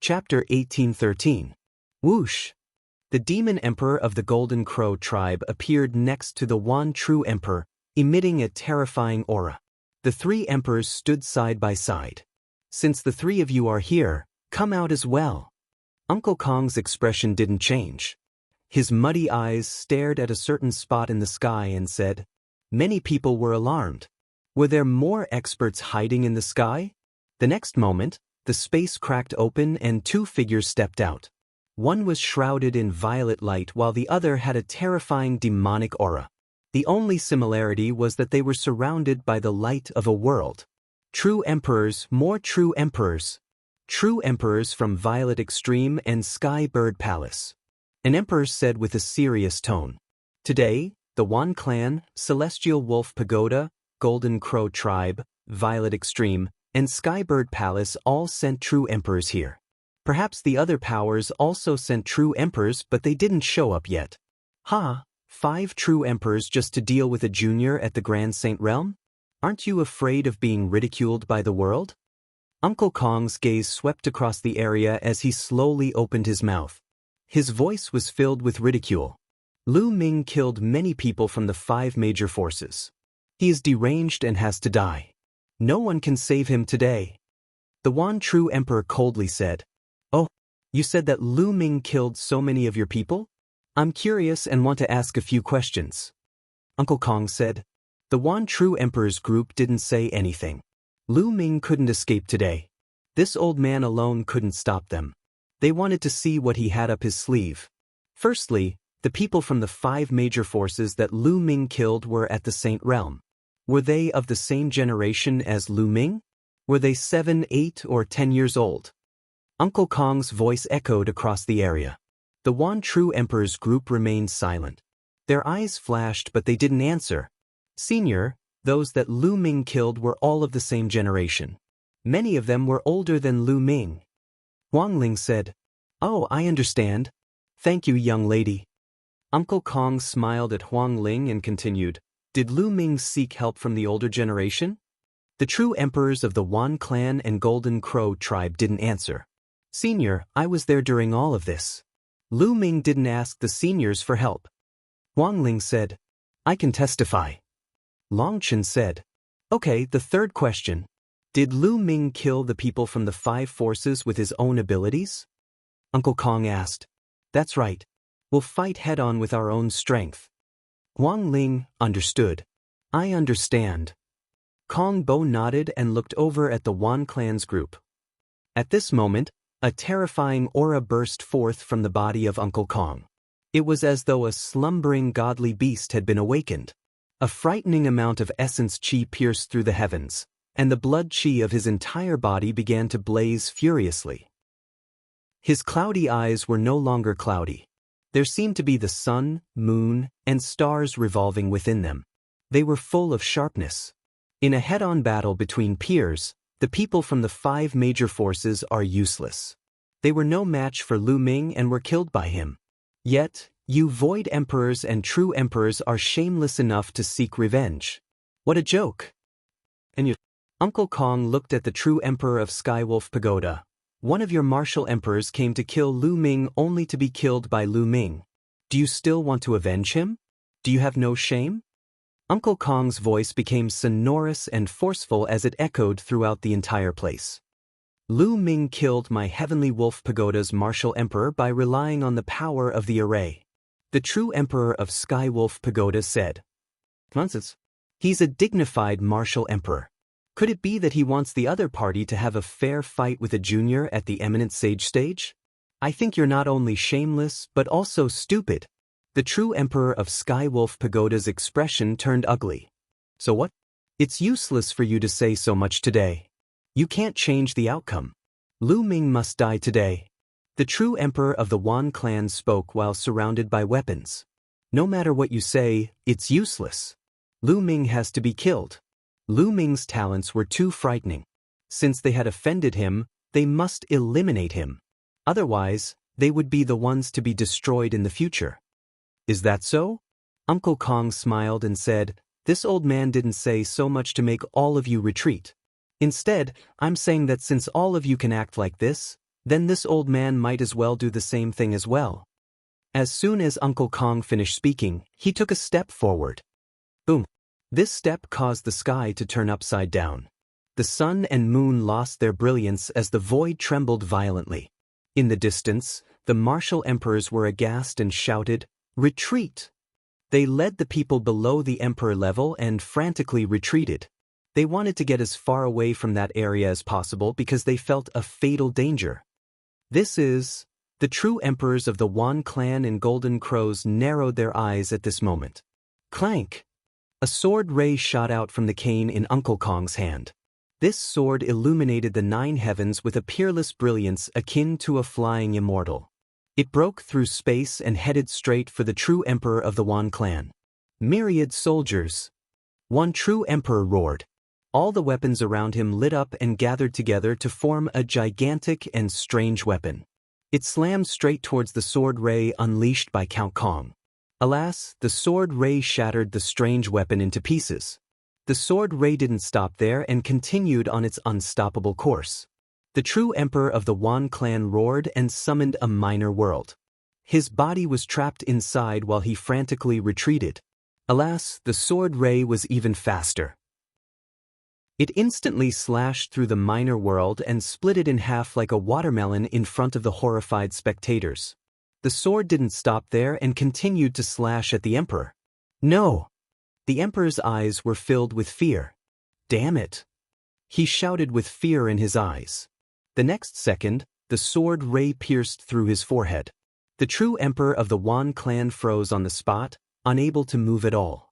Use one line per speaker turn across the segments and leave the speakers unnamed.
Chapter 1813. Whoosh! The demon emperor of the Golden Crow tribe appeared next to the one true emperor, emitting a terrifying aura. The three emperors stood side by side. Since the three of you are here, come out as well. Uncle Kong's expression didn't change. His muddy eyes stared at a certain spot in the sky and said, many people were alarmed. Were there more experts hiding in the sky? The next moment, the space cracked open and two figures stepped out. One was shrouded in violet light while the other had a terrifying demonic aura. The only similarity was that they were surrounded by the light of a world. True emperors, more true emperors. True emperors from Violet Extreme and Sky Bird Palace. An emperor said with a serious tone. Today, the Wan Clan, Celestial Wolf Pagoda, Golden Crow Tribe, Violet Extreme, and Skybird Palace all sent true emperors here. Perhaps the other powers also sent true emperors, but they didn't show up yet. Ha! 5 true emperors just to deal with a junior at the Grand Saint Realm? Aren't you afraid of being ridiculed by the world? Uncle Kong's gaze swept across the area as he slowly opened his mouth. His voice was filled with ridicule. Lu Ming killed many people from the 5 major forces. He is deranged and has to die. No one can save him today. The one true emperor coldly said, oh, you said that Lu Ming killed so many of your people? I'm curious and want to ask a few questions. Uncle Kong said. The one true emperor's group didn't say anything. Lu Ming couldn't escape today. This old man alone couldn't stop them. They wanted to see what he had up his sleeve. Firstly, the people from the 5 major forces that Lu Ming killed were at the Saint Realm. Were they of the same generation as Lu Ming? Were they 7, 8, or 10 years old? Uncle Kong's voice echoed across the area. The one true emperor's group remained silent. Their eyes flashed but they didn't answer. Senior, those that Lu Ming killed were all of the same generation. Many of them were older than Lu Ming. Huang Ling said, oh, I understand. Thank you, young lady. Uncle Kong smiled at Huang Ling and continued, did Lu Ming seek help from the older generation? The true emperors of the Wan Clan and Golden Crow tribe didn't answer. Senior, I was there during all of this. Lu Ming didn't ask the seniors for help. Huang Ling said, I can testify. Long Chen said, okay, the third question. Did Lu Ming kill the people from the 5 forces with his own abilities? Uncle Kong asked. That's right. We'll fight head-on with our own strength. Huang Ling understood. I understand. Kong Bo nodded and looked over at the Wan Clan's group. At this moment, a terrifying aura burst forth from the body of Uncle Kong. It was as though a slumbering godly beast had been awakened. A frightening amount of essence chi pierced through the heavens, and the blood chi of his entire body began to blaze furiously. His cloudy eyes were no longer cloudy. There seemed to be the sun, moon, and stars revolving within them. They were full of sharpness. In a head-on battle between peers, the people from the 5 major forces are useless. They were no match for Lu Ming and were killed by him. Yet, you void emperors and true emperors are shameless enough to seek revenge. What a joke! And you... Uncle Kong looked at the true emperor of Skywolf Pagoda. One of your martial emperors came to kill Lu Ming only to be killed by Lu Ming. Do you still want to avenge him? Do you have no shame? Uncle Kong's voice became sonorous and forceful as it echoed throughout the entire place. Lu Ming killed my Heavenly Wolf Pagoda's martial emperor by relying on the power of the array. The true emperor of Skywolf Pagoda said. Nonsense. He's a dignified martial emperor. Could it be that he wants the other party to have a fair fight with a junior at the eminent sage stage? I think you're not only shameless but also stupid. The true emperor of Skywolf Pagoda's expression turned ugly. So what? It's useless for you to say so much today. You can't change the outcome. Lu Ming must die today. The true emperor of the Wan Clan spoke while surrounded by weapons. No matter what you say, it's useless. Lu Ming has to be killed. Lu Ming's talents were too frightening. Since they had offended him, they must eliminate him. Otherwise, they would be the ones to be destroyed in the future. Is that so? Uncle Kong smiled and said, this old man didn't say so much to make all of you retreat. Instead, I'm saying that since all of you can act like this, Then this old man might as well do the same thing as well. As soon as Uncle Kong finished speaking, he took a step forward. Boom. This step caused the sky to turn upside down. The sun and moon lost their brilliance as the void trembled violently. In the distance, the martial emperors were aghast and shouted, "Retreat!" They led the people below the emperor level and frantically retreated. They wanted to get as far away from that area as possible because they felt a fatal danger. The true emperors of the Wan clan and Golden Crows narrowed their eyes at this moment. Clank! A sword ray shot out from the cane in Uncle Kong's hand. This sword illuminated the 9 heavens with a peerless brilliance akin to a flying immortal. It broke through space and headed straight for the true emperor of the Wan clan. Myriad soldiers. One true emperor roared. All the weapons around him lit up and gathered together to form a gigantic and strange weapon. It slammed straight towards the sword ray unleashed by Count Kong. Alas, the sword ray shattered the strange weapon into pieces. The sword ray didn't stop there and continued on its unstoppable course. The true emperor of the Wan clan roared and summoned a minor world. His body was trapped inside while he frantically retreated. Alas, the sword ray was even faster. It instantly slashed through the minor world and split it in half like a watermelon in front of the horrified spectators. The sword didn't stop there and continued to slash at the emperor. No! The emperor's eyes were filled with fear. Damn it! He shouted with fear in his eyes. The next second, the sword ray pierced through his forehead. The true emperor of the Wan clan froze on the spot, unable to move at all.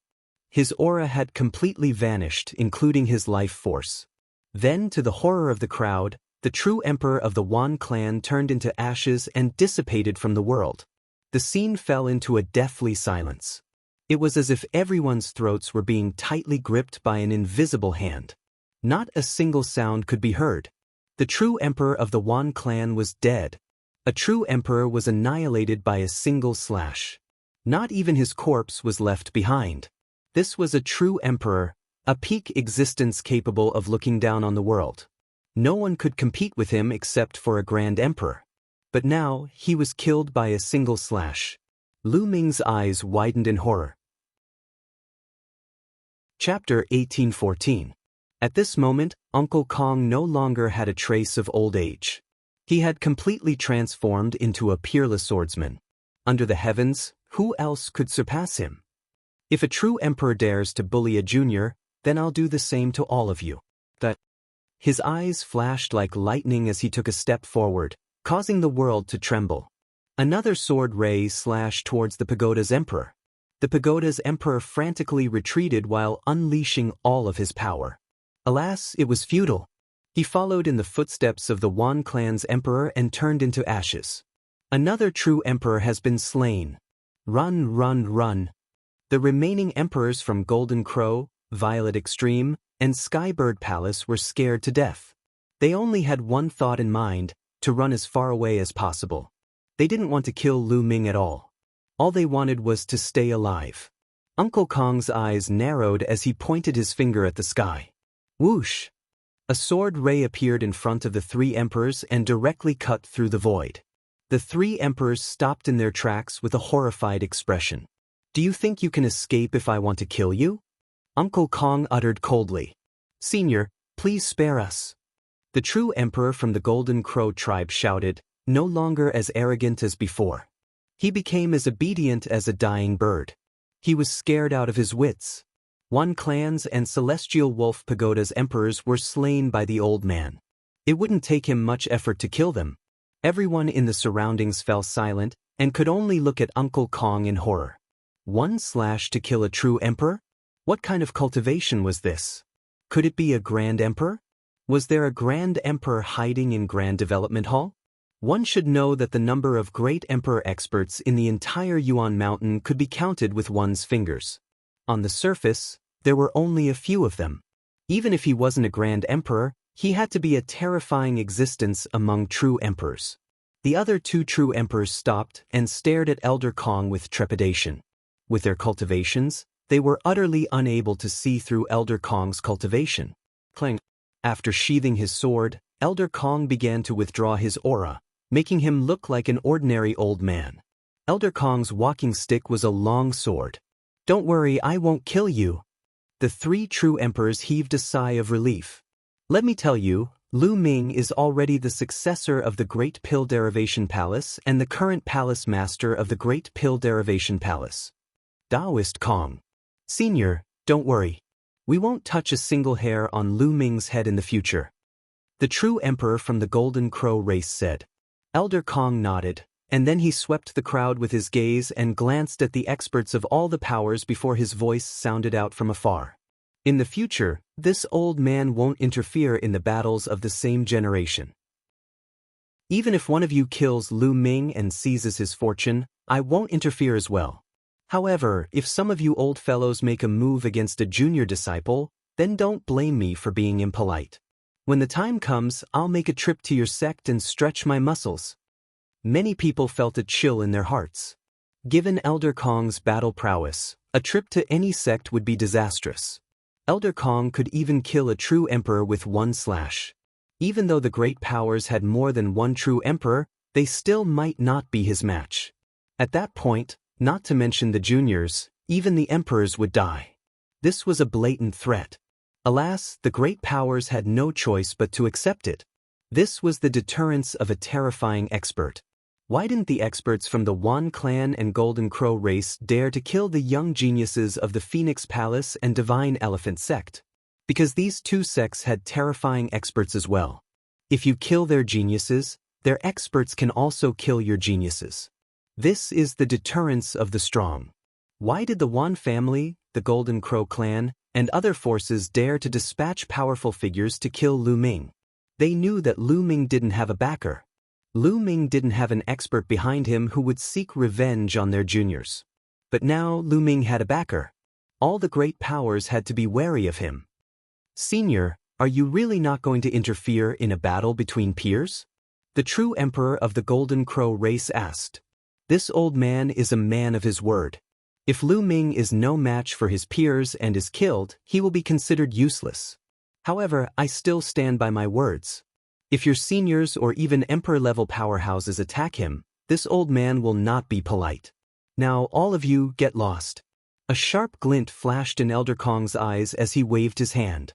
His aura had completely vanished, including his life force. Then, to the horror of the crowd, the true emperor of the Wan clan turned into ashes and dissipated from the world. The scene fell into a deathly silence. It was as if everyone's throats were being tightly gripped by an invisible hand. Not a single sound could be heard. The true emperor of the Wan clan was dead. A true emperor was annihilated by a single slash. Not even his corpse was left behind. This was a true emperor, a peak existence capable of looking down on the world. No one could compete with him except for a grand emperor. But now, he was killed by a single slash. Lu Ming's eyes widened in horror. Chapter 1814. At this moment, Uncle Kong no longer had a trace of old age. He had completely transformed into a peerless swordsman. Under the heavens, who else could surpass him? If a true emperor dares to bully a junior, then I'll do the same to all of you. His eyes flashed like lightning as he took a step forward, causing the world to tremble. Another sword ray slashed towards the pagoda's emperor. The pagoda's emperor frantically retreated while unleashing all of his power. Alas, it was futile. He followed in the footsteps of the Wan clan's emperor and turned into ashes. Another true emperor has been slain. Run, run, run. The remaining emperors from Golden Crow, Violet Extreme, and Skybird Palace were scared to death. They only had one thought in mind, to run as far away as possible. They didn't want to kill Lu Ming at all. All they wanted was to stay alive. Uncle Kong's eyes narrowed as he pointed his finger at the sky. Whoosh! A sword ray appeared in front of the 3 emperors and directly cut through the void. The 3 emperors stopped in their tracks with a horrified expression. Do you think you can escape if I want to kill you? Uncle Kong uttered coldly. Senior, please spare us. The true emperor from the Golden Crow tribe shouted, no longer as arrogant as before. He became as obedient as a dying bird. He was scared out of his wits. Wan Clan's and Celestial Wolf Pagoda's emperors were slain by the old man. It wouldn't take him much effort to kill them. Everyone in the surroundings fell silent and could only look at Uncle Kong in horror. 1 slash to kill a true emperor? What kind of cultivation was this? Could it be a Grand Emperor? Was there a Grand Emperor hiding in Grand Development Hall? One should know that the number of Great Emperor experts in the entire Yuan Mountain could be counted with one's fingers. On the surface, there were only a few of them. Even if he wasn't a Grand Emperor, he had to be a terrifying existence among true emperors. The other 2 true emperors stopped and stared at Elder Kong with trepidation. With their cultivations, they were utterly unable to see through Elder Kong's cultivation. Clang. After sheathing his sword, Elder Kong began to withdraw his aura, making him look like an ordinary old man. Elder Kong's walking stick was a long sword. "Don't worry, I won't kill you." The three true emperors heaved a sigh of relief. "Let me tell you, Lu Ming is already the successor of the Great Pill Derivation Palace and the current palace master of the Great Pill Derivation Palace." Taoist Kong. "Senior, don't worry. We won't touch a single hair on Lu Ming's head in the future," the true emperor from the Golden Crow race said. Elder Kong nodded, and then he swept the crowd with his gaze and glanced at the experts of all the powers before his voice sounded out from afar. "In the future, this old man won't interfere in the battles of the same generation. Even if one of you kills Lu Ming and seizes his fortune, I won't interfere as well. However, if some of you old fellows make a move against a junior disciple, then don't blame me for being impolite. When the time comes, I'll make a trip to your sect and stretch my muscles." Many people felt a chill in their hearts. Given Elder Kong's battle prowess, a trip to any sect would be disastrous. Elder Kong could even kill a true emperor with one slash. Even though the great powers had more than one true emperor, they still might not be his match. At that point, not to mention the juniors, even the emperors would die. This was a blatant threat. Alas, the great powers had no choice but to accept it. This was the deterrence of a terrifying expert. Why didn't the experts from the Wan clan and Golden Crow race dare to kill the young geniuses of the Phoenix Palace and Divine Elephant sect? Because these two sects had terrifying experts as well. If you kill their geniuses, their experts can also kill your geniuses. This is the deterrence of the strong. Why did the Wan family, the Golden Crow clan, and other forces dare to dispatch powerful figures to kill Lu Ming? They knew that Lu Ming didn't have a backer. Lu Ming didn't have an expert behind him who would seek revenge on their juniors. But now Lu Ming had a backer. All the great powers had to be wary of him. "Senior, are you really not going to interfere in a battle between peers?" the true emperor of the Golden Crow race asked. This old man is a man of his word. If Lu Ming is no match for his peers and is killed, he will be considered useless. However, I still stand by my words. If your seniors or even emperor-level powerhouses attack him, this old man will not be polite. Now all of you get lost. A sharp glint flashed in Elder Kong's eyes as he waved his hand.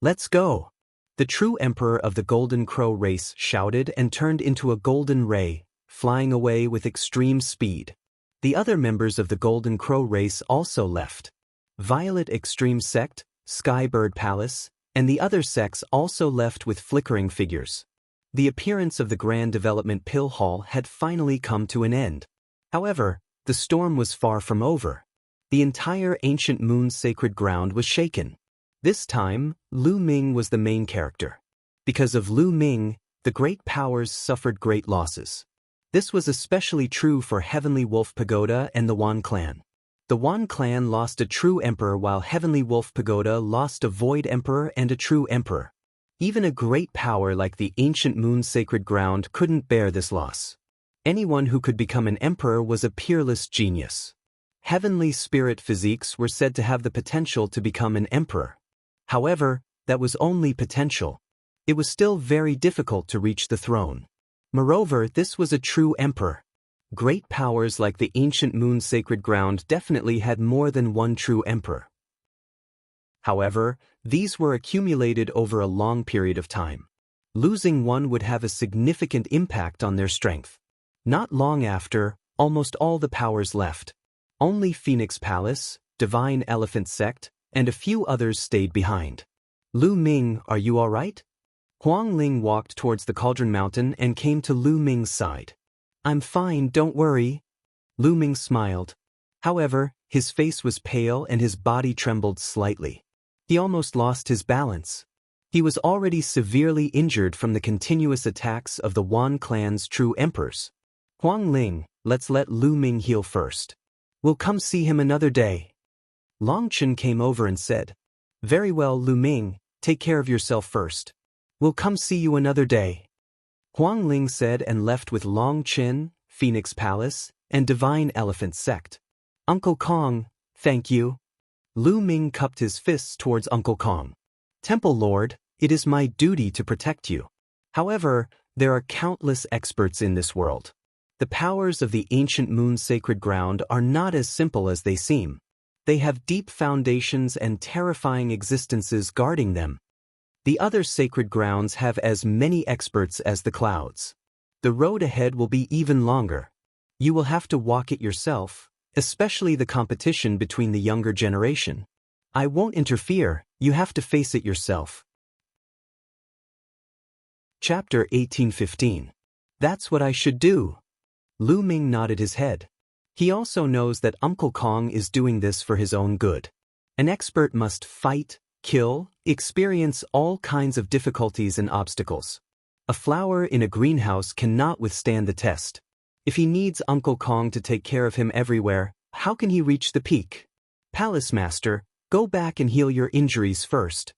"Let's go!" The true emperor of the Golden Crow race shouted and turned into a golden ray, flying away with extreme speed. The other members of the Golden Crow race also left. Violet Extreme Sect, Skybird Palace, and the other sects also left with flickering figures. The appearance of the Grand Development Pill Hall had finally come to an end. However, the storm was far from over. The entire ancient moon's sacred ground was shaken. This time, Lu Ming was the main character. Because of Lu Ming, the great powers suffered great losses. This was especially true for Heavenly Wolf Pagoda and the Wan clan. The Wan clan lost a true emperor while Heavenly Wolf Pagoda lost a void emperor and a true emperor. Even a great power like the ancient moon's sacred ground couldn't bear this loss. Anyone who could become an emperor was a peerless genius. Heavenly spirit physiques were said to have the potential to become an emperor. However, that was only potential. It was still very difficult to reach the throne. Moreover, this was a true emperor. Great powers like the ancient moon's sacred ground definitely had more than one true emperor. However, these were accumulated over a long period of time. Losing one would have a significant impact on their strength. Not long after, almost all the powers left. Only Phoenix Palace, Divine Elephant Sect, and a few others stayed behind. "Lu Ming, are you all right?" Huang Ling walked towards the Cauldron Mountain and came to Lu Ming's side. "I'm fine, don't worry." Lu Ming smiled. However, his face was pale and his body trembled slightly. He almost lost his balance. He was already severely injured from the continuous attacks of the Wan clan's true emperors. "Huang Ling, let's let Lu Ming heal first. We'll come see him another day." Long Chen came over and said, "Very well, Lu Ming, take care of yourself first. We'll come see you another day." Huang Ling said and left with Long Chen, Phoenix Palace, and Divine Elephant Sect. "Uncle Kong, thank you." Lu Ming cupped his fists towards Uncle Kong. "Temple Lord, it is my duty to protect you. However, there are countless experts in this world. The powers of the ancient moon's sacred ground are not as simple as they seem. They have deep foundations and terrifying existences guarding them. The other sacred grounds have as many experts as the clouds. The road ahead will be even longer. You will have to walk it yourself, especially the competition between the younger generation. I won't interfere, you have to face it yourself. Chapter 18:15. That's what I should do. Lu Ming nodded his head. He also knows that Uncle Kong is doing this for his own good. An expert must fight, kill, experience all kinds of difficulties and obstacles. A flower in a greenhouse cannot withstand the test. If he needs Uncle Kong to take care of him everywhere, how can he reach the peak? Palace Master, go back and heal your injuries first.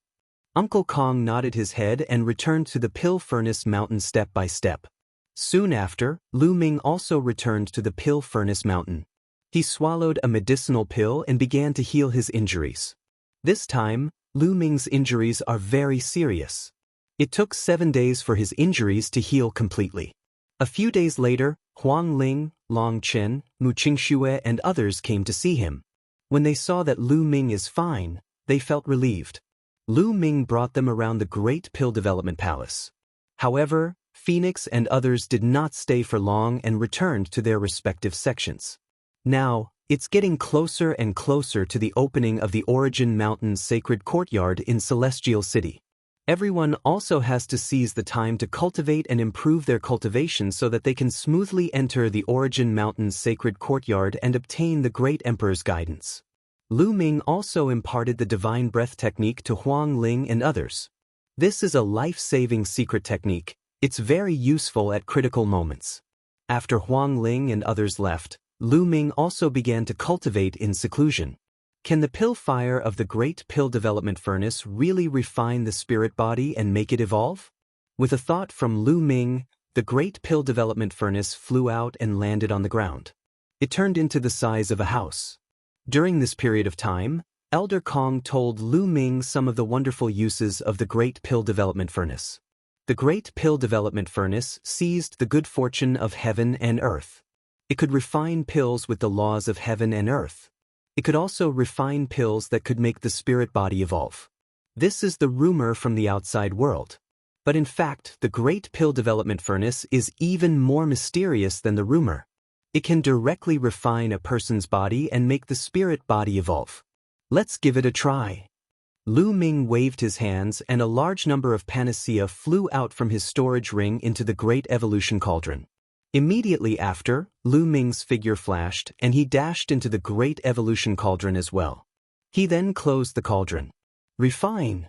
Uncle Kong nodded his head and returned to the Pill Furnace Mountain step by step. Soon after, Lu Ming also returned to the Pill Furnace Mountain. He swallowed a medicinal pill and began to heal his injuries. This time, Lu Ming's injuries are very serious. It took 7 days for his injuries to heal completely. A few days later, Huang Ling, Long Chen, Mu Qingxue and others came to see him. When they saw that Lu Ming is fine, they felt relieved. Lu Ming brought them around the Great Pill Development Palace. However, Phoenix and others did not stay for long and returned to their respective sections. Now, it's getting closer and closer to the opening of the Origin Mountain's sacred courtyard in Celestial City. Everyone also has to seize the time to cultivate and improve their cultivation so that they can smoothly enter the Origin Mountain's sacred courtyard and obtain the Great Emperor's guidance. Lu Ming also imparted the Divine Breath technique to Huang Ling and others. This is a life-saving secret technique. It's very useful at critical moments. After Huang Ling and others left, Lu Ming also began to cultivate in seclusion. Can the pill fire of the Great Pill Development Furnace really refine the spirit body and make it evolve? With a thought from Lu Ming, the Great Pill Development Furnace flew out and landed on the ground. It turned into the size of a house. During this period of time, Elder Kong told Lu Ming some of the wonderful uses of the Great Pill Development Furnace. The Great Pill Development Furnace seized the good fortune of heaven and earth. It could refine pills with the laws of heaven and earth. It could also refine pills that could make the spirit body evolve. This is the rumor from the outside world. But in fact, the Great Pill Development Furnace is even more mysterious than the rumor. It can directly refine a person's body and make the spirit body evolve. Let's give it a try. Lu Ming waved his hands and a large number of panacea flew out from his storage ring into the Great Evolution Cauldron. Immediately after, Lu Ming's figure flashed and he dashed into the Great Evolution Cauldron as well. He then closed the cauldron. Refine!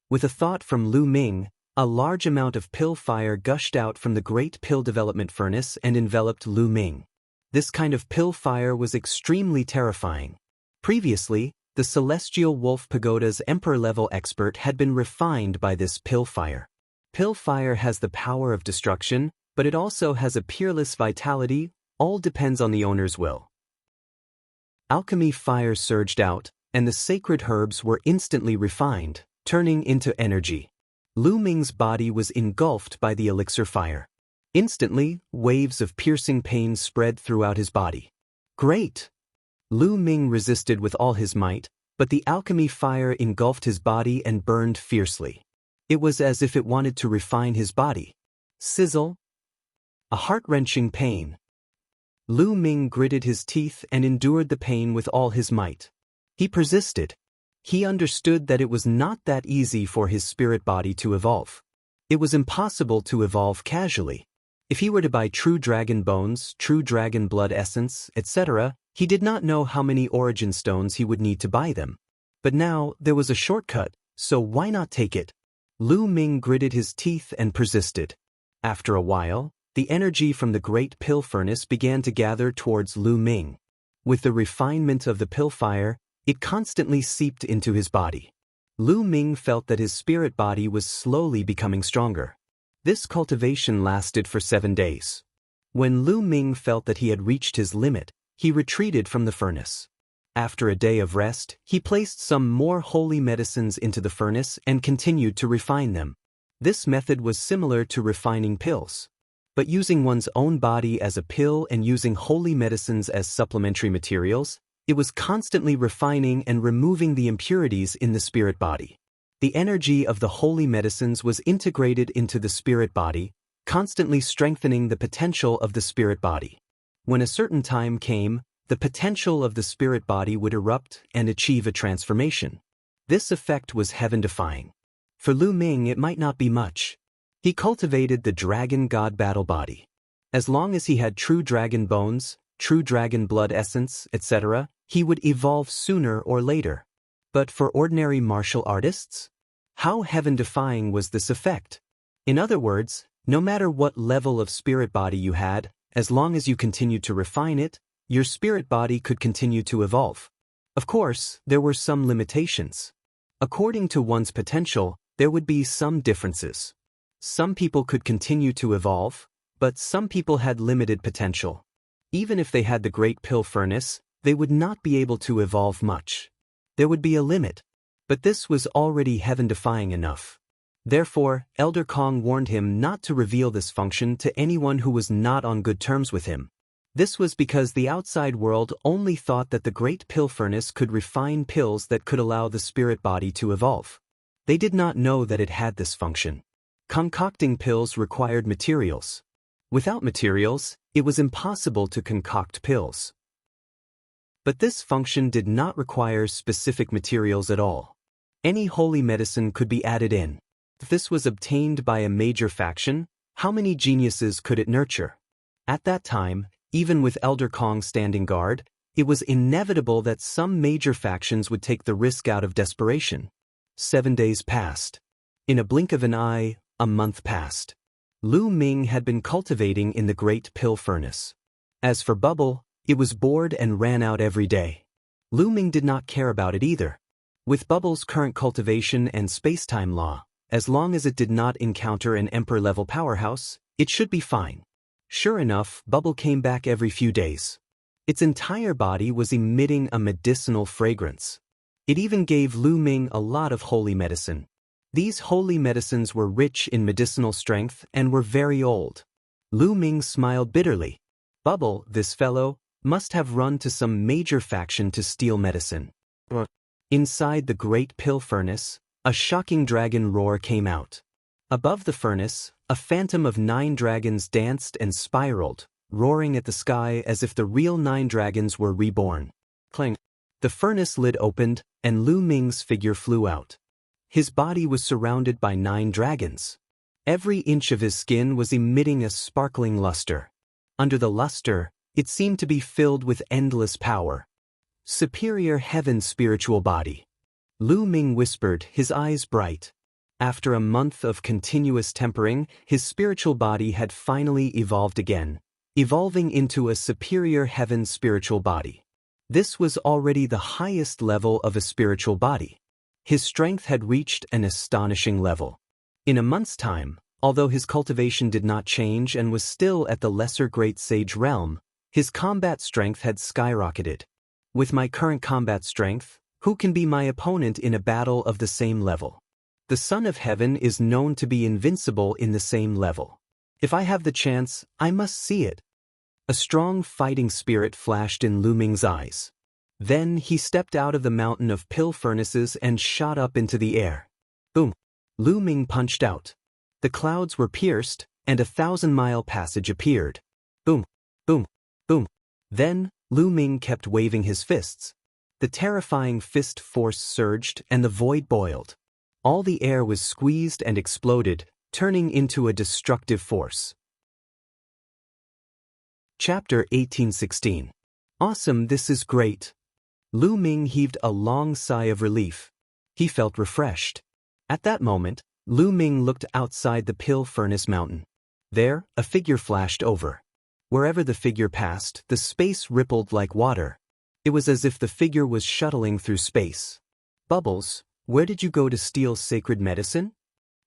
With a thought from Lu Ming, a large amount of pill fire gushed out from the Great Pill Development Furnace and enveloped Lu Ming. This kind of pill fire was extremely terrifying. Previously, the Celestial Wolf Pagoda's Emperor-level expert had been refined by this pill fire. Pill fire has the power of destruction, but it also has a peerless vitality, all depends on the owner's will. Alchemy fire surged out, and the sacred herbs were instantly refined, turning into energy. Lu Ming's body was engulfed by the elixir fire. Instantly, waves of piercing pain spread throughout his body. Great! Lu Ming resisted with all his might, but the alchemy fire engulfed his body and burned fiercely. It was as if it wanted to refine his body. Sizzle! A heart-wrenching pain. Lu Ming gritted his teeth and endured the pain with all his might. He persisted. He understood that it was not that easy for his spirit body to evolve. It was impossible to evolve casually. If he were to buy true dragon bones, true dragon blood essence, etc., he did not know how many origin stones he would need to buy them. But now, there was a shortcut, so why not take it? Lu Ming gritted his teeth and persisted. After a while, the energy from the Great Pill Furnace began to gather towards Lu Ming. With the refinement of the pill fire, it constantly seeped into his body. Lu Ming felt that his spirit body was slowly becoming stronger. This cultivation lasted for 7 days. When Lu Ming felt that he had reached his limit, he retreated from the furnace. After a day of rest, he placed some more holy medicines into the furnace and continued to refine them. This method was similar to refining pills. But using one's own body as a pill and using holy medicines as supplementary materials, it was constantly refining and removing the impurities in the spirit body. The energy of the holy medicines was integrated into the spirit body, constantly strengthening the potential of the spirit body. When a certain time came, the potential of the spirit body would erupt and achieve a transformation. This effect was heaven-defying. For Lu Ming it might not be much. He cultivated the dragon god battle body. As long as he had true dragon bones, true dragon blood essence, etc., he would evolve sooner or later. But for ordinary martial artists? How heaven-defying was this effect? In other words, no matter what level of spirit body you had, as long as you continued to refine it, your spirit body could continue to evolve. Of course, there were some limitations. According to one's potential, there would be some differences. Some people could continue to evolve, but some people had limited potential. Even if they had the great pill furnace, they would not be able to evolve much. There would be a limit. But this was already heaven-defying enough. Therefore, Elder Kong warned him not to reveal this function to anyone who was not on good terms with him. This was because the outside world only thought that the great pill furnace could refine pills that could allow the spirit body to evolve. They did not know that it had this function. Concocting pills required materials. Without materials, it was impossible to concoct pills. But this function did not require specific materials at all. Any holy medicine could be added in. If this was obtained by a major faction, how many geniuses could it nurture? At that time, even with Elder Kong standing guard, it was inevitable that some major factions would take the risk out of desperation. 7 days passed. In a blink of an eye, a month passed. Lu Ming had been cultivating in the great pill furnace. As for Bubble, it was bored and ran out every day. Lu Ming did not care about it either. With Bubble's current cultivation and space-time law, as long as it did not encounter an emperor-level powerhouse, it should be fine. Sure enough, Bubble came back every few days. Its entire body was emitting a medicinal fragrance. It even gave Lu Ming a lot of holy medicine. These holy medicines were rich in medicinal strength and were very old. Lu Ming smiled bitterly. Bubble, this fellow, must have run to some major faction to steal medicine. Inside the great pill furnace, a shocking dragon roar came out. Above the furnace, a phantom of 9 dragons danced and spiraled, roaring at the sky as if the real 9 dragons were reborn. Clang! The furnace lid opened, and Lu Ming's figure flew out. His body was surrounded by 9 dragons. Every inch of his skin was emitting a sparkling luster. Under the luster, it seemed to be filled with endless power. Superior heaven spiritual body. Lu Ming whispered, his eyes bright. After a month of continuous tempering, his spiritual body had finally evolved again, evolving into a superior heaven spiritual body. This was already the highest level of a spiritual body. His strength had reached an astonishing level. In a month's time, although his cultivation did not change and was still at the lesser great sage realm, his combat strength had skyrocketed. With my current combat strength, who can be my opponent in a battle of the same level? The Son of Heaven is known to be invincible in the same level. If I have the chance, I must see it. A strong fighting spirit flashed in Lu Ming's eyes. Then he stepped out of the mountain of pill furnaces and shot up into the air. Boom! Lu Ming punched out. The clouds were pierced, and a 1,000-mile passage appeared. Boom! Boom! Boom! Then, Lu Ming kept waving his fists. The terrifying fist force surged and the void boiled. All the air was squeezed and exploded, turning into a destructive force. Chapter 1816. Awesome, this is great. Lu Ming heaved a long sigh of relief. He felt refreshed. At that moment, Lu Ming looked outside the pill furnace mountain. There, a figure flashed over. Wherever the figure passed, the space rippled like water. It was as if the figure was shuttling through space. Bubbles, where did you go to steal sacred medicine?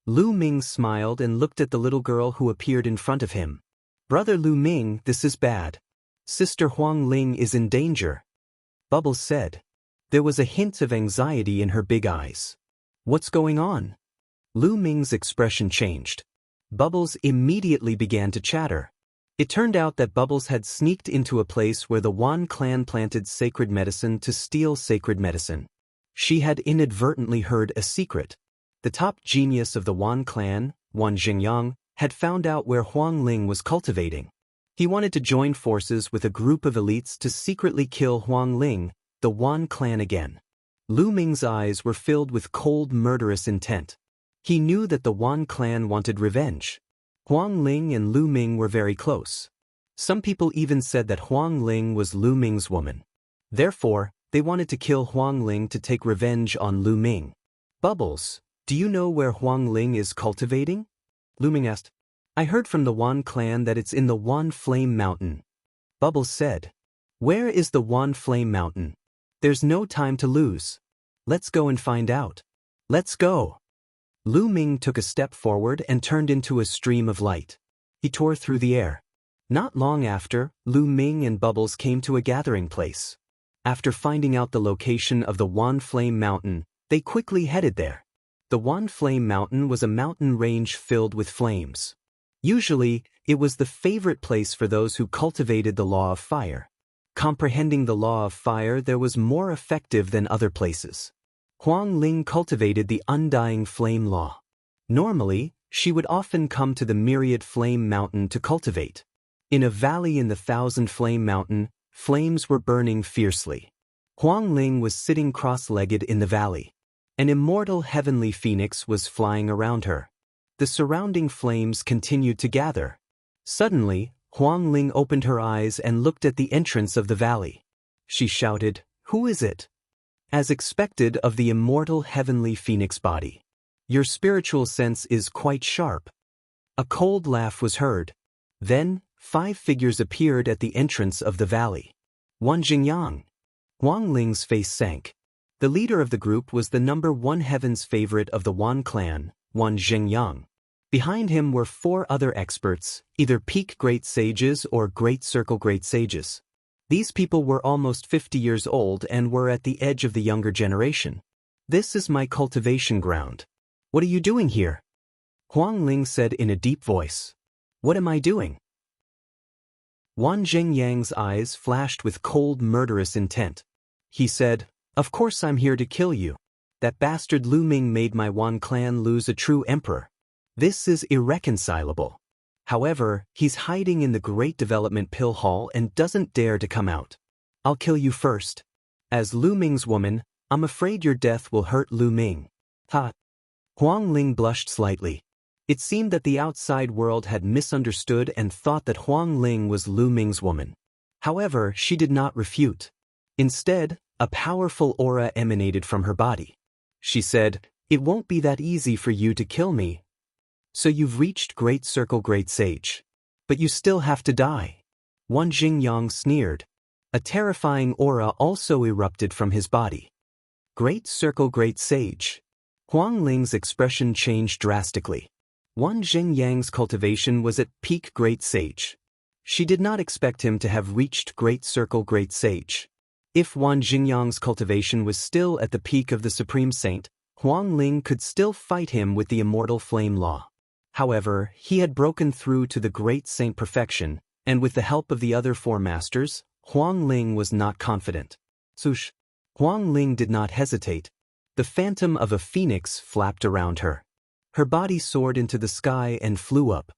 Lu Ming smiled and looked at the little girl who appeared in front of him. Brother Lu Ming, this is bad. Sister Huang Ling is in danger. Bubbles said. There was a hint of anxiety in her big eyes. What's going on? Lu Ming's expression changed. Bubbles immediately began to chatter. It turned out that Bubbles had sneaked into a place where the Wan clan planted sacred medicine to steal sacred medicine. She had inadvertently heard a secret. The top genius of the Wan clan, Wan Jingyang, had found out where Huang Ling was cultivating. He wanted to join forces with a group of elites to secretly kill Huang Ling, the Wan clan again. Lu Ming's eyes were filled with cold, murderous intent. He knew that the Wan clan wanted revenge. Huang Ling and Lu Ming were very close. Some people even said that Huang Ling was Lu Ming's woman. Therefore, they wanted to kill Huang Ling to take revenge on Lu Ming. Bubbles, do you know where Huang Ling is cultivating? Lu Ming asked. I heard from the Wan clan that it's in the Wan Flame Mountain. Bubbles said. Where is the Wan Flame Mountain? There's no time to lose. Let's go and find out. Let's go. Lu Ming took a step forward and turned into a stream of light. He tore through the air. Not long after, Lu Ming and Bubbles came to a gathering place. After finding out the location of the Wan Flame Mountain, they quickly headed there. The Wan Flame Mountain was a mountain range filled with flames. Usually, it was the favorite place for those who cultivated the law of fire. Comprehending the law of fire, there was more effective than other places. Huang Ling cultivated the undying flame law. Normally, she would often come to the myriad flame mountain to cultivate. In a valley in the Thousand Flame Mountain, flames were burning fiercely. Huang Ling was sitting cross-legged in the valley. An immortal heavenly phoenix was flying around her. The surrounding flames continued to gather. Suddenly, Huang Ling opened her eyes and looked at the entrance of the valley. She shouted, "Who is it?" As expected of the immortal heavenly phoenix body. Your spiritual sense is quite sharp. A cold laugh was heard. Then, 5 figures appeared at the entrance of the valley. Wan Jingyang. Huang Ling's face sank. The leader of the group was the #1 heaven's favorite of the Wan clan, Wan Jingyang. Behind him were 4 other experts, either peak great sages or great circle great sages. These people were almost 50 years old and were at the edge of the younger generation. This is my cultivation ground. What are you doing here? Huang Ling said in a deep voice. What am I doing? Wan Jingyang's eyes flashed with cold, murderous intent. He said, Of course I'm here to kill you. That bastard Lu Ming made my Wan clan lose a true emperor. This is irreconcilable. However, he's hiding in the Great Development Pill Hall and doesn't dare to come out. I'll kill you first. As Lu Ming's woman, I'm afraid your death will hurt Lu Ming. Ha! Huang Ling blushed slightly. It seemed that the outside world had misunderstood and thought that Huang Ling was Lu Ming's woman. However, she did not refute. Instead, a powerful aura emanated from her body. She said, It won't be that easy for you to kill me. So you've reached Great Circle Great Sage. But you still have to die. Wan Jingyang sneered. A terrifying aura also erupted from his body. Great Circle Great Sage. Huang Ling's expression changed drastically. Wan Jingyang's cultivation was at peak Great Sage. She did not expect him to have reached Great Circle Great Sage. If Wan Jingyang's cultivation was still at the peak of the Supreme Saint, Huang Ling could still fight him with the Immortal Flame Law. However, he had broken through to the Great Saint Perfection, and with the help of the other 4 masters, Huang Ling was not confident. Swoosh! Huang Ling did not hesitate. The phantom of a phoenix flapped around her. Her body soared into the sky and flew up.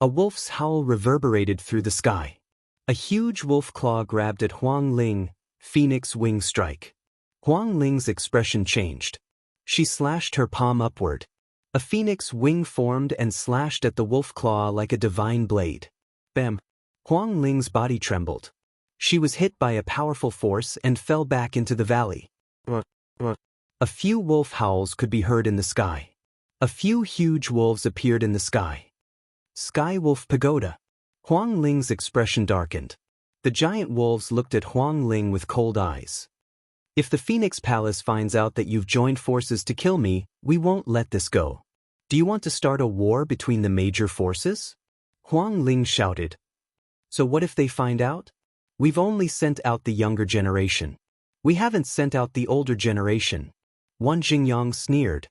A wolf's howl reverberated through the sky. A huge wolf claw grabbed at Huang Ling, phoenix wing strike. Huang Ling's expression changed. She slashed her palm upward. A phoenix wing formed and slashed at the wolf claw like a divine blade. Bam! Huang Ling's body trembled. She was hit by a powerful force and fell back into the valley. A few wolf howls could be heard in the sky. A few huge wolves appeared in the sky. Sky Wolf Pagoda. Huang Ling's expression darkened. The giant wolves looked at Huang Ling with cold eyes. If the Phoenix Palace finds out that you've joined forces to kill me, we won't let this go. Do you want to start a war between the major forces? Huang Ling shouted. So what if they find out? We've only sent out the younger generation. We haven't sent out the older generation. Wan Jingyang sneered.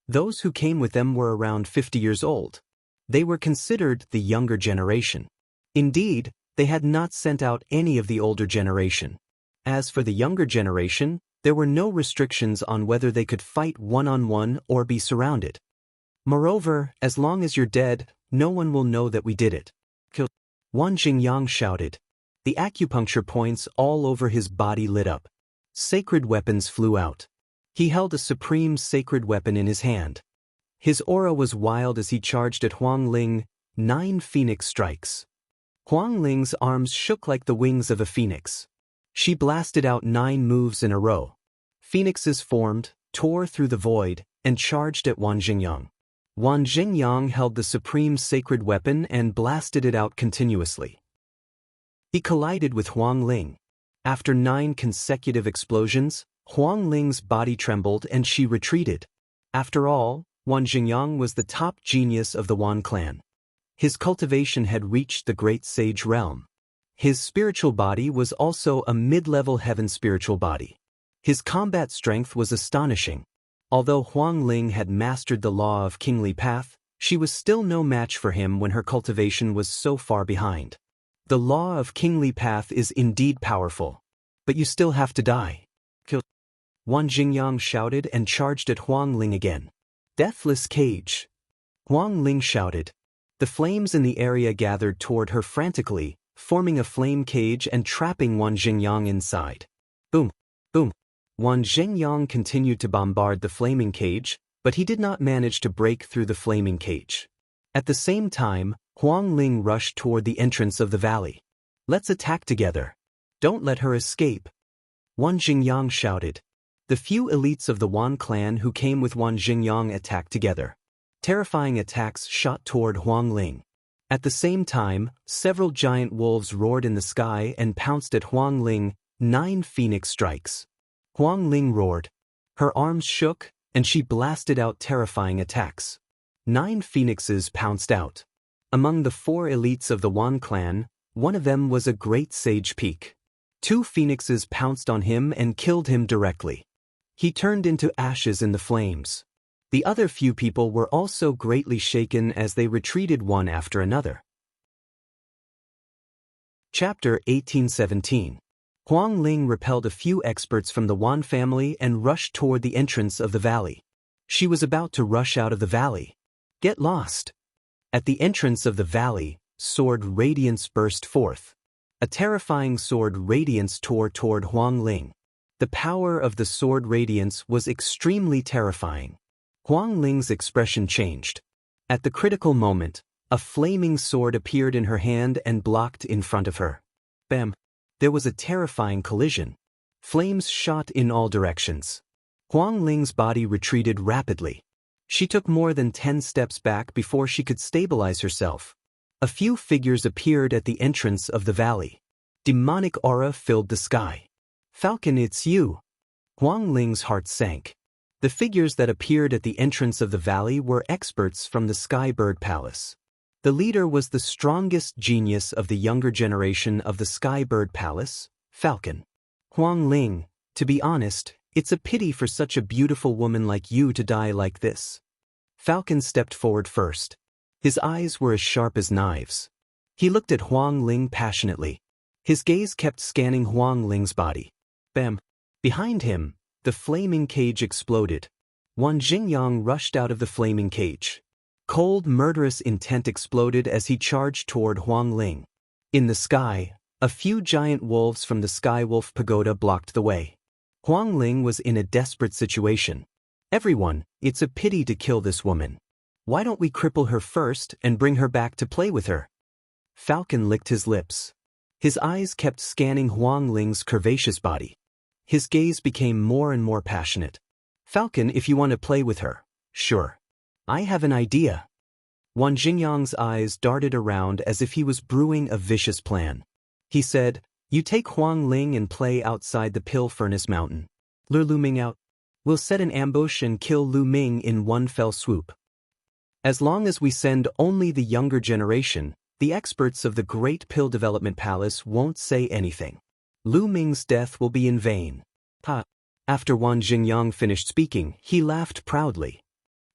Those who came with them were around 50 years old. They were considered the younger generation. Indeed, they had not sent out any of the older generation. As for the younger generation, there were no restrictions on whether they could fight one-on-one or be surrounded. Moreover, as long as you're dead, no one will know that we did it. Wang Jingyang shouted. The acupuncture points all over his body lit up. Sacred weapons flew out. He held a supreme sacred weapon in his hand. His aura was wild as he charged at Huang Ling, 9 phoenix strikes. Huang Ling's arms shook like the wings of a phoenix. She blasted out 9 moves in a row. Phoenixes formed, tore through the void, and charged at Wang Jingyang. Wang Jingyang held the supreme sacred weapon and blasted it out continuously. He collided with Huang Ling. After 9 consecutive explosions, Huang Ling's body trembled and she retreated. After all, Wang Jingyang was the top genius of the Wan clan. His cultivation had reached the great sage realm. His spiritual body was also a mid-level heaven spiritual body. His combat strength was astonishing. Although Huang Ling had mastered the law of kingly path, she was still no match for him when her cultivation was so far behind. The law of kingly path is indeed powerful. But you still have to die. Wang Jingyang shouted and charged at Huang Ling again. Deathless cage. Huang Ling shouted. The flames in the area gathered toward her frantically, forming a flame cage and trapping Wang Jingyang inside. Boom, boom. Wang Jingyang continued to bombard the flaming cage, but he did not manage to break through the flaming cage. At the same time, Huang Ling rushed toward the entrance of the valley. Let's attack together. Don't let her escape. Wang Jingyang shouted. The few elites of the Wan clan who came with Wang Jingyang attacked together. Terrifying attacks shot toward Huang Ling. At the same time, several giant wolves roared in the sky and pounced at Huang Ling, 9 phoenix strikes. Huang Ling roared. Her arms shook, and she blasted out terrifying attacks. 9 phoenixes pounced out. Among the 4 elites of the Wan clan, one of them was a great sage peak. 2 phoenixes pounced on him and killed him directly. He turned into ashes in the flames. The other few people were also greatly shaken as they retreated one after another. Chapter 1817. Huang Ling repelled a few experts from the Wan family and rushed toward the entrance of the valley. She was about to rush out of the valley. Get lost. At the entrance of the valley, sword radiance burst forth. A terrifying sword radiance tore toward Huang Ling. The power of the sword radiance was extremely terrifying. Huang Ling's expression changed. At the critical moment, a flaming sword appeared in her hand and blocked in front of her. Bam! There was a terrifying collision. Flames shot in all directions. Huang Ling's body retreated rapidly. She took more than 10 steps back before she could stabilize herself. A few figures appeared at the entrance of the valley. Demonic aura filled the sky. Falcon, it's you. Huang Ling's heart sank. The figures that appeared at the entrance of the valley were experts from the Sky Bird Palace. The leader was the strongest genius of the younger generation of the Sky Bird Palace, Falcon. Huang Ling, to be honest, it's a pity for such a beautiful woman like you to die like this. Falcon stepped forward first. His eyes were as sharp as knives. He looked at Huang Ling passionately. His gaze kept scanning Huang Ling's body. Bam! Behind him, the flaming cage exploded. Wang Jingyang rushed out of the flaming cage. Cold, murderous intent exploded as he charged toward Huang Ling. In the sky, a few giant wolves from the Sky Wolf Pagoda blocked the way. Huang Ling was in a desperate situation. Everyone, it's a pity to kill this woman. Why don't we cripple her first and bring her back to play with her? Falcon licked his lips. His eyes kept scanning Huang Ling's curvaceous body. His gaze became more and more passionate. Falcon, if you want to play with her, sure. I have an idea. Wang Jingyang's eyes darted around as if he was brewing a vicious plan. He said, you take Huang Ling and play outside the Pill Furnace Mountain. Lure Lu Ming out. We'll set an ambush and kill Lu Ming in one fell swoop. As long as we send only the younger generation, the experts of the Great Pill Development Palace won't say anything. Lu Ming's death will be in vain. Ha! After Wang Jingyang finished speaking, he laughed proudly.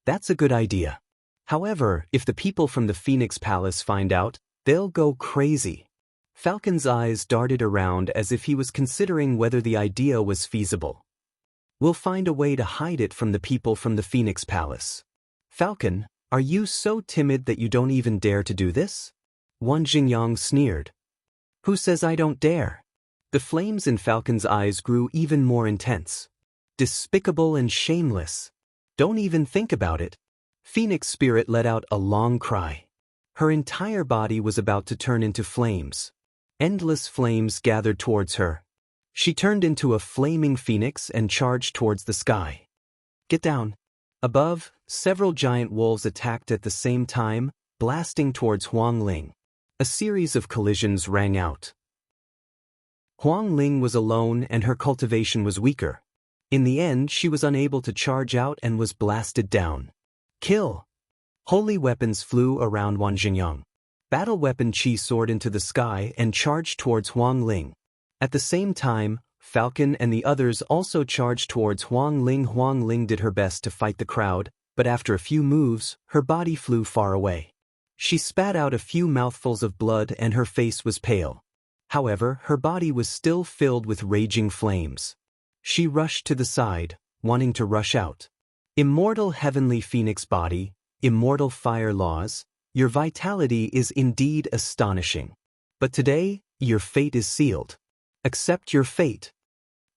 That's a good idea. However, if the people from the Phoenix Palace find out, they'll go crazy. Falcon's eyes darted around as if he was considering whether the idea was feasible. We'll find a way to hide it from the people from the Phoenix Palace. Falcon, are you so timid that you don't even dare to do this? Wan Jingyang sneered. Who says I don't dare? The flames in Falcon's eyes grew even more intense. Despicable and shameless. Don't even think about it. Phoenix Spirit let out a long cry. Her entire body was about to turn into flames. Endless flames gathered towards her. She turned into a flaming phoenix and charged towards the sky. Get down. Above, several giant wolves attacked at the same time, blasting towards Huang Ling. A series of collisions rang out. Huang Ling was alone and her cultivation was weaker. In the end, she was unable to charge out and was blasted down. Kill! Holy weapons flew around Wan Jingyang. Battle weapon Qi soared into the sky and charged towards Huang Ling. At the same time, Falcon and the others also charged towards Huang Ling. Huang Ling did her best to fight the crowd, but after a few moves, her body flew far away. She spat out a few mouthfuls of blood and her face was pale. However, her body was still filled with raging flames. She rushed to the side, wanting to rush out. Immortal heavenly phoenix body, immortal fire laws, your vitality is indeed astonishing. But today, your fate is sealed. Accept your fate.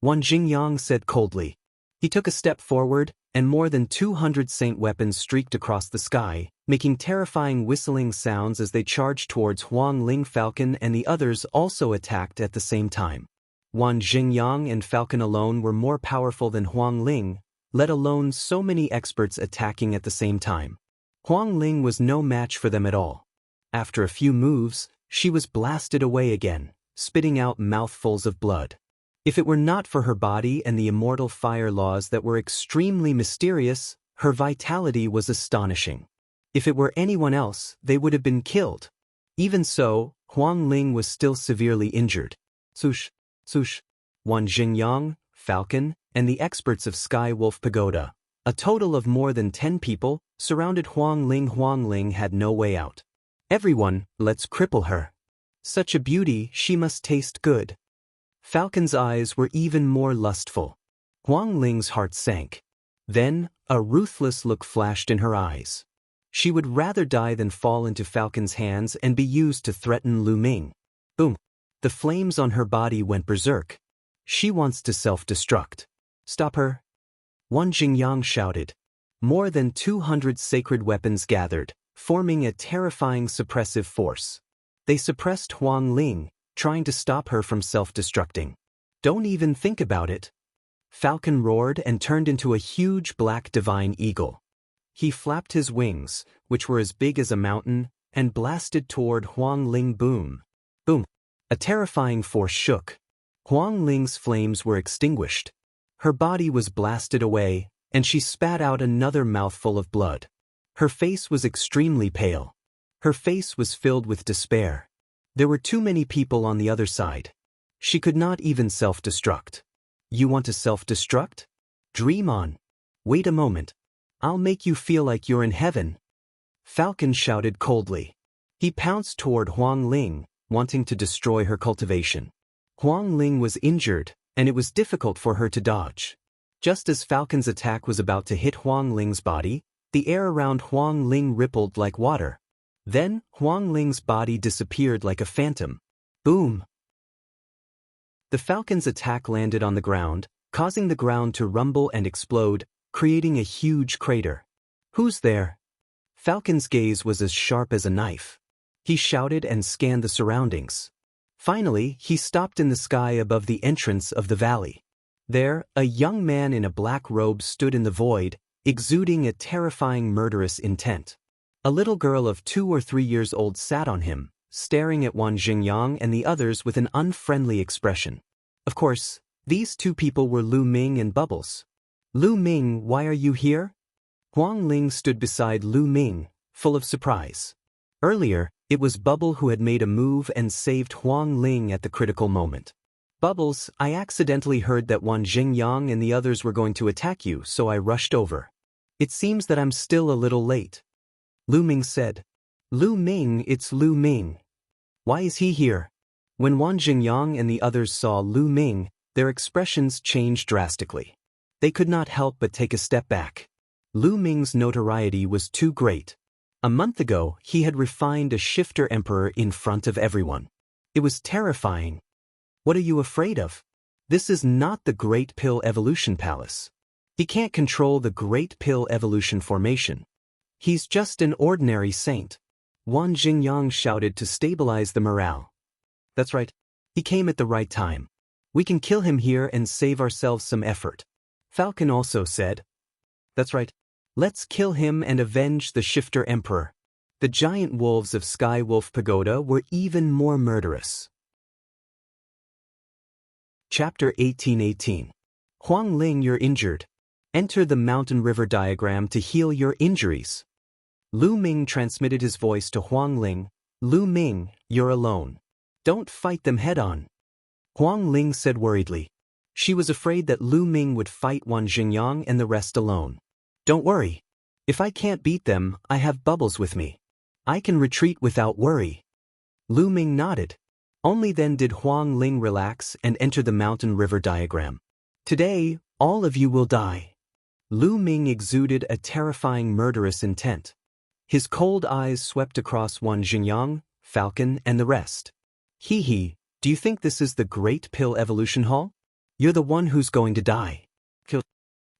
Wan Jingyang said coldly. He took a step forward, and more than 200 saint weapons streaked across the sky, making terrifying whistling sounds as they charged towards Huang Ling. Falcon and the others also attacked at the same time. Wan Jingyang and Falcon alone were more powerful than Huang Ling, let alone so many experts attacking at the same time. Huang Ling was no match for them at all. After a few moves, she was blasted away again, spitting out mouthfuls of blood. If it were not for her body and the immortal fire laws that were extremely mysterious, her vitality was astonishing. If it were anyone else, they would have been killed. Even so, Huang Ling was still severely injured. Sush, sush. Wan Jingyang, Falcon, and the experts of Sky Wolf Pagoda, a total of more than 10 people, surrounded Huang Ling. Huang Ling had no way out. Everyone, let's cripple her. Such a beauty, she must taste good. Falcon's eyes were even more lustful. Huang Ling's heart sank. Then, a ruthless look flashed in her eyes. She would rather die than fall into Falcon's hands and be used to threaten Lu Ming. Boom! The flames on her body went berserk. She wants to self-destruct. Stop her! Wan Jingyang shouted. More than 200 sacred weapons gathered, forming a terrifying suppressive force. They suppressed Huang Ling, trying to stop her from self-destructing. Don't even think about it. Falcon roared and turned into a huge black divine eagle. He flapped his wings, which were as big as a mountain, and blasted toward Huang Ling. Boom! Boom! A terrifying force shook. Huang Ling's flames were extinguished. Her body was blasted away, and she spat out another mouthful of blood. Her face was extremely pale. Her face was filled with despair. There were too many people on the other side. She could not even self-destruct. You want to self-destruct? Dream on. Wait a moment. I'll make you feel like you're in heaven. Falcon shouted coldly. He pounced toward Huang Ling, wanting to destroy her cultivation. Huang Ling was injured, and it was difficult for her to dodge. Just as Falcon's attack was about to hit Huang Ling's body, the air around Huang Ling rippled like water. Then, Huang Ling's body disappeared like a phantom. Boom! The Falcon's attack landed on the ground, causing the ground to rumble and explode, creating a huge crater. Who's there? Falcon's gaze was as sharp as a knife. He shouted and scanned the surroundings. Finally, he stopped in the sky above the entrance of the valley. There, a young man in a black robe stood in the void, exuding a terrifying murderous intent. A little girl of 2 or 3 years old sat on him, staring at Wan Jingyang and the others with an unfriendly expression. Of course, these two people were Lu Ming and Bubbles. Lu Ming, why are you here? Huang Ling stood beside Lu Ming, full of surprise. Earlier, it was Bubble who had made a move and saved Huang Ling at the critical moment. Bubbles, I accidentally heard that Wan Jingyang and the others were going to attack you, so I rushed over. It seems that I'm still a little late. Lu Ming said. Lu Ming, it's Lu Ming. Why is he here? When Wan Jingyang and the others saw Lu Ming, their expressions changed drastically. They could not help but take a step back. Lu Ming's notoriety was too great. A month ago, he had refined a shifter emperor in front of everyone. It was terrifying. What are you afraid of? This is not the Great Pill Evolution Palace. He can't control the Great Pill Evolution Formation. He's just an ordinary saint. Wan Jingyang shouted to stabilize the morale. That's right. He came at the right time. We can kill him here and save ourselves some effort. Falcon also said. That's right. Let's kill him and avenge the shifter emperor. The giant wolves of Sky Wolf Pagoda were even more murderous. Chapter 1818. Huang Ling, you're injured. Enter the mountain river diagram to heal your injuries. Lu Ming transmitted his voice to Huang Ling. Lu Ming, you're alone. Don't fight them head-on. Huang Ling said worriedly. She was afraid that Lu Ming would fight Wan Jingyang and the rest alone. Don't worry. If I can't beat them, I have Bubbles with me. I can retreat without worry. Lu Ming nodded. Only then did Huang Ling relax and enter the mountain river diagram. Today, all of you will die. Lu Ming exuded a terrifying murderous intent. His cold eyes swept across Wan Jingyang, Falcon, and the rest. Hee, do you think this is the Great Pill Evolution Hall? You're the one who's going to die. Kill.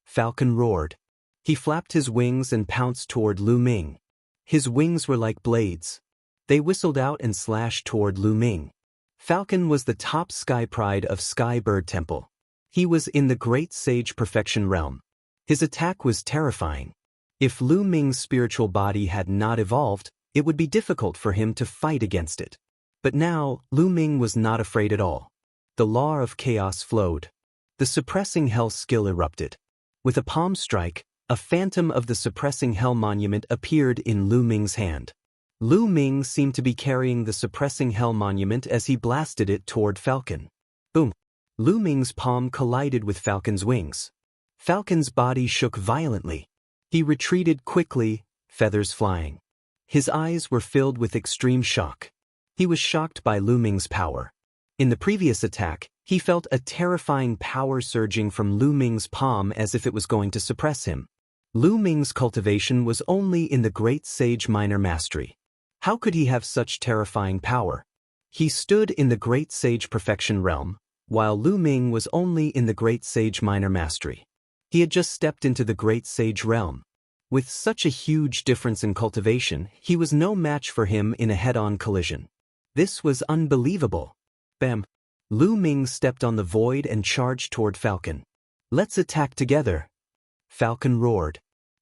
Falcon roared. He flapped his wings and pounced toward Lu Ming. His wings were like blades. They whistled out and slashed toward Lu Ming. Falcon was the top sky pride of Sky Bird Temple. He was in the Great Sage Perfection realm. His attack was terrifying. If Lu Ming's spiritual body had not evolved, it would be difficult for him to fight against it. But now, Lu Ming was not afraid at all. The law of chaos flowed. The suppressing hell skill erupted. With a palm strike, a phantom of the suppressing hell monument appeared in Lu Ming's hand. Lu Ming seemed to be carrying the suppressing hell monument as he blasted it toward Falcon. Boom! Lu Ming's palm collided with Falcon's wings. Falcon's body shook violently. He retreated quickly, feathers flying. His eyes were filled with extreme shock. He was shocked by Lu Ming's power. In the previous attack, he felt a terrifying power surging from Lu Ming's palm as if it was going to suppress him. Lu Ming's cultivation was only in the Great Sage Minor Mastery. How could he have such terrifying power? He stood in the Great Sage Perfection realm, while Lu Ming was only in the Great Sage Minor Mastery. He had just stepped into the Great Sage realm. With such a huge difference in cultivation, he was no match for him in a head-on collision. This was unbelievable. Bam! Lu Ming stepped on the void and charged toward Falcon. Let's attack together. Falcon roared.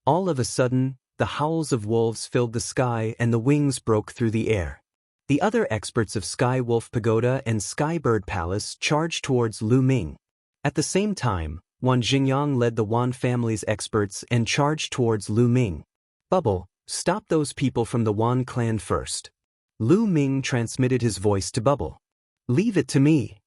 All of a sudden, the howls of wolves filled the sky and the wings broke through the air. The other experts of Sky Wolf Pagoda and Sky Bird Palace charged towards Lu Ming. At the same time, Wan Jingyang led the Wan family's experts and charged towards Lu Ming. Bubble, stop those people from the Wan clan first. Lu Ming transmitted his voice to Bubble. Leave it to me.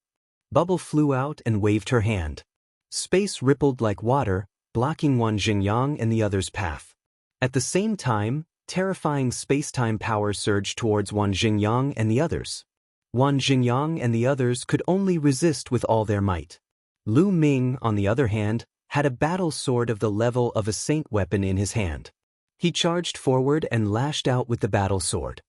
Bubble flew out and waved her hand. Space rippled like water, blocking Wan Jingyang and the others' path. At the same time, terrifying space-time power surged towards Wan Jingyang and the others. Wan Jingyang and the others could only resist with all their might. Lu Ming, on the other hand, had a battle sword of the level of a saint weapon in his hand. He charged forward and lashed out with the battle sword.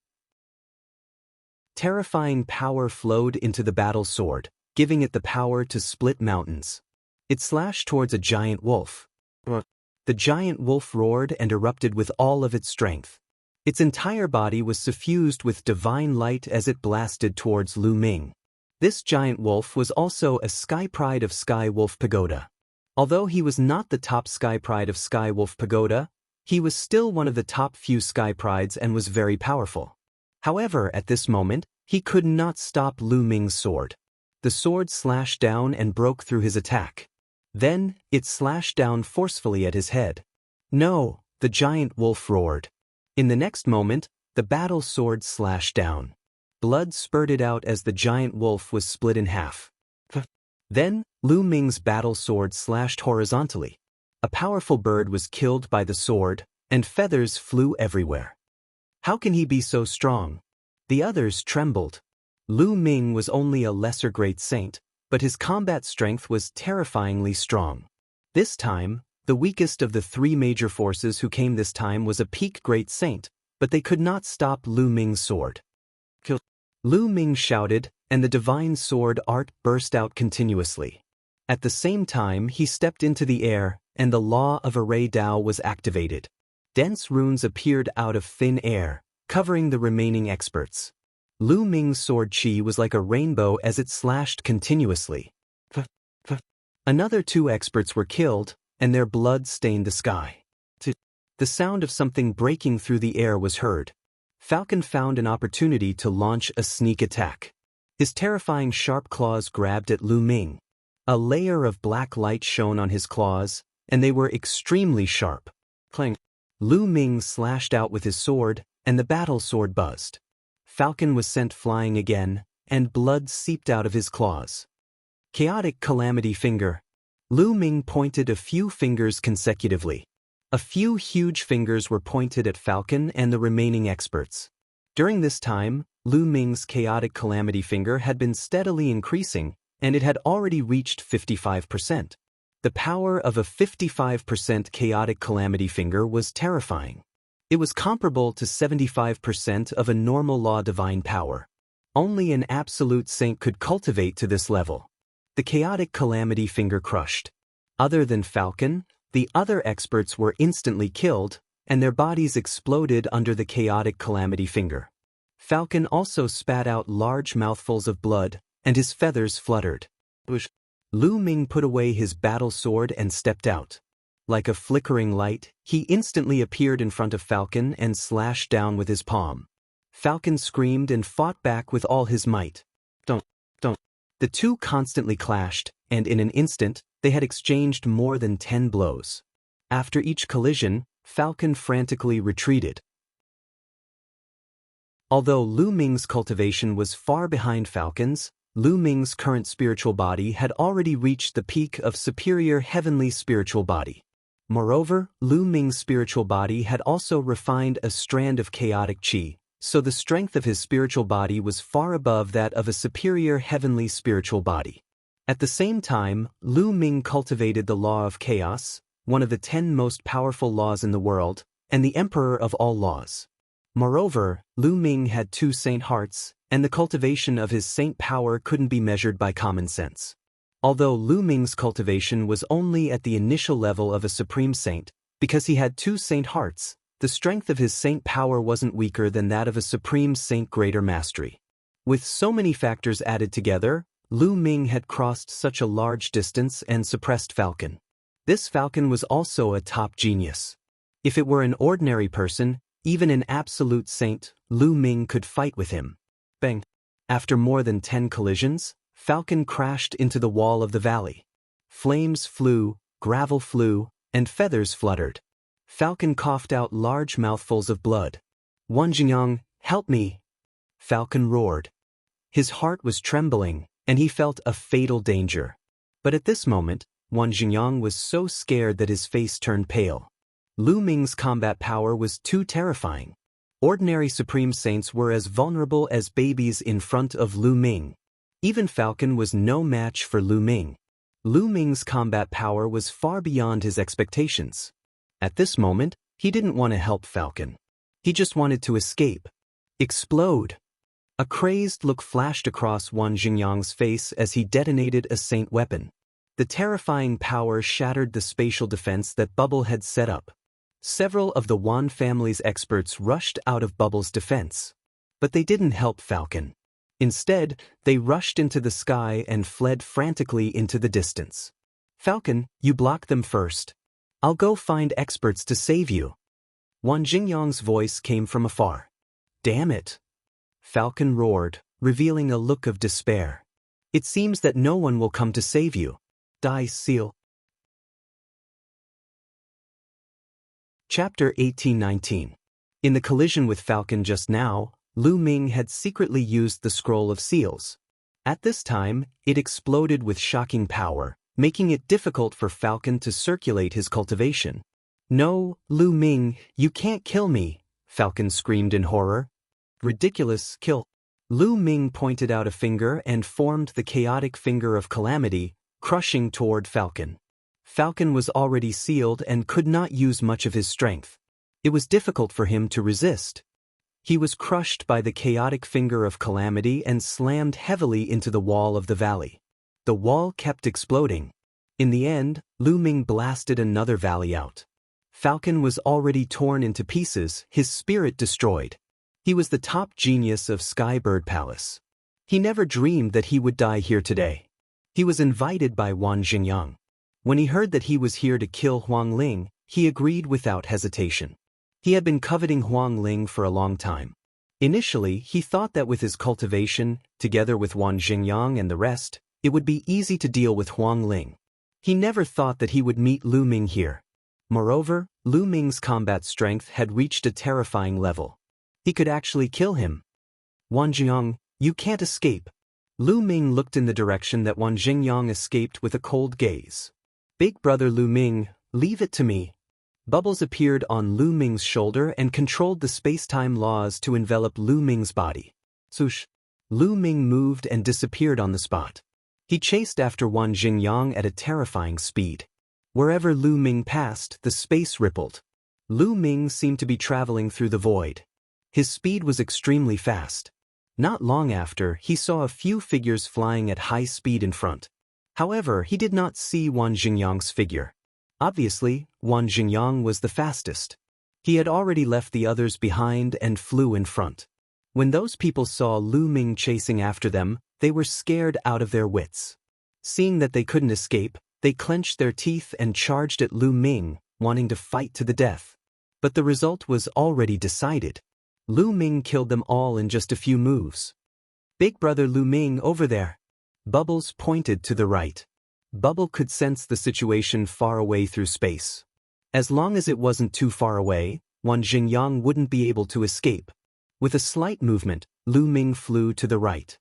Terrifying power flowed into the battle sword, giving it the power to split mountains. It slashed towards a giant wolf. The giant wolf roared and erupted with all of its strength. Its entire body was suffused with divine light as it blasted towards Lu Ming. This giant wolf was also a sky pride of Sky Wolf Pagoda. Although he was not the top sky pride of Sky Wolf Pagoda, he was still one of the top few sky prides and was very powerful. However, at this moment, he could not stop Lu Ming's sword. The sword slashed down and broke through his attack. Then, it slashed down forcefully at his head. No, the giant wolf roared. In the next moment, the battle sword slashed down. Blood spurted out as the giant wolf was split in half. Then, Lu Ming's battle sword slashed horizontally. A powerful bird was killed by the sword, and feathers flew everywhere. How can he be so strong? The others trembled. Lu Ming was only a lesser great saint, but his combat strength was terrifyingly strong. This time, the weakest of the three major forces who came this time was a peak great saint, but they could not stop Lu Ming's sword. Kill! Lu Ming shouted, and the divine sword art burst out continuously. At the same time he stepped into the air, and the law of array Dao was activated. Dense runes appeared out of thin air, covering the remaining experts. Lu Ming's sword chi was like a rainbow as it slashed continuously. Another two experts were killed, and their blood stained the sky. The sound of something breaking through the air was heard. Falcon found an opportunity to launch a sneak attack. His terrifying sharp claws grabbed at Lu Ming. A layer of black light shone on his claws, and they were extremely sharp. Clang! Lu Ming slashed out with his sword, and the battle sword buzzed. Falcon was sent flying again, and blood seeped out of his claws. Chaotic Calamity Finger. Lu Ming pointed a few fingers consecutively. A few huge fingers were pointed at Falcon and the remaining experts. During this time, Lu Ming's Chaotic Calamity Finger had been steadily increasing, and it had already reached 55%. The power of a 55% Chaotic Calamity Finger was terrifying. It was comparable to 75% of a normal law divine power. Only an absolute saint could cultivate to this level. The Chaotic Calamity Finger crushed. Other than Falcon, the other experts were instantly killed, and their bodies exploded under the Chaotic Calamity Finger. Falcon also spat out large mouthfuls of blood, and his feathers fluttered. Lu Ming put away his battle sword and stepped out. Like a flickering light, he instantly appeared in front of Falcon and slashed down with his palm. Falcon screamed and fought back with all his might. Don't. The two constantly clashed, and in an instant, they had exchanged more than 10 blows. After each collision, Falcon frantically retreated. Although Lu Ming's cultivation was far behind Falcon's, Lu Ming's current spiritual body had already reached the peak of superior heavenly spiritual body. Moreover, Lu Ming's spiritual body had also refined a strand of chaotic qi, so the strength of his spiritual body was far above that of a superior heavenly spiritual body. At the same time, Lu Ming cultivated the law of chaos, one of the 10 most powerful laws in the world, and the emperor of all laws. Moreover, Lu Ming had 2 saint hearts, and the cultivation of his saint power couldn't be measured by common sense. Although Lu Ming's cultivation was only at the initial level of a supreme saint, because he had 2 saint hearts, the strength of his saint power wasn't weaker than that of a supreme saint greater mastery. With so many factors added together, Lu Ming had crossed such a large distance and suppressed Falcon. This Falcon was also a top genius. If it were an ordinary person, even an absolute saint, Lu Ming could fight with him. Bang! After more than 10 collisions, Falcon crashed into the wall of the valley. Flames flew, gravel flew, and feathers fluttered. Falcon coughed out large mouthfuls of blood. "Wanjiang, help me!" Falcon roared. His heart was trembling, and he felt a fatal danger. But at this moment, Wanjiang was so scared that his face turned pale. Lu Ming's combat power was too terrifying. Ordinary supreme saints were as vulnerable as babies in front of Lu Ming. Even Falcon was no match for Lu Ming. Lu Ming's combat power was far beyond his expectations. At this moment, he didn't want to help Falcon. He just wanted to escape. Explode! A crazed look flashed across Wanjiang's face as he detonated a saint weapon. The terrifying power shattered the spatial defense that Bubble had set up. Several of the Wan family's experts rushed out of Bubble's defense. But they didn't help Falcon. Instead, they rushed into the sky and fled frantically into the distance. "Falcon, you block them first. I'll go find experts to save you." Wanjiang's voice came from afar. "Damn it!" Falcon roared, revealing a look of despair. "It seems that no one will come to save you. Die, seal." Chapter 18-19. In the collision with Falcon just now, Lu Ming had secretly used the Scroll of Seals. At this time, it exploded with shocking power, making it difficult for Falcon to circulate his cultivation. "No, Lu Ming, you can't kill me," Falcon screamed in horror. "Ridiculous, kill." Lu Ming pointed out a finger and formed the chaotic finger of calamity, crushing toward Falcon. Falcon was already sealed and could not use much of his strength. It was difficult for him to resist. He was crushed by the chaotic finger of calamity and slammed heavily into the wall of the valley. The wall kept exploding. In the end, Lu Ming blasted another valley out. Falcon was already torn into pieces, his spirit destroyed. He was the top genius of Skybird Palace. He never dreamed that he would die here today. He was invited by Wan Jingyang. When he heard that he was here to kill Huang Ling, he agreed without hesitation. He had been coveting Huang Ling for a long time. Initially, he thought that with his cultivation, together with Wan Jingyang and the rest, it would be easy to deal with Huang Ling. He never thought that he would meet Lu Ming here. Moreover, Lu Ming's combat strength had reached a terrifying level. He could actually kill him. "Wan Jingyang, you can't escape." Lu Ming looked in the direction that Wan Jingyang escaped with a cold gaze. "Big brother Lu Ming, leave it to me." Bubbles appeared on Lu Ming's shoulder and controlled the space-time laws to envelop Lu Ming's body. Swoosh! Lu Ming moved and disappeared on the spot. He chased after Wan Jingyang at a terrifying speed. Wherever Lu Ming passed, the space rippled. Lu Ming seemed to be traveling through the void. His speed was extremely fast. Not long after, he saw a few figures flying at high speed in front. However, he did not see Wan Jingyang's figure. Obviously, Wan Jingyang was the fastest. He had already left the others behind and flew in front. When those people saw Lu Ming chasing after them, they were scared out of their wits. Seeing that they couldn't escape, they clenched their teeth and charged at Lu Ming, wanting to fight to the death. But the result was already decided. Lu Ming killed them all in just a few moves. "Big brother Lu Ming over there." Bubbles pointed to the right. Bubble could sense the situation far away through space. As long as it wasn't too far away, Wan Jingyang wouldn't be able to escape. With a slight movement, Lu Ming flew to the right.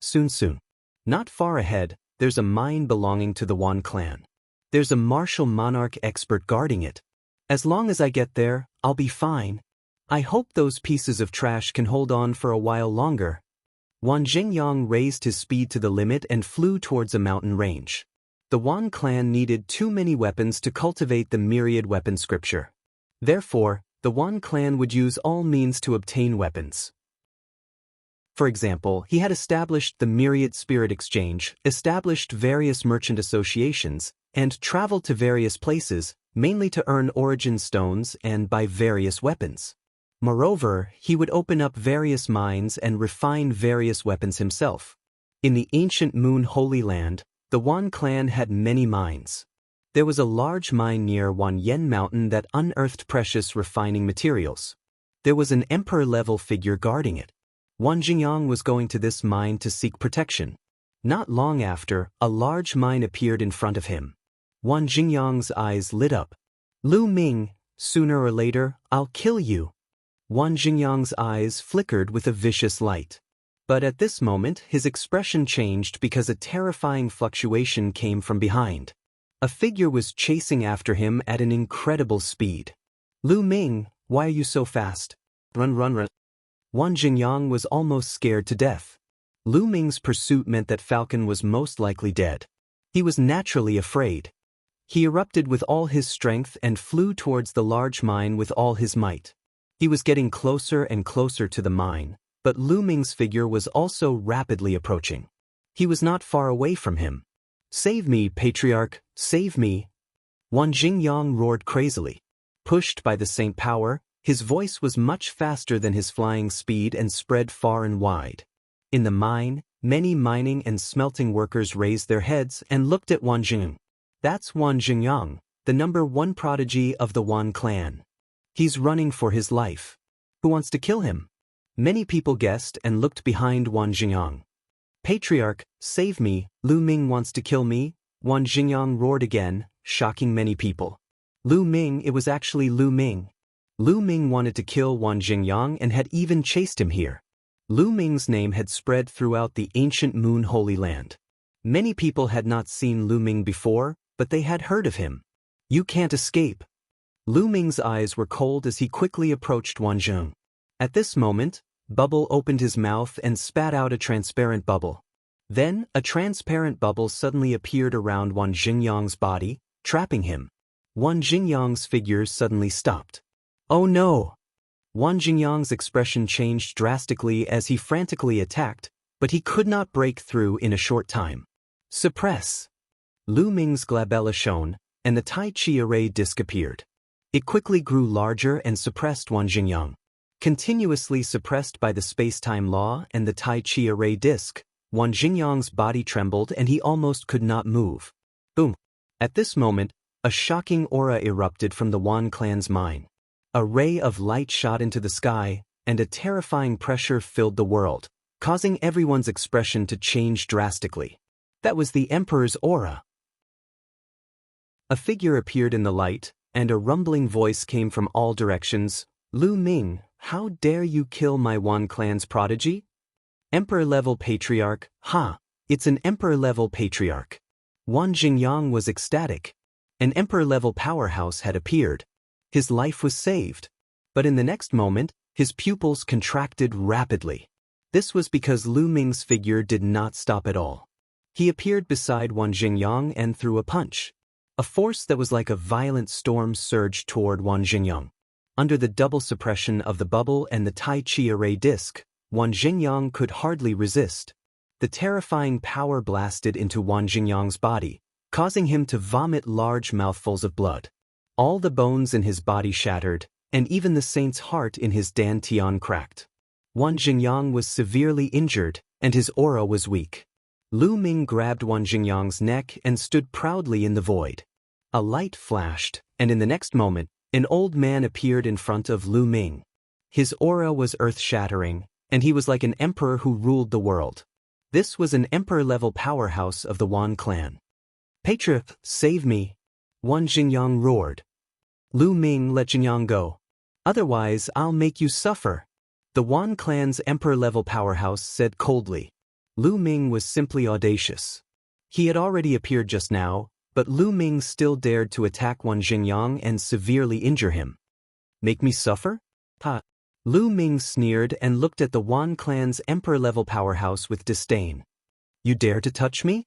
Soon. Not far ahead, there's a mine belonging to the Wan clan. There's a martial monarch expert guarding it. As long as I get there, I'll be fine. I hope those pieces of trash can hold on for a while longer. Wan Jingyang raised his speed to the limit and flew towards a mountain range. The Wan clan needed too many weapons to cultivate the myriad weapon scripture. Therefore, the Wan clan would use all means to obtain weapons. For example, he had established the Myriad Spirit Exchange, established various merchant associations, and traveled to various places, mainly to earn origin stones and buy various weapons. Moreover, he would open up various mines and refine various weapons himself. In the ancient Moon Holy Land, the Wan clan had many mines. There was a large mine near Wan Yen Mountain that unearthed precious refining materials. There was an emperor-level figure guarding it. Wan Jingyang was going to this mine to seek protection. Not long after, a large mine appeared in front of him. Wan Jingyang's eyes lit up. "Lu Ming, sooner or later, I'll kill you." Wan Jingyang's eyes flickered with a vicious light. But at this moment, his expression changed because a terrifying fluctuation came from behind. A figure was chasing after him at an incredible speed. "Lu Ming, why are you so fast? Run. Wan Jingyang was almost scared to death. Lu Ming's pursuit meant that Falcon was most likely dead. He was naturally afraid. He erupted with all his strength and flew towards the large mine with all his might. He was getting closer and closer to the mine, but Lu Ming's figure was also rapidly approaching. He was not far away from him. "Save me, Patriarch, save me!" Wan Jingyang roared crazily. Pushed by the Saint power, his voice was much faster than his flying speed and spread far and wide. In the mine, many mining and smelting workers raised their heads and looked at Wan Jingyang. That's Wan Jingyang, the #1 prodigy of the Wan clan. He's running for his life. Who wants to kill him? Many people guessed and looked behind Wan Jingyang. "Patriarch, save me, Lu Ming wants to kill me," Wan Jingyang roared again, shocking many people. Lu Ming, it was actually Lu Ming. Lu Ming wanted to kill Wan Jingyang and had even chased him here. Lu Ming's name had spread throughout the ancient Moon Holy Land. Many people had not seen Lu Ming before, but they had heard of him. You can't escape. Lu Ming's eyes were cold as he quickly approached Wang Zheng. At this moment, Bubble opened his mouth and spat out a transparent bubble. Then, a transparent bubble suddenly appeared around Wang Xingyang's body, trapping him. Wang Xingyang's figure suddenly stopped. Oh no! Wang Xingyang's expression changed drastically as he frantically attacked, but he could not break through in a short time. Suppress! Lu Ming's glabella shone, and the Tai Chi array disc appeared. It quickly grew larger and suppressed Wang Xingyang. Continuously suppressed by the space-time law and the Tai Chi array disc, Wang Xingyang's body trembled and he almost could not move. Boom! At this moment, a shocking aura erupted from the Wan clan's mind. A ray of light shot into the sky, and a terrifying pressure filled the world, causing everyone's expression to change drastically. That was the Emperor's aura. A figure appeared in the light, and a rumbling voice came from all directions. Lu Ming, how dare you kill my Wan clan's prodigy? Emperor-level patriarch, ha! It's an emperor-level patriarch. Wang Xingyang was ecstatic. An emperor-level powerhouse had appeared. His life was saved. But in the next moment, his pupils contracted rapidly. This was because Lu Ming's figure did not stop at all. He appeared beside Wang Xingyang and threw a punch. A force that was like a violent storm surged toward Wang Xingyang. Under the double suppression of the bubble and the Tai Chi array disc, Wang Xingyang could hardly resist. The terrifying power blasted into Wang Xingyang's body, causing him to vomit large mouthfuls of blood. All the bones in his body shattered, and even the saint's heart in his dantian cracked. Wang Xingyang was severely injured, and his aura was weak. Lu Ming grabbed Wang Xingyang's neck and stood proudly in the void. A light flashed, and in the next moment, an old man appeared in front of Lu Ming. His aura was earth-shattering, and he was like an emperor who ruled the world. This was an emperor-level powerhouse of the Wan clan. Patriarch, save me! Wang Xingyang roared. Lu Ming, let Xingyang go. Otherwise, I'll make you suffer. The Wan clan's emperor-level powerhouse said coldly. Lu Ming was simply audacious. He had already appeared just now, but Lu Ming still dared to attack Wang Xingyang and severely injure him. Make me suffer? Ha! Lu Ming sneered and looked at the Wan clan's emperor-level powerhouse with disdain. You dare to touch me?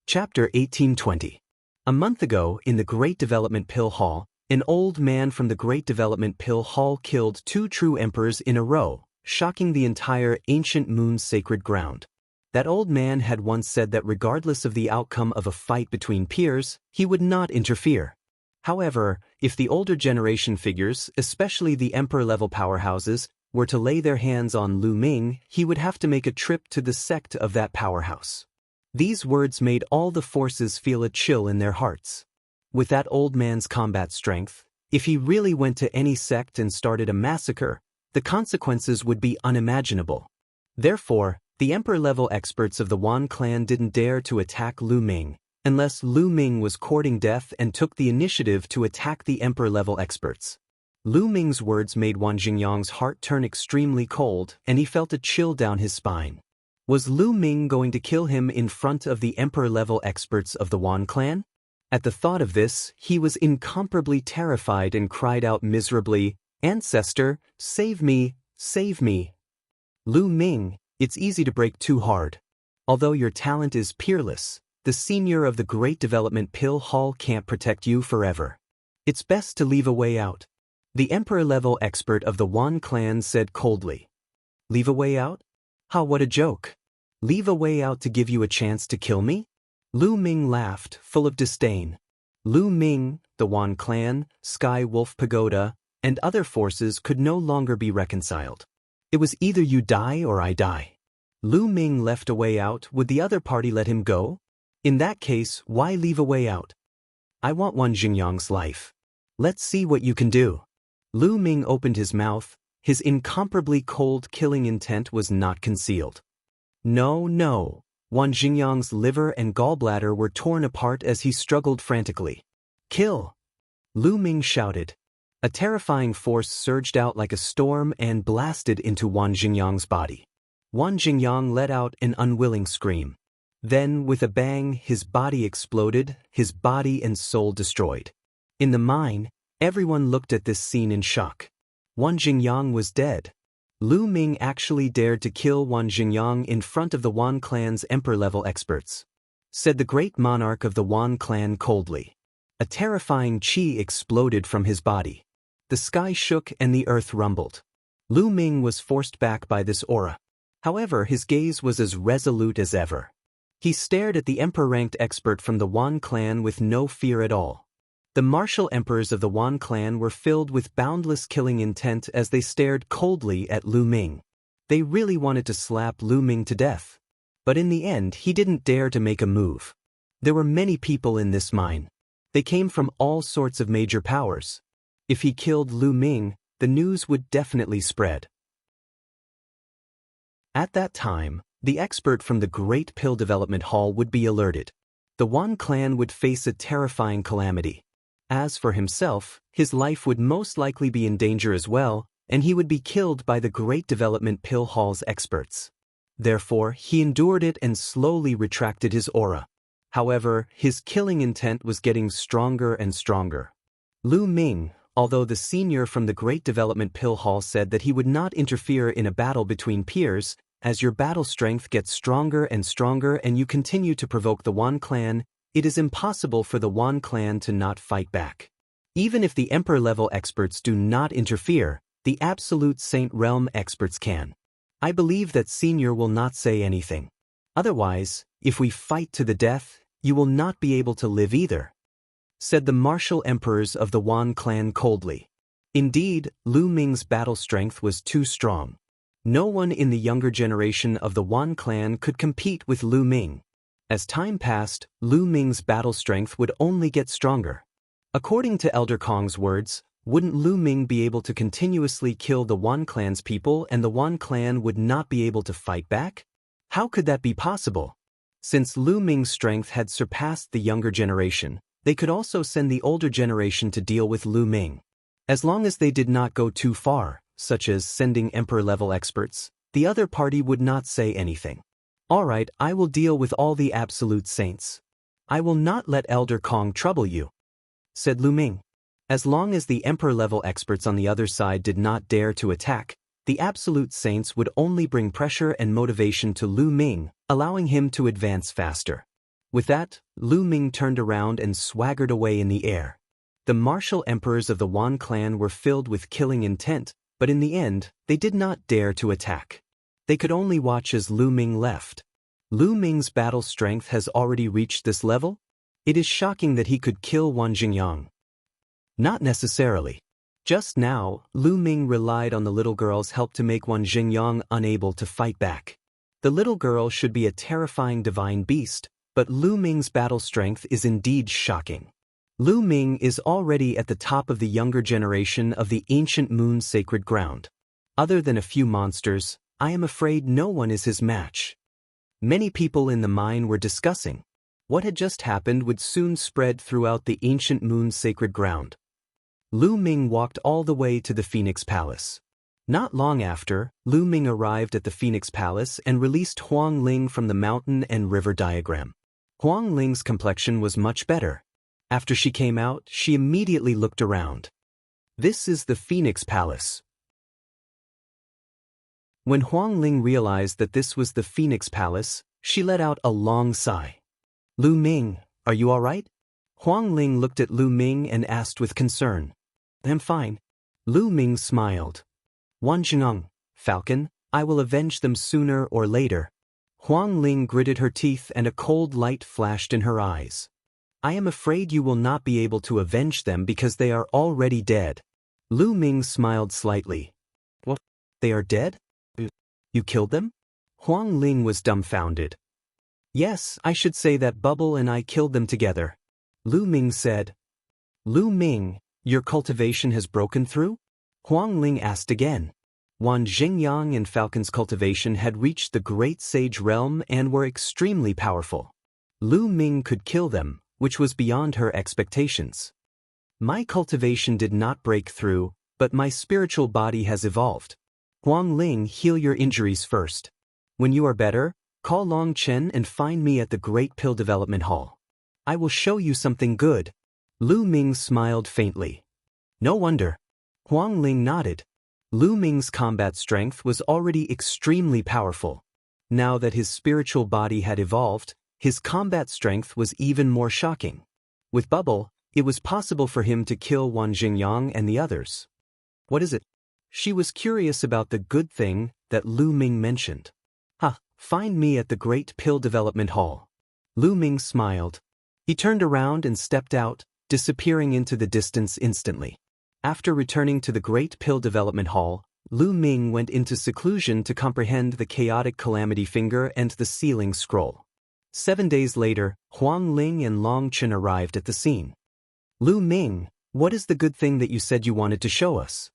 Chapter 1820. A month ago, in the Great Development Pill Hall, an old man from the Great Development Pill Hall killed 2 true emperors in a row, shocking the entire ancient moon's sacred ground. That old man had once said that regardless of the outcome of a fight between peers, he would not interfere. However, if the older generation figures, especially the emperor-level powerhouses, were to lay their hands on Lu Ming, he would have to make a trip to the sect of that powerhouse. These words made all the forces feel a chill in their hearts. With that old man's combat strength, if he really went to any sect and started a massacre, the consequences would be unimaginable. Therefore, the emperor-level experts of the Wan clan didn't dare to attack Lu Ming, unless Lu Ming was courting death and took the initiative to attack the emperor-level experts. Lu Ming's words made Wang Xingyang's heart turn extremely cold, and he felt a chill down his spine. Was Lu Ming going to kill him in front of the emperor-level experts of the Wan clan? At the thought of this, he was incomparably terrified and cried out miserably, "Ancestor, save me, save me." Lu Ming, it's easy to break too hard. Although your talent is peerless, the senior of the Great Development Pill Hall can't protect you forever. It's best to leave a way out. The emperor-level expert of the Wan clan said coldly. Leave a way out? Ha, what a joke. Leave a way out to give you a chance to kill me? Lu Ming laughed, full of disdain. Lu Ming, the Wan clan, Sky Wolf Pagoda, and other forces could no longer be reconciled. It was either you die or I die. Lu Ming left a way out. Would the other party let him go? In that case, why leave a way out? I want Wang Xingyang's life. Let's see what you can do. Lu Ming opened his mouth. His incomparably cold killing intent was not concealed. No, no. Wang Xingyang's liver and gallbladder were torn apart as he struggled frantically. Kill! Lu Ming shouted. A terrifying force surged out like a storm and blasted into Wang Xingyang's body. Wang Jingyang let out an unwilling scream. Then, with a bang, his body exploded, his body and soul destroyed. In the mine, everyone looked at this scene in shock. Wang Jingyang was dead. Lu Ming actually dared to kill Wang Jingyang in front of the Wan clan's emperor-level experts, said the great monarch of the Wan clan coldly. A terrifying qi exploded from his body. The sky shook and the earth rumbled. Lu Ming was forced back by this aura. However, his gaze was as resolute as ever. He stared at the emperor-ranked expert from the Wan clan with no fear at all. The martial emperors of the Wan clan were filled with boundless killing intent as they stared coldly at Lu Ming. They really wanted to slap Lu Ming to death. But in the end, he didn't dare to make a move. There were many people in this mine. They came from all sorts of major powers. If he killed Lu Ming, the news would definitely spread. At that time, the expert from the Great Pill Development Hall would be alerted. The Wan clan would face a terrifying calamity. As for himself, his life would most likely be in danger as well, and he would be killed by the Great Development Pill Hall's experts. Therefore, he endured it and slowly retracted his aura. However, his killing intent was getting stronger and stronger. Lu Ming, although the senior from the Great Development Pill Hall said that he would not interfere in a battle between peers, as your battle strength gets stronger and stronger and you continue to provoke the Wan clan, it is impossible for the Wan clan to not fight back. Even if the emperor-level experts do not interfere, the absolute Saint Realm experts can. I believe that Senior will not say anything. Otherwise, if we fight to the death, you will not be able to live either, said the martial emperors of the Wan clan coldly. Indeed, Lu Ming's battle strength was too strong. No one in the younger generation of the Wan clan could compete with Lu Ming. As time passed, Lu Ming's battle strength would only get stronger. According to Elder Kong's words, wouldn't Lu Ming be able to continuously kill the Wan clan's people and the Wan clan would not be able to fight back? How could that be possible? Since Lu Ming's strength had surpassed the younger generation, they could also send the older generation to deal with Lu Ming. As long as they did not go too far, such as sending emperor-level experts, the other party would not say anything. Alright, I will deal with all the absolute saints. I will not let Elder Kong trouble you, said Lu Ming. As long as the emperor-level experts on the other side did not dare to attack, the absolute saints would only bring pressure and motivation to Lu Ming, allowing him to advance faster. With that, Lu Ming turned around and swaggered away in the air. The martial emperors of the Wan clan were filled with killing intent, but in the end, they did not dare to attack. They could only watch as Lu Ming left. Lu Ming's battle strength has already reached this level? It is shocking that he could kill Wang Jingyang. Not necessarily. Just now, Lu Ming relied on the little girl's help to make Wang Jingyang unable to fight back. The little girl should be a terrifying divine beast, but Lu Ming's battle strength is indeed shocking. Lu Ming is already at the top of the younger generation of the ancient moon's sacred ground. Other than a few monsters, I am afraid no one is his match. Many people in the mine were discussing. What had just happened would soon spread throughout the ancient moon's sacred ground. Lu Ming walked all the way to the Phoenix Palace. Not long after, Lu Ming arrived at the Phoenix Palace and released Huang Ling from the mountain and river diagram. Huang Ling's complexion was much better. After she came out, she immediately looked around. This is the Phoenix Palace. When Huang Ling realized that this was the Phoenix Palace, she let out a long sigh. Lu Ming, are you all right? Huang Ling looked at Lu Ming and asked with concern. I'm fine. Lu Ming smiled. Wan Jingyang, Falcon, I will avenge them sooner or later. Huang Ling gritted her teeth and a cold light flashed in her eyes. I am afraid you will not be able to avenge them because they are already dead. Lu Ming smiled slightly. What? They are dead? You killed them? Huang Ling was dumbfounded. Yes, I should say that Bubble and I killed them together. Lu Ming said. Lu Ming, your cultivation has broken through? Huang Ling asked again. Wan Jingyang and Falcon's cultivation had reached the Great Sage Realm and were extremely powerful. Lu Ming could kill them, which was beyond her expectations. My cultivation did not break through, but my spiritual body has evolved. Huang Ling, heal your injuries first. When you are better, call Long Chen and find me at the Great Pill Development Hall. I will show you something good. Lu Ming smiled faintly. No wonder. Huang Ling nodded. Lu Ming's combat strength was already extremely powerful. Now that his spiritual body had evolved, his combat strength was even more shocking. With Bubble, it was possible for him to kill Wan Jingyang and the others. What is it? She was curious about the good thing that Lu Ming mentioned. Find me at the Great Pill Development Hall. Lu Ming smiled. He turned around and stepped out, disappearing into the distance instantly. After returning to the Great Pill Development Hall, Lu Ming went into seclusion to comprehend the chaotic calamity finger and the sealing scroll. 7 days later, Huang Ling and Long Chen arrived at the scene. Lu Ming, what is the good thing that you said you wanted to show us?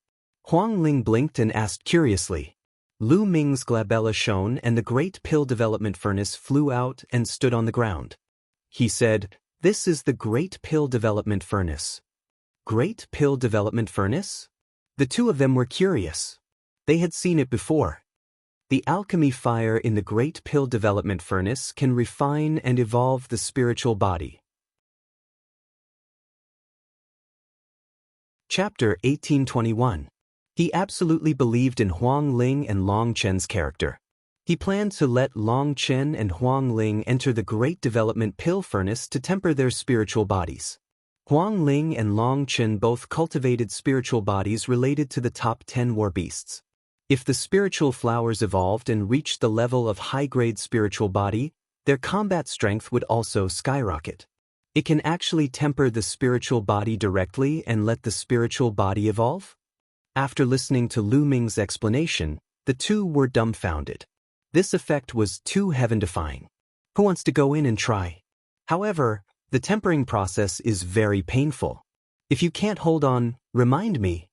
Huang Ling blinked and asked curiously. Lu Ming's glabella shone and the Great Pill Development Furnace flew out and stood on the ground. He said, "This is the Great Pill Development Furnace." Great Pill Development Furnace? The two of them were curious. They had seen it before. The alchemy fire in the Great Pill Development Furnace can refine and evolve the spiritual body. Chapter 1821. He absolutely believed in Huang Ling and Long Chen's character. He planned to let Long Chen and Huang Ling enter the Great Development Pill Furnace to temper their spiritual bodies. Huang Ling and Long Chen both cultivated spiritual bodies related to the top 10 war beasts. If the spiritual flowers evolved and reached the level of high-grade spiritual body, their combat strength would also skyrocket. It can actually temper the spiritual body directly and let the spiritual body evolve? After listening to Lu Ming's explanation, the two were dumbfounded. This effect was too heaven-defying. Who wants to go in and try? However, the tempering process is very painful. If you can't hold on, remind me.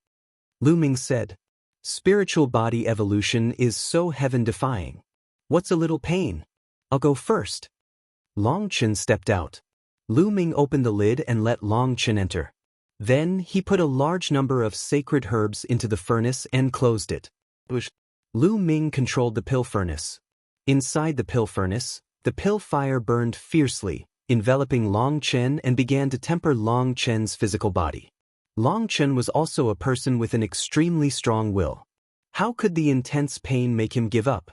Lu Ming said, spiritual body evolution is so heaven-defying. What's a little pain? I'll go first. Long Chen stepped out. Lu Ming opened the lid and let Long Chen enter. Then he put a large number of sacred herbs into the furnace and closed it. Lu Ming controlled the pill furnace. Inside the pill furnace, the pill fire burned fiercely, enveloping Long Chen and began to temper Long Chen's physical body. Long Chen was also a person with an extremely strong will. How could the intense pain make him give up?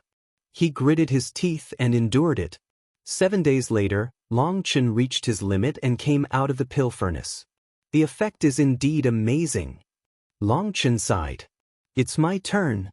He gritted his teeth and endured it. 7 days later, Long Chen reached his limit and came out of the pill furnace. The effect is indeed amazing. Long Chen sighed. It's my turn.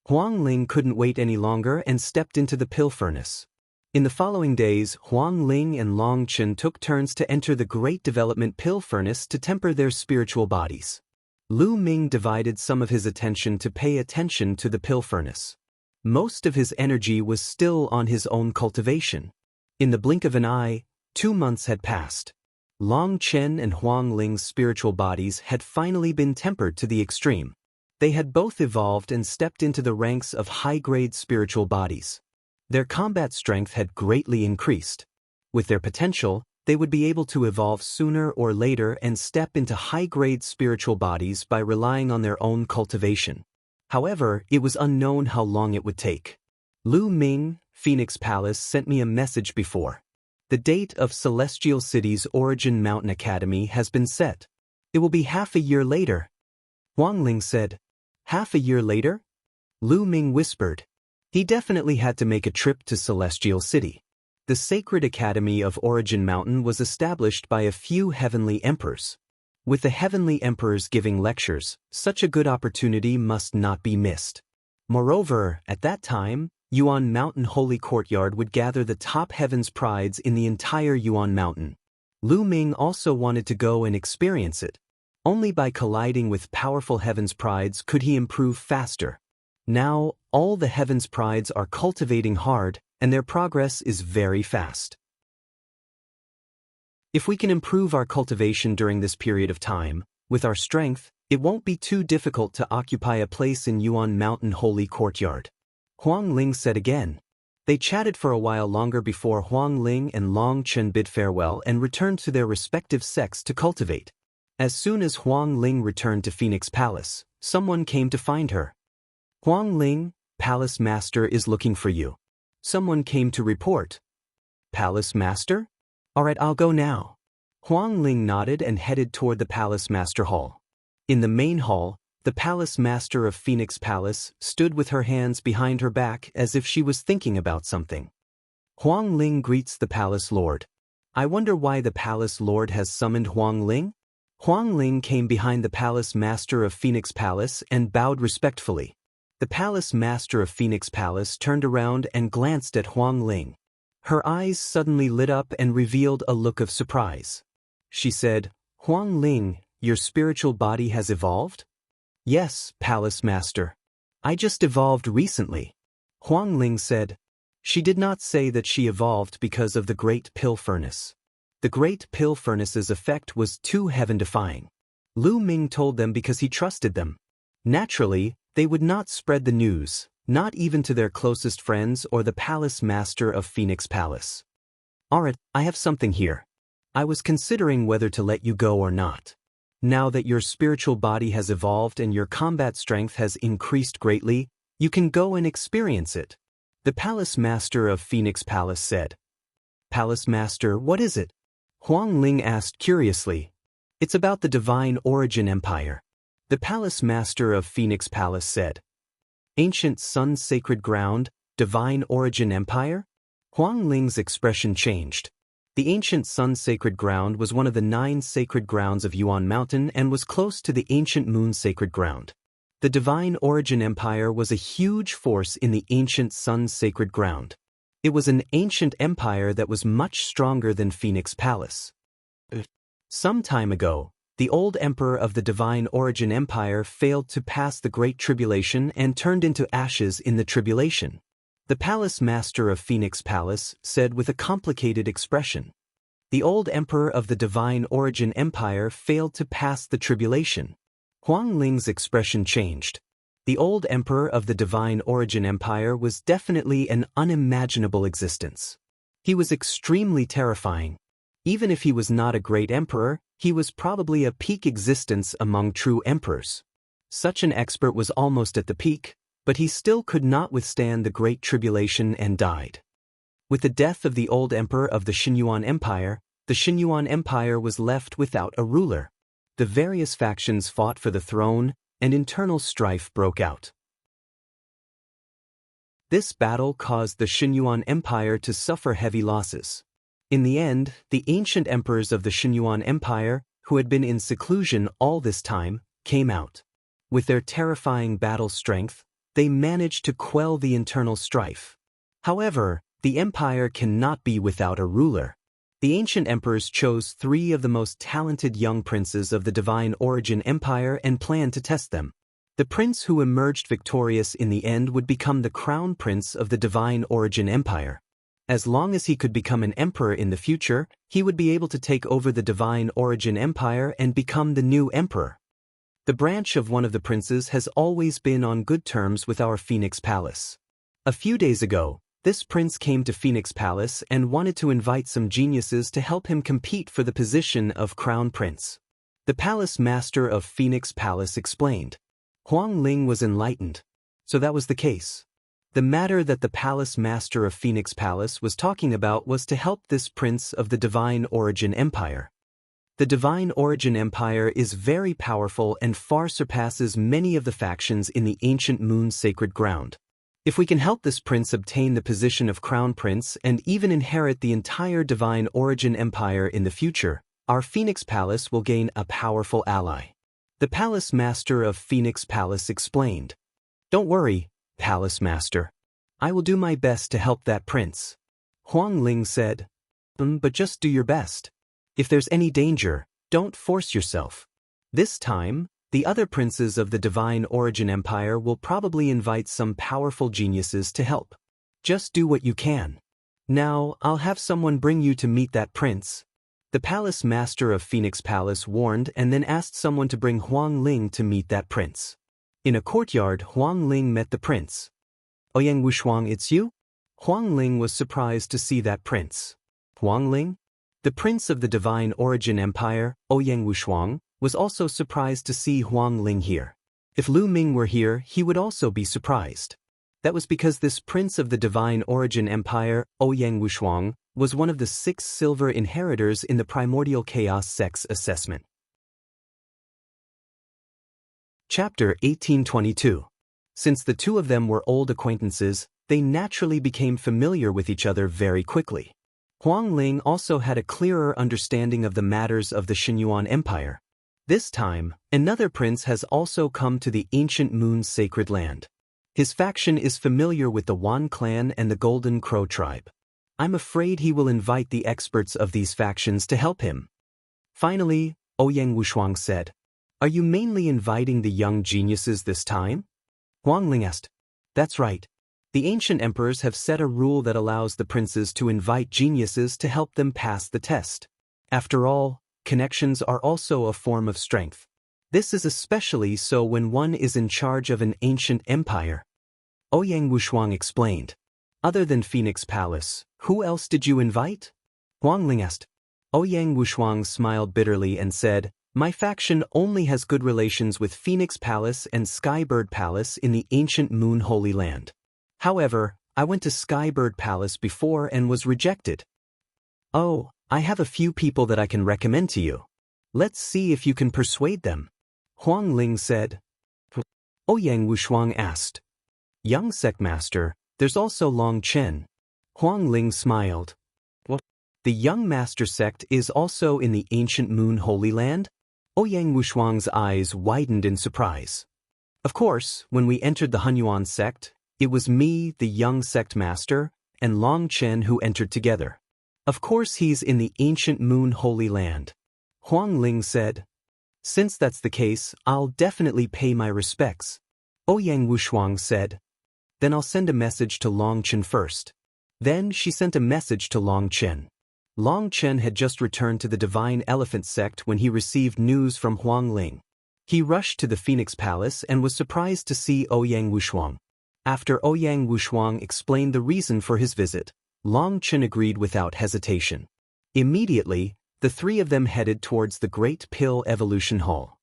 Huang Ling couldn't wait any longer and stepped into the pill furnace. In the following days, Huang Ling and Long Chen took turns to enter the Great Development Pill Furnace to temper their spiritual bodies. Lu Ming divided some of his attention to pay attention to the pill furnace. Most of his energy was still on his own cultivation. In the blink of an eye, 2 months had passed. Long Chen and Huang Ling's spiritual bodies had finally been tempered to the extreme. They had both evolved and stepped into the ranks of high-grade spiritual bodies. Their combat strength had greatly increased. With their potential, they would be able to evolve sooner or later and step into high-grade spiritual bodies by relying on their own cultivation. However, it was unknown how long it would take. Lu Ming, Phoenix Palace, sent me a message before. The date of Celestial City's Origin Mountain Academy has been set. It will be half a year later. Huang Ling said. Half a year later? Lu Ming whispered. He definitely had to make a trip to Celestial City. The Sacred Academy of Origin Mountain was established by a few heavenly emperors. With the heavenly emperors giving lectures, such a good opportunity must not be missed. Moreover, at that time, Yuan Mountain Holy Courtyard would gather the top heaven's prides in the entire Yuan Mountain. Lu Ming also wanted to go and experience it. Only by colliding with powerful heaven's prides could he improve faster. Now, all the heaven's prides are cultivating hard, and their progress is very fast. If we can improve our cultivation during this period of time, with our strength, it won't be too difficult to occupy a place in Yuan Mountain Holy Courtyard. Huang Ling said again. They chatted for a while longer before Huang Ling and Long Chen bid farewell and returned to their respective sects to cultivate. As soon as Huang Ling returned to Phoenix Palace, someone came to find her. Huang Ling, Palace Master is looking for you. Someone came to report. Palace Master? Alright, I'll go now. Huang Ling nodded and headed toward the Palace Master Hall. In the main hall, the Palace Master of Phoenix Palace stood with her hands behind her back as if she was thinking about something. Huang Ling greets the Palace Lord. I wonder why the Palace Lord has summoned Huang Ling? Huang Ling came behind the Palace Master of Phoenix Palace and bowed respectfully. The Palace Master of Phoenix Palace turned around and glanced at Huang Ling. Her eyes suddenly lit up and revealed a look of surprise. She said, Huang Ling, your spiritual body has evolved? Yes, Palace Master. I just evolved recently. Huang Ling said. She did not say that she evolved because of the Great Pill Furnace. The Great Pill Furnace's effect was too heaven-defying. Lu Ming told them because he trusted them. Naturally, they would not spread the news, not even to their closest friends or the Palace Master of Phoenix Palace. Alright, I have something here. I was considering whether to let you go or not. Now that your spiritual body has evolved and your combat strength has increased greatly, you can go and experience it. The Palace Master of Phoenix Palace said. Palace Master, what is it? Huang Ling asked curiously. It's about the Divine Origin Empire. The Palace Master of Phoenix Palace said. Ancient Sun Sacred Ground, Divine Origin Empire? Huang Ling's expression changed. The ancient Sun Sacred Ground was one of the 9 sacred grounds of Yuan Mountain and was close to the ancient Moon Sacred Ground. The Divine Origin Empire was a huge force in the ancient Sun Sacred Ground. It was an ancient empire that was much stronger than Phoenix Palace. Some time ago, the old emperor of the Divine Origin Empire failed to pass the Great Tribulation and turned into ashes in the tribulation. The Palace Master of Phoenix Palace said with a complicated expression. The old emperor of the Divine Origin Empire failed to pass the tribulation. Huang Ling's expression changed. The old emperor of the Divine Origin Empire was definitely an unimaginable existence. He was extremely terrifying. Even if he was not a great emperor, he was probably a peak existence among true emperors. Such an expert was almost at the peak, but he still could not withstand the Great Tribulation and died. With the death of the old emperor of the Xinyuan Empire, the Xinyuan Empire was left without a ruler. The various factions fought for the throne, and internal strife broke out. This battle caused the Xinyuan Empire to suffer heavy losses. In the end, the ancient emperors of the Xinyuan Empire, who had been in seclusion all this time, came out. With their terrifying battle strength, they managed to quell the internal strife. However, the empire cannot be without a ruler. The ancient emperors chose 3 of the most talented young princes of the Divine Origin Empire and planned to test them. The prince who emerged victorious in the end would become the crown prince of the Divine Origin Empire. As long as he could become an emperor in the future, he would be able to take over the Divine Origin Empire and become the new emperor. The branch of one of the princes has always been on good terms with our Phoenix Palace. A few days ago, this prince came to Phoenix Palace and wanted to invite some geniuses to help him compete for the position of crown prince. The Palace Master of Phoenix Palace explained. Huang Ling was enlightened. So that was the case. The matter that the Palace Master of Phoenix Palace was talking about was to help this prince of the Divine Origin Empire. The Divine Origin Empire is very powerful and far surpasses many of the factions in the ancient Moon Sacred Ground. If we can help this prince obtain the position of Crown Prince and even inherit the entire Divine Origin Empire in the future, our Phoenix Palace will gain a powerful ally. The Palace Master of Phoenix Palace explained. Don't worry, Palace Master. I will do my best to help that prince. Huang Ling said. But just do your best. If there's any danger, don't force yourself. This time, the other princes of the Divine Origin Empire will probably invite some powerful geniuses to help. Just do what you can. Now, I'll have someone bring you to meet that prince. The Palace Master of Phoenix Palace warned and then asked someone to bring Huang Ling to meet that prince. In a courtyard, Huang Ling met the prince. Ouyang Wushuang, it's you? Huang Ling was surprised to see that prince. Huang Ling? The prince of the Divine Origin Empire, Ouyang Wushuang, was also surprised to see Huang Ling here. If Lu Ming were here, he would also be surprised. That was because this prince of the divine origin empire, Ouyang Wushuang, was one of the 6 silver inheritors in the primordial chaos sex assessment. Chapter 1822. Since the two of them were old acquaintances, they naturally became familiar with each other very quickly. Huang Ling also had a clearer understanding of the matters of the Xinyuan Empire. This time, another prince has also come to the ancient moon's sacred land. His faction is familiar with the Wan clan and the Golden Crow tribe. I'm afraid he will invite the experts of these factions to help him. Finally, Ouyang Wushuang said, "Are you mainly inviting the young geniuses this time?" Huang Ling asked. "That's right. The ancient emperors have set a rule that allows the princes to invite geniuses to help them pass the test. After all, connections are also a form of strength. This is especially so when one is in charge of an ancient empire." Ouyang Wushuang explained. "Other than Phoenix Palace, who else did you invite?" Huang Ling asked. Ouyang Wushuang smiled bitterly and said, "My faction only has good relations with Phoenix Palace and Skybird Palace in the ancient Moon Holy Land. However, I went to Skybird Palace before and was rejected." "Oh, I have a few people that I can recommend to you. Let's see if you can persuade them," Huang Ling said. Ouyang Wushuang asked. "Young Sectmaster, there's also Long Chen." Huang Ling smiled. "What? The Young Master Sect is also in the ancient Moon Holy Land?" Ouyang Wushuang's eyes widened in surprise. "Of course, when we entered the Hunyuan sect, it was me, the young sect master, and Long Chen who entered together. Of course he's in the ancient Moon Holy Land," Huang Ling said. "Since that's the case, I'll definitely pay my respects," Ouyang Wushuang said. "Then I'll send a message to Long Chen first." Then she sent a message to Long Chen. Long Chen had just returned to the Divine Elephant sect when he received news from Huang Ling. He rushed to the Phoenix Palace and was surprised to see Ouyang Wushuang. After Ouyang Wushuang explained the reason for his visit, Long Chen agreed without hesitation. Immediately, the three of them headed towards the Great Pill Evolution Hall.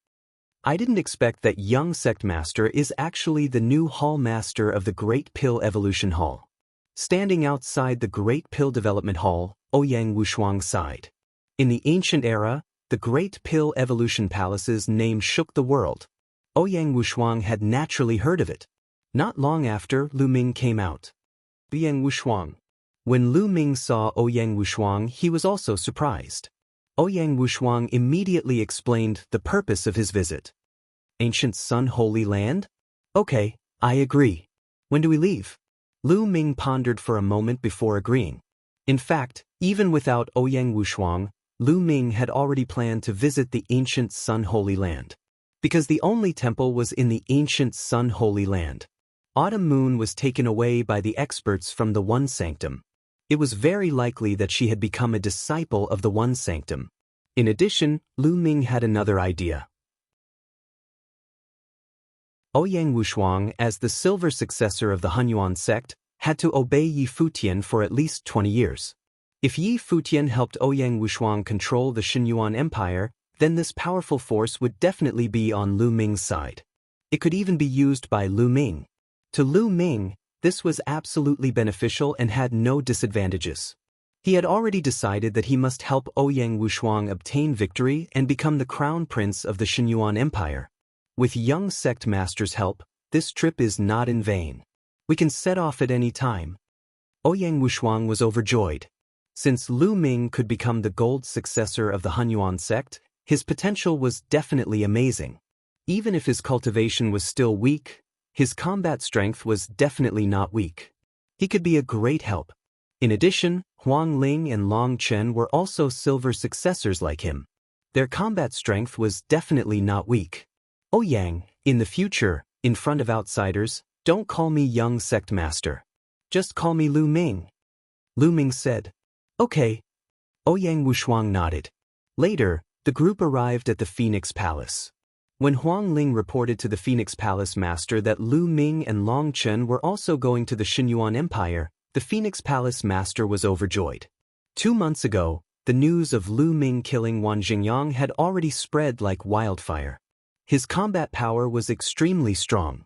I didn't expect that young sect master is actually the new hall master of the Great Pill Evolution Hall. Standing outside the Great Pill Development Hall, Ouyang Wushuang sighed. In the ancient era, the Great Pill Evolution Palace's name shook the world. Ouyang Wushuang had naturally heard of it. Not long after, Lu Ming came out. Ouyang Wushuang. When Lu Ming saw Ouyang Wushuang, he was also surprised. Ouyang Wushuang immediately explained the purpose of his visit. "Ancient Sun Holy Land? Okay, I agree. When do we leave?" Lu Ming pondered for a moment before agreeing. In fact, even without Ouyang Wushuang, Lu Ming had already planned to visit the ancient Sun Holy Land. Because the only temple was in the ancient Sun Holy Land. Autumn Moon was taken away by the experts from the One Sanctum. It was very likely that she had become a disciple of the One Sanctum. In addition, Lu Ming had another idea. Ouyang Wushuang, as the silver successor of the Hunyuan sect, had to obey Yi Futian for at least 20 years. If Yi Futian helped Ouyang Wushuang control the Xinyuan Empire, then this powerful force would definitely be on Lu Ming's side. It could even be used by Lu Ming. To Lu Ming, this was absolutely beneficial and had no disadvantages. He had already decided that he must help Ouyang Wushuang obtain victory and become the crown prince of the Xinyuan Empire. With young sect master's help, this trip is not in vain. We can set off at any time. Ouyang Wushuang was overjoyed. Since Lu Ming could become the gold successor of the Hunyuan sect, his potential was definitely amazing. Even if his cultivation was still weak, his combat strength was definitely not weak. He could be a great help. In addition, Huang Ling and Long Chen were also silver successors like him. Their combat strength was definitely not weak. Ouyang, in the future, in front of outsiders, don't call me young sect master. Just call me Lu Ming. Lu Ming said. Okay. Ouyang Wushuang nodded. Later, the group arrived at the Phoenix Palace. When Huang Ling reported to the Phoenix Palace master that Lu Ming and Long Chen were also going to the Xinyuan Empire, the Phoenix Palace master was overjoyed. 2 months ago, the news of Lu Ming killing Wan Jingyang had already spread like wildfire. His combat power was extremely strong.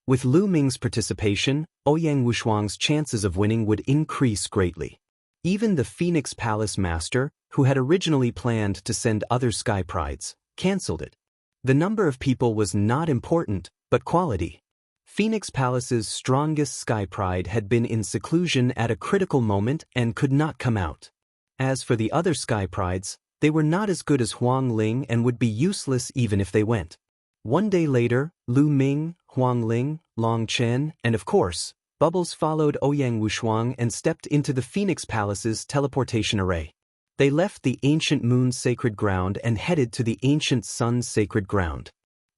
With Lu Ming's participation, Ouyang Wushuang's chances of winning would increase greatly. Even the Phoenix Palace master, who had originally planned to send other sky prides, cancelled it. The number of people was not important, but quality. Phoenix Palace's strongest sky pride had been in seclusion at a critical moment and could not come out. As for the other sky prides, they were not as good as Huang Ling and would be useless even if they went. One day later, Lu Ming, Huang Ling, Long Chen, and of course, Bubbles followed Ouyang Wushuang and stepped into the Phoenix Palace's teleportation array. They left the ancient moon's sacred ground and headed to the ancient sun's sacred ground.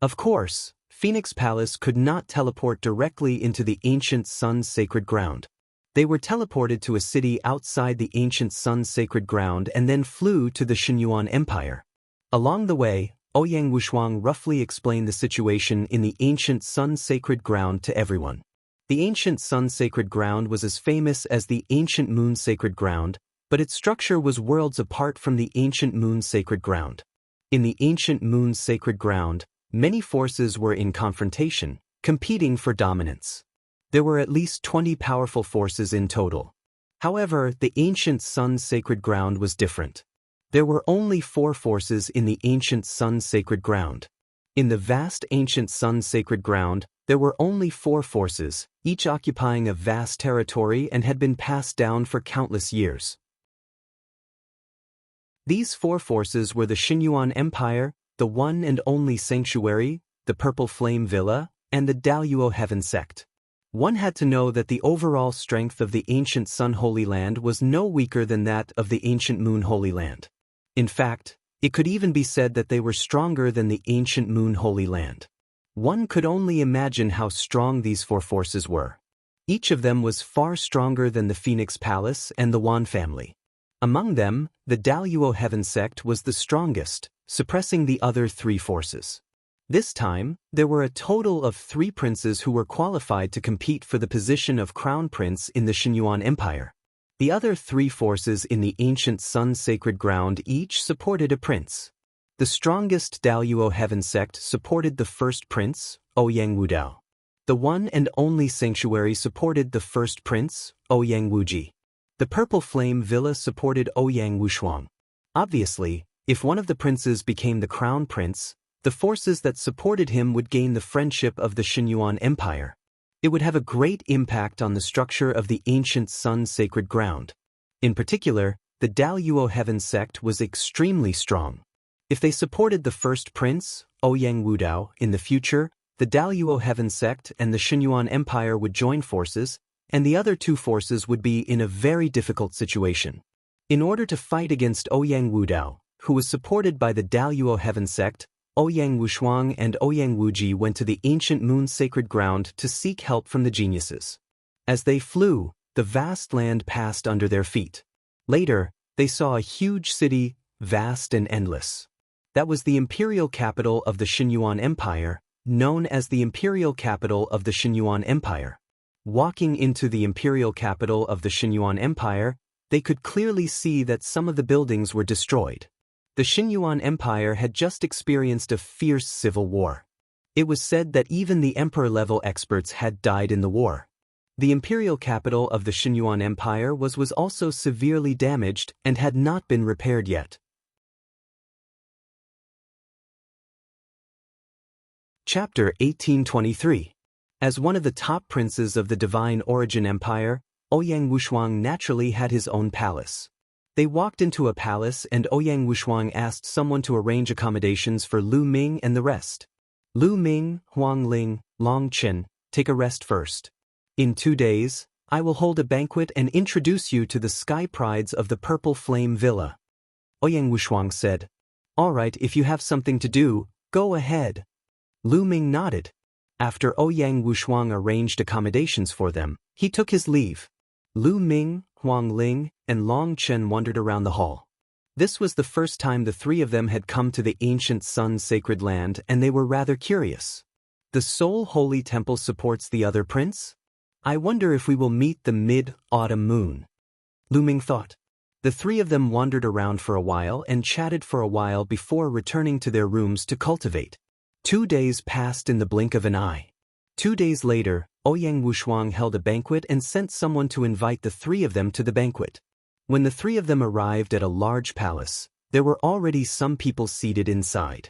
Of course, Phoenix Palace could not teleport directly into the ancient sun's sacred ground. They were teleported to a city outside the ancient sun's sacred ground and then flew to the Xinyuan Empire. Along the way, Ouyang Wushuang roughly explained the situation in the ancient sun's sacred ground to everyone. The ancient sun's sacred ground was as famous as the ancient moon's sacred ground, but its structure was worlds apart from the ancient moon's sacred ground. In the ancient moon's sacred ground, many forces were in confrontation, competing for dominance. There were at least 20 powerful forces in total. However, the ancient sun's sacred ground was different. There were only 4 forces in the ancient sun's sacred ground. In the vast ancient sun's sacred ground, there were only 4 forces, each occupying a vast territory and had been passed down for countless years. These 4 forces were the Xinyuan Empire, the one and only Sanctuary, the Purple Flame Villa, and the Daluo Heaven Sect. One had to know that the overall strength of the ancient Sun Holy Land was no weaker than that of the ancient Moon Holy Land. In fact, it could even be said that they were stronger than the ancient Moon Holy Land. One could only imagine how strong these 4 forces were. Each of them was far stronger than the Phoenix Palace and the Wan family. Among them, the Daluo Heaven Sect was the strongest, suppressing the other 3 forces. This time, there were a total of 3 princes who were qualified to compete for the position of Crown Prince in the Xinyuan Empire. The other 3 forces in the ancient Sun's sacred ground each supported a prince. The strongest Daluo Heaven Sect supported the first prince, Ouyang Wudao. The one and only Sanctuary supported the first prince, Ouyang Wuji. The Purple Flame Villa supported Ouyang Wushuang. Obviously, if one of the princes became the crown prince, the forces that supported him would gain the friendship of the Xinyuan Empire. It would have a great impact on the structure of the ancient Sun's sacred ground. In particular, the Daluo Heaven Sect was extremely strong. If they supported the first prince, Ouyang Wudao, in the future, the Daluo Heaven Sect and the Xinyuan Empire would join forces, and the other 2 forces would be in a very difficult situation. In order to fight against Ouyang Wudao, who was supported by the Daluo Heaven Sect, Ouyang Wushuang and Ouyang Wuji went to the ancient moon's sacred ground to seek help from the geniuses. As they flew, the vast land passed under their feet. Later, they saw a huge city, vast and endless. That was the imperial capital of the Xinyuan Empire, known as the imperial capital of the Xinyuan Empire. Walking into the imperial capital of the Xinyuan Empire, they could clearly see that some of the buildings were destroyed. The Xinyuan Empire had just experienced a fierce civil war. It was said that even the emperor-level experts had died in the war. The imperial capital of the Xinyuan Empire was also severely damaged and had not been repaired yet. Chapter 1823. As one of the top princes of the Divine Origin Empire, Ouyang Wushuang naturally had his own palace. They walked into a palace and Ouyang Wushuang asked someone to arrange accommodations for Lu Ming and the rest. Lu Ming, Huang Ling, Long Chen, take a rest first. In 2 days, I will hold a banquet and introduce you to the sky prides of the Purple Flame Villa. Ouyang Wushuang said, "All right, if you have something to do, go ahead." Lu Ming nodded. After Ouyang Wushuang arranged accommodations for them, he took his leave. Lu Ming, Huang Ling, and Long Chen wandered around the hall. This was the first time the 3 of them had come to the ancient Sun's sacred land and they were rather curious. The Soul Holy Temple supports the other prince? I wonder if we will meet the mid-autumn moon. Lu Ming thought. The 3 of them wandered around for a while and chatted for a while before returning to their rooms to cultivate. 2 days passed in the blink of an eye. 2 days later, Ouyang Wushuang held a banquet and sent someone to invite the three of them to the banquet. When the three of them arrived at a large palace, there were already some people seated inside.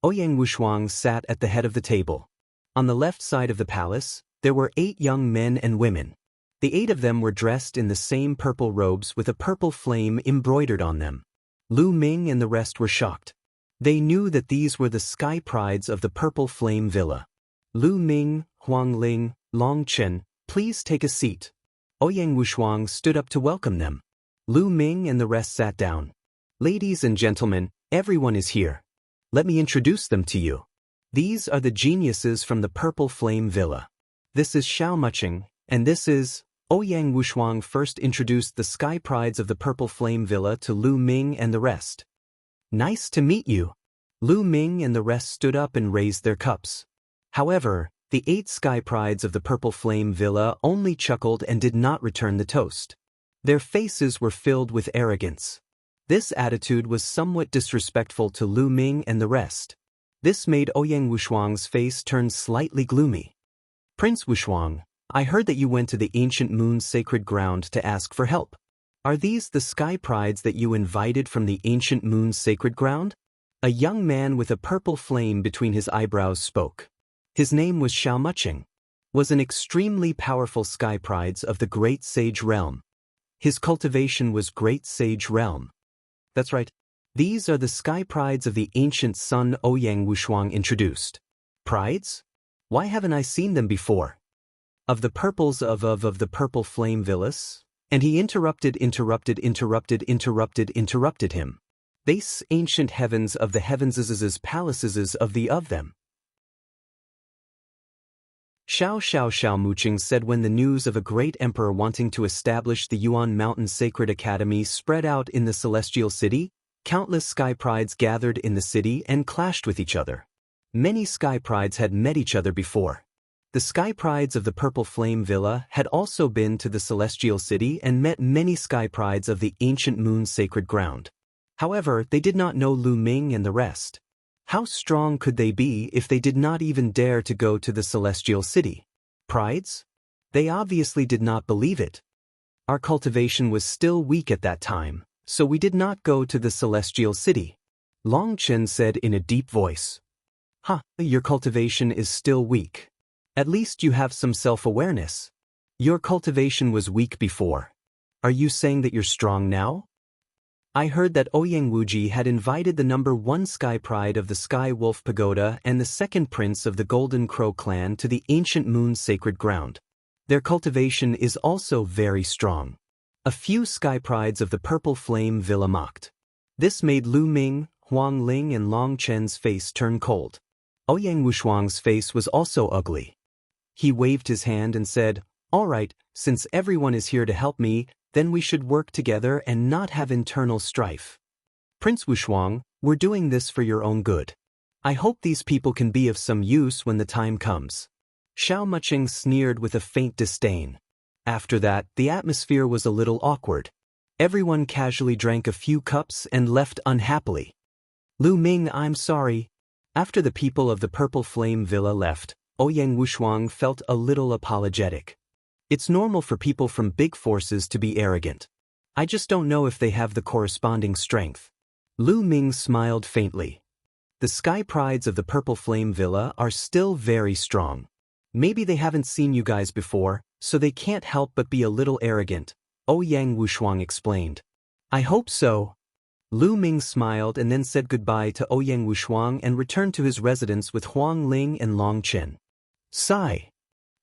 Ouyang Wushuang sat at the head of the table. On the left side of the palace, there were 8 young men and women. The 8 of them were dressed in the same purple robes with a purple flame embroidered on them. Lu Ming and the rest were shocked. They knew that these were the sky prides of the Purple Flame Villa. Lu Ming, Huang Ling, Long Chen, please take a seat. Ouyang Wushuang stood up to welcome them. Lu Ming and the rest sat down. Ladies and gentlemen, everyone is here. Let me introduce them to you. These are the geniuses from the Purple Flame Villa. This is Xiao Muching, and this is... Ouyang Wushuang first introduced the sky prides of the Purple Flame Villa to Lu Ming and the rest. Nice to meet you. Lu Ming and the rest stood up and raised their cups. However, the 8 sky prides of the Purple Flame Villa only chuckled and did not return the toast. Their faces were filled with arrogance. This attitude was somewhat disrespectful to Lu Ming and the rest. This made Ouyang Wushuang's face turn slightly gloomy. Prince Wushuang, I heard that you went to the ancient moon's sacred ground to ask for help. Are these the sky prides that you invited from the ancient moon's sacred ground? A young man with a purple flame between his eyebrows spoke. His name was Xiao Muching. Was an extremely powerful sky prides of the Great Sage Realm. His cultivation was Great Sage Realm. That's right. These are the sky prides of the ancient sun Ouyang Wushuang introduced. Prides? Why haven't I seen them before? Of the purples of the Purple Flame Villas? And he interrupted him. These ancient heavens of the heavens' palaces of them. Xiao Muching said when the news of a great emperor wanting to establish the Yuan Mountain Sacred Academy spread out in the Celestial City, countless sky prides gathered in the city and clashed with each other. Many sky prides had met each other before. The sky prides of the Purple Flame Villa had also been to the Celestial City and met many sky prides of the ancient moon's sacred ground. However, they did not know Lu Ming and the rest. How strong could they be if they did not even dare to go to the Celestial City? Prides? They obviously did not believe it. Our cultivation was still weak at that time, so we did not go to the Celestial City. Long Chen said in a deep voice. Your cultivation is still weak. At least you have some self-awareness. Your cultivation was weak before. Are you saying that you're strong now? I heard that Ouyang Wuji had invited the number 1 sky pride of the Sky Wolf Pagoda and the 2nd prince of the Golden Crow clan to the ancient moon's sacred ground. Their cultivation is also very strong. A few sky prides of the Purple Flame Villa mocked. This made Lu Ming, Huang Ling and Long Chen's face turn cold. Ouyang Wushuang's face was also ugly. He waved his hand and said, "All right, since everyone is here to help me, then we should work together and not have internal strife. Prince Wushuang, we're doing this for your own good. I hope these people can be of some use when the time comes." Xiao Muching sneered with a faint disdain. After that, the atmosphere was a little awkward. Everyone casually drank a few cups and left unhappily. Lu Ming, I'm sorry. After the people of the Purple Flame Villa left, Ouyang Wushuang felt a little apologetic. It's normal for people from big forces to be arrogant. I just don't know if they have the corresponding strength. Lu Ming smiled faintly. The sky prides of the Purple Flame Villa are still very strong. Maybe they haven't seen you guys before, so they can't help but be a little arrogant, Ouyang Wushuang explained. I hope so. Lu Ming smiled and then said goodbye to Ouyang Wushuang and returned to his residence with Huang Ling and Long Chen. Sigh.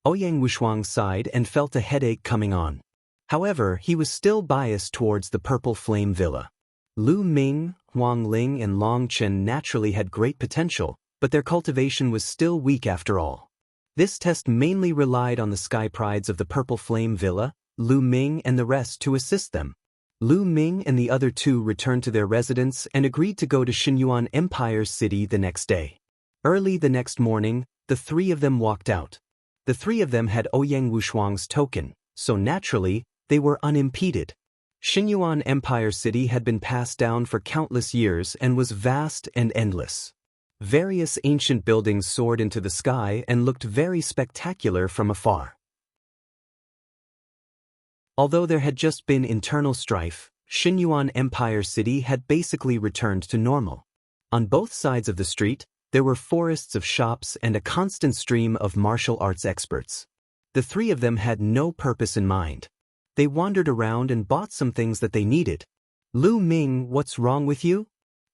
Ouyang Wushuang sighed and felt a headache coming on. However, he was still biased towards the Purple Flame Villa. Lu Ming, Huang Ling and Long Chen naturally had great potential, but their cultivation was still weak after all. This test mainly relied on the sky prides of the Purple Flame Villa, Lu Ming and the rest to assist them. Lu Ming and the other 2 returned to their residence and agreed to go to Xinyuan Empire City the next day. Early the next morning, the 3 of them walked out. The 3 of them had Ouyang Wushuang's token, so naturally, they were unimpeded. Xinyuan Empire City had been passed down for countless years and was vast and endless. Various ancient buildings soared into the sky and looked very spectacular from afar. Although there had just been internal strife, Xinyuan Empire City had basically returned to normal. On both sides of the street, there were forests of shops and a constant stream of martial arts experts. The three of them had no purpose in mind. They wandered around and bought some things that they needed. "Lu Ming, what's wrong with you?"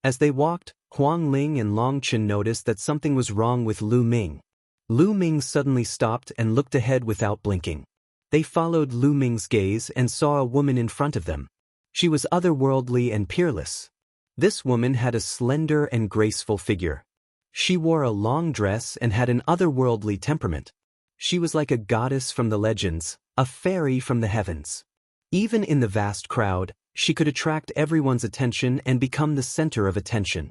As they walked, Huang Ling and Long Chen noticed that something was wrong with Lu Ming. Lu Ming suddenly stopped and looked ahead without blinking. They followed Lu Ming's gaze and saw a woman in front of them. She was otherworldly and peerless. This woman had a slender and graceful figure. She wore a long dress and had an otherworldly temperament. She was like a goddess from the legends, a fairy from the heavens. Even in the vast crowd, she could attract everyone's attention and become the center of attention.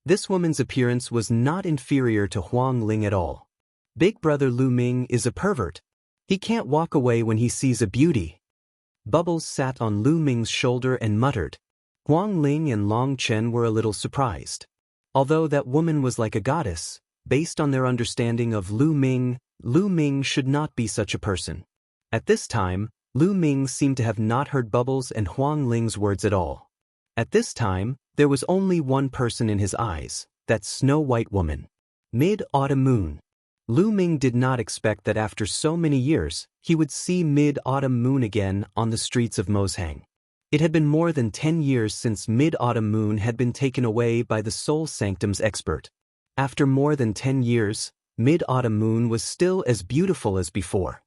This woman's appearance was not inferior to Huang Ling at all. Big brother Lu Ming is a pervert. He can't walk away when he sees a beauty. Bubbles sat on Lu Ming's shoulder and muttered. Huang Ling and Long Chen were a little surprised. Although that woman was like a goddess, based on their understanding of Lu Ming should not be such a person. At this time, Lu Ming seemed to have not heard Bubbles and Huang Ling's words at all. At this time, there was only one person in his eyes, that snow-white woman. Mid-Autumn Moon. Lu Ming did not expect that after so many years, he would see Mid-Autumn Moon again on the streets of Mozhang. It had been more than 10 years since Mid-Autumn Moon had been taken away by the Soul Sanctum's expert. After more than 10 years, Mid-Autumn Moon was still as beautiful as before.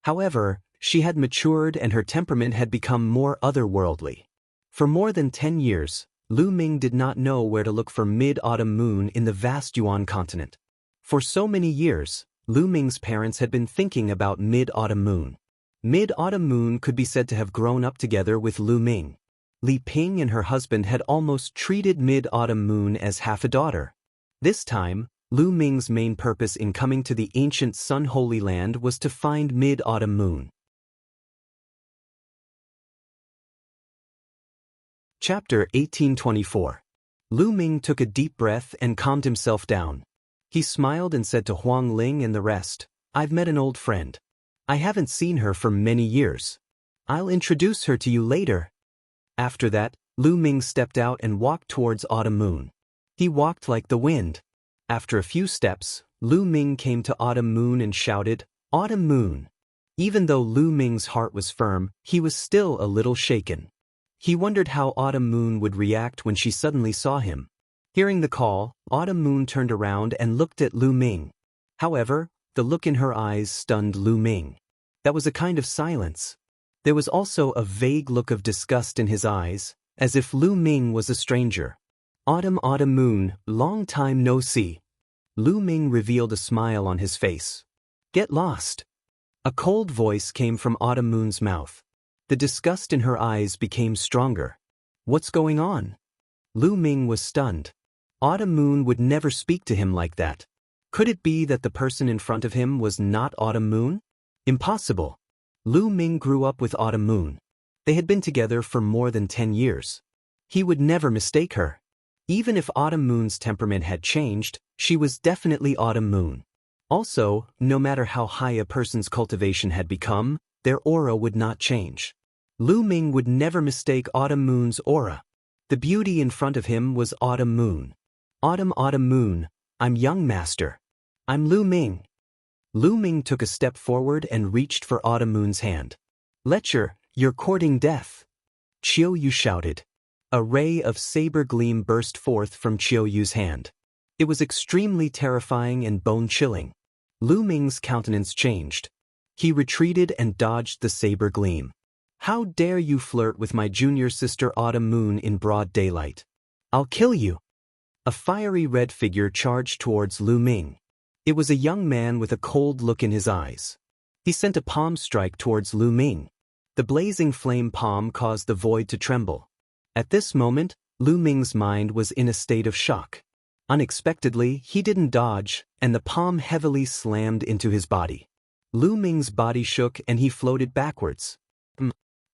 However, she had matured and her temperament had become more otherworldly. For more than 10 years, Lu Ming did not know where to look for Mid-Autumn Moon in the vast Yuan continent. For so many years, Lu Ming's parents had been thinking about Mid-Autumn Moon. Mid-Autumn Moon could be said to have grown up together with Lu Ming. Li Ping and her husband had almost treated Mid-Autumn Moon as half a daughter. This time, Lu Ming's main purpose in coming to the ancient Sun Holy Land was to find Mid-Autumn Moon. Chapter 1824. Lu Ming took a deep breath and calmed himself down. He smiled and said to Huang Ling and the rest, "I've met an old friend. I haven't seen her for many years. I'll introduce her to you later." After that, Lu Ming stepped out and walked towards Autumn Moon. He walked like the wind. After a few steps, Lu Ming came to Autumn Moon and shouted, "Autumn Moon." Even though Lu Ming's heart was firm, he was still a little shaken. He wondered how Autumn Moon would react when she suddenly saw him. Hearing the call, Autumn Moon turned around and looked at Lu Ming. However, the look in her eyes stunned Lu Ming. That was a kind of silence. There was also a vague look of disgust in his eyes, as if Lu Ming was a stranger. "Autumn Moon, long time no see." Lu Ming revealed a smile on his face. "Get lost." A cold voice came from Autumn Moon's mouth. The disgust in her eyes became stronger. "What's going on?" Lu Ming was stunned. Autumn Moon would never speak to him like that. Could it be that the person in front of him was not Autumn Moon? Impossible. Lu Ming grew up with Autumn Moon. They had been together for more than 10 years. He would never mistake her. Even if Autumn Moon's temperament had changed, she was definitely Autumn Moon. Also, no matter how high a person's cultivation had become, their aura would not change. Lu Ming would never mistake Autumn Moon's aura. The beauty in front of him was Autumn Moon. Autumn Moon, I'm young master. I'm Lu Ming." Lu Ming took a step forward and reached for Autumn Moon's hand. "Lecture, you're courting death." Chiu Yu shouted. A ray of saber gleam burst forth from Chiu Yu's hand. It was extremely terrifying and bone-chilling. Lu Ming's countenance changed. He retreated and dodged the saber gleam. "How dare you flirt with my junior sister Autumn Moon in broad daylight? I'll kill you." A fiery red figure charged towards Lu Ming. It was a young man with a cold look in his eyes. He sent a palm strike towards Lu Ming. The blazing flame palm caused the void to tremble. At this moment, Lu Ming's mind was in a state of shock. Unexpectedly, he didn't dodge, and the palm heavily slammed into his body. Lu Ming's body shook and he floated backwards.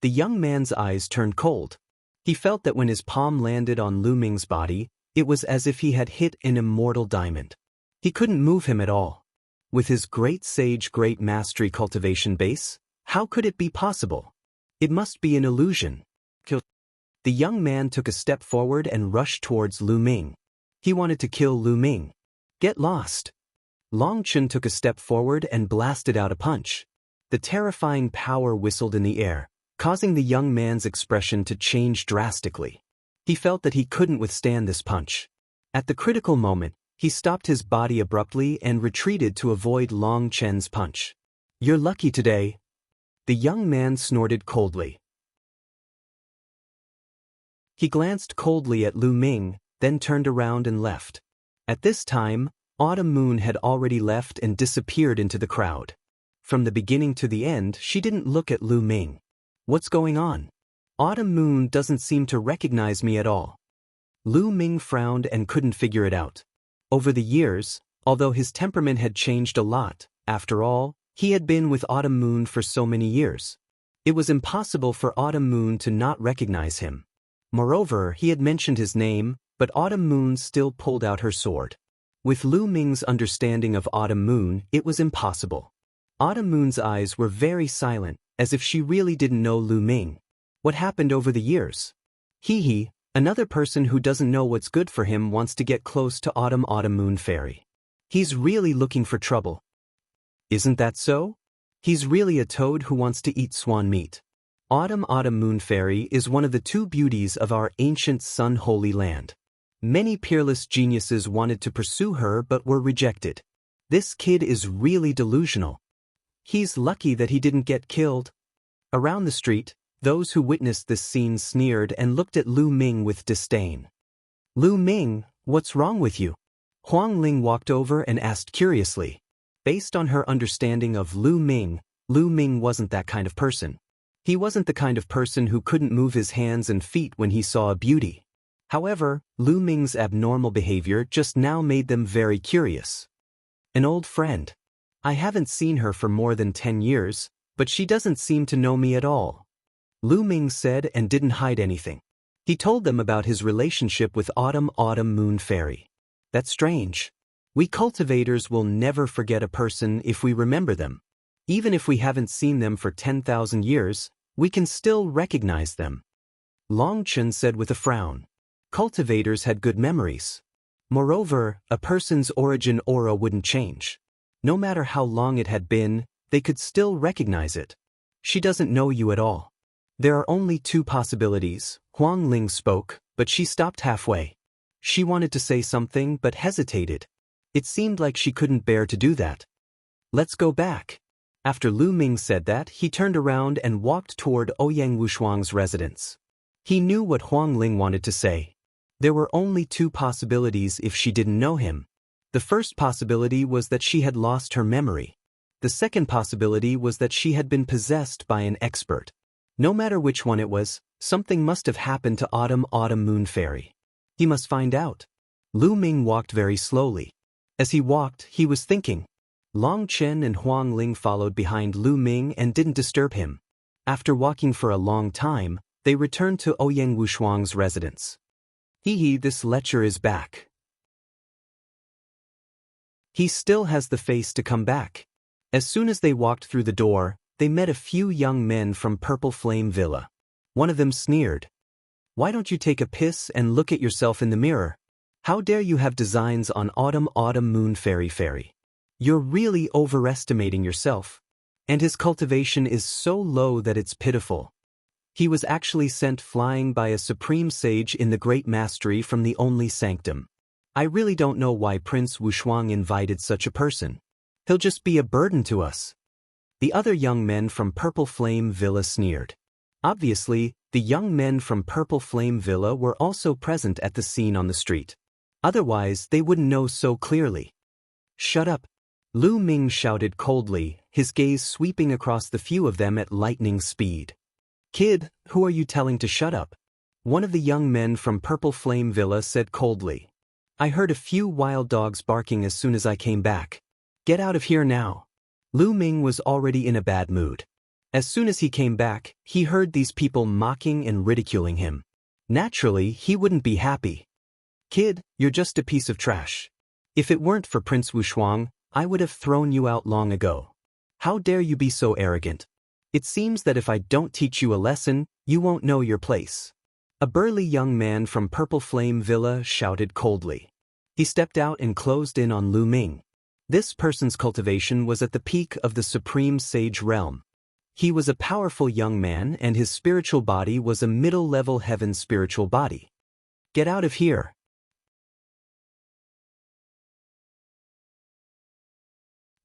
The young man's eyes turned cold. He felt that when his palm landed on Lu Ming's body, It was as if he had hit an immortal diamond. He couldn't move him at all. With his great sage great mastery cultivation base, how could it be possible? It must be an illusion. The young man took a step forward and rushed towards Lu Ming. He wanted to kill Lu Ming. Get lost. Long Chen took a step forward and blasted out a punch. The terrifying power whistled in the air, causing the young man's expression to change drastically. He felt that he couldn't withstand this punch. At the critical moment, he stopped his body abruptly and retreated to avoid Long Chen's punch. You're lucky today. The young man snorted coldly. He glanced coldly at Lu Ming, then turned around and left. At this time, Autumn Moon had already left and disappeared into the crowd. From the beginning to the end, she didn't look at Lu Ming. What's going on? Autumn Moon doesn't seem to recognize me at all. Lu Ming frowned and couldn't figure it out. Over the years, although his temperament had changed a lot, after all, he had been with Autumn Moon for so many years. It was impossible for Autumn Moon to not recognize him. Moreover, he had mentioned his name, but Autumn Moon still pulled out her sword. With Lu Ming's understanding of Autumn Moon, it was impossible. Autumn Moon's eyes were very silent, as if she really didn't know Lu Ming. What happened over the years? Another person who doesn't know what's good for him wants to get close to Autumn Moon Fairy. He's really looking for trouble. Isn't that so? He's really a toad who wants to eat swan meat. Autumn Moon Fairy is one of the two beauties of our ancient Sun Holy Land. Many peerless geniuses wanted to pursue her but were rejected. This kid is really delusional. He's lucky that he didn't get killed. Around the street, those who witnessed this scene sneered and looked at Lu Ming with disdain. Lu Ming, what's wrong with you? Huang Ling walked over and asked curiously. Based on her understanding of Lu Ming wasn't that kind of person. He wasn't the kind of person who couldn't move his hands and feet when he saw a beauty. However, Lu Ming's abnormal behavior just now made them very curious. An old friend. I haven't seen her for more than 10 years, but she doesn't seem to know me at all. Lu Ming said and didn't hide anything. He told them about his relationship with Autumn Moon Fairy. That's strange. We cultivators will never forget a person if we remember them. Even if we haven't seen them for 10,000 years, we can still recognize them. Long Chen said with a frown. Cultivators had good memories. Moreover, a person's origin aura wouldn't change. No matter how long it had been, they could still recognize it. She doesn't know you at all. There are only two possibilities, Huang Ling spoke, but she stopped halfway. She wanted to say something but hesitated. It seemed like she couldn't bear to do that. Let's go back. After Lu Ming said that, he turned around and walked toward Ouyang Wushuang's residence. He knew what Huang Ling wanted to say. There were only two possibilities if she didn't know him. The first possibility was that she had lost her memory. The second possibility was that she had been possessed by an expert. No matter which one it was, something must have happened to Autumn Moon Fairy. He must find out. Lu Ming walked very slowly. As he walked, he was thinking. Long Chen and Huang Ling followed behind Lu Ming and didn't disturb him. After walking for a long time, they returned to Ouyang Wushuang's residence. This lecher is back. He still has the face to come back. As soon as they walked through the door, they met a few young men from Purple Flame Villa. One of them sneered. Why don't you take a piss and look at yourself in the mirror? How dare you have designs on Autumn Moon Fairy? You're really overestimating yourself. And his cultivation is so low that it's pitiful. He was actually sent flying by a supreme sage in the great mastery from the only sanctum. I really don't know why Prince Wushuang invited such a person. He'll just be a burden to us. The other young men from Purple Flame Villa sneered. Obviously, the young men from Purple Flame Villa were also present at the scene on the street. Otherwise, they wouldn't know so clearly. Shut up. Lu Ming shouted coldly, his gaze sweeping across the few of them at lightning speed. Kid, who are you telling to shut up? One of the young men from Purple Flame Villa said coldly. I heard a few wild dogs barking as soon as I came back. Get out of here now. Lu Ming was already in a bad mood. As soon as he came back, he heard these people mocking and ridiculing him. Naturally, he wouldn't be happy. Kid, you're just a piece of trash. If it weren't for Prince Wushuang, I would have thrown you out long ago. How dare you be so arrogant? It seems that if I don't teach you a lesson, you won't know your place. A burly young man from Purple Flame Villa shouted coldly. He stepped out and closed in on Lu Ming. This person's cultivation was at the peak of the Supreme Sage realm. He was a powerful young man and his spiritual body was a middle-level heaven spiritual body. Get out of here.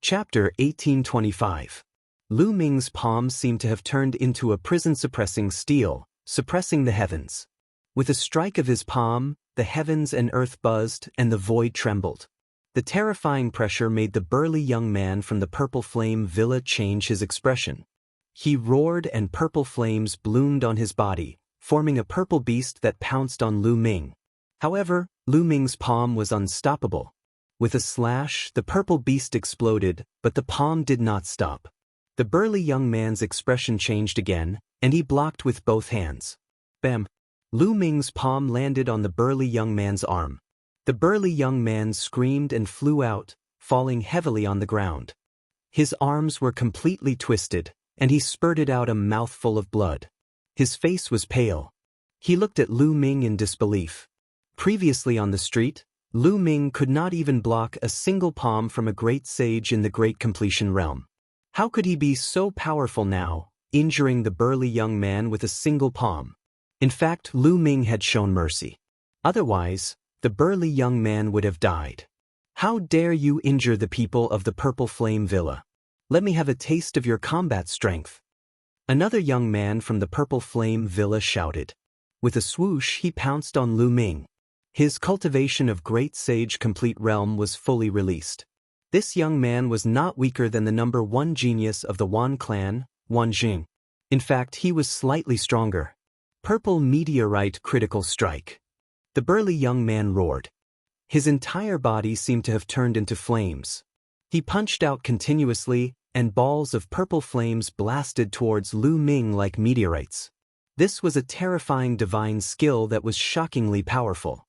Chapter 1825. Lu Ming's palm seemed to have turned into a prison-suppressing steel, suppressing the heavens. With a strike of his palm, the heavens and earth buzzed and the void trembled. The terrifying pressure made the burly young man from the Purple Flame Villa change his expression. He roared and purple flames bloomed on his body, forming a purple beast that pounced on Lu Ming. However, Lu Ming's palm was unstoppable. With a slash, the purple beast exploded, but the palm did not stop. The burly young man's expression changed again, and he blocked with both hands. Bam! Lu Ming's palm landed on the burly young man's arm. The burly young man screamed and flew out, falling heavily on the ground. His arms were completely twisted, and he spurted out a mouthful of blood. His face was pale. He looked at Lu Ming in disbelief. Previously on the street, Lu Ming could not even block a single palm from a great sage in the Great Completion realm. How could he be so powerful now, injuring the burly young man with a single palm? In fact, Lu Ming had shown mercy. Otherwise, the burly young man would have died. How dare you injure the people of the Purple Flame Villa? Let me have a taste of your combat strength. Another young man from the Purple Flame Villa shouted. With a swoosh, he pounced on Lu Ming. His cultivation of Great Sage Complete Realm was fully released. This young man was not weaker than the number 1 genius of the Wan clan, Wan Jing. In fact, he was slightly stronger. Purple Meteorite Critical Strike. The burly young man roared. His entire body seemed to have turned into flames. He punched out continuously, and balls of purple flames blasted towards Lu Ming like meteorites. This was a terrifying divine skill that was shockingly powerful.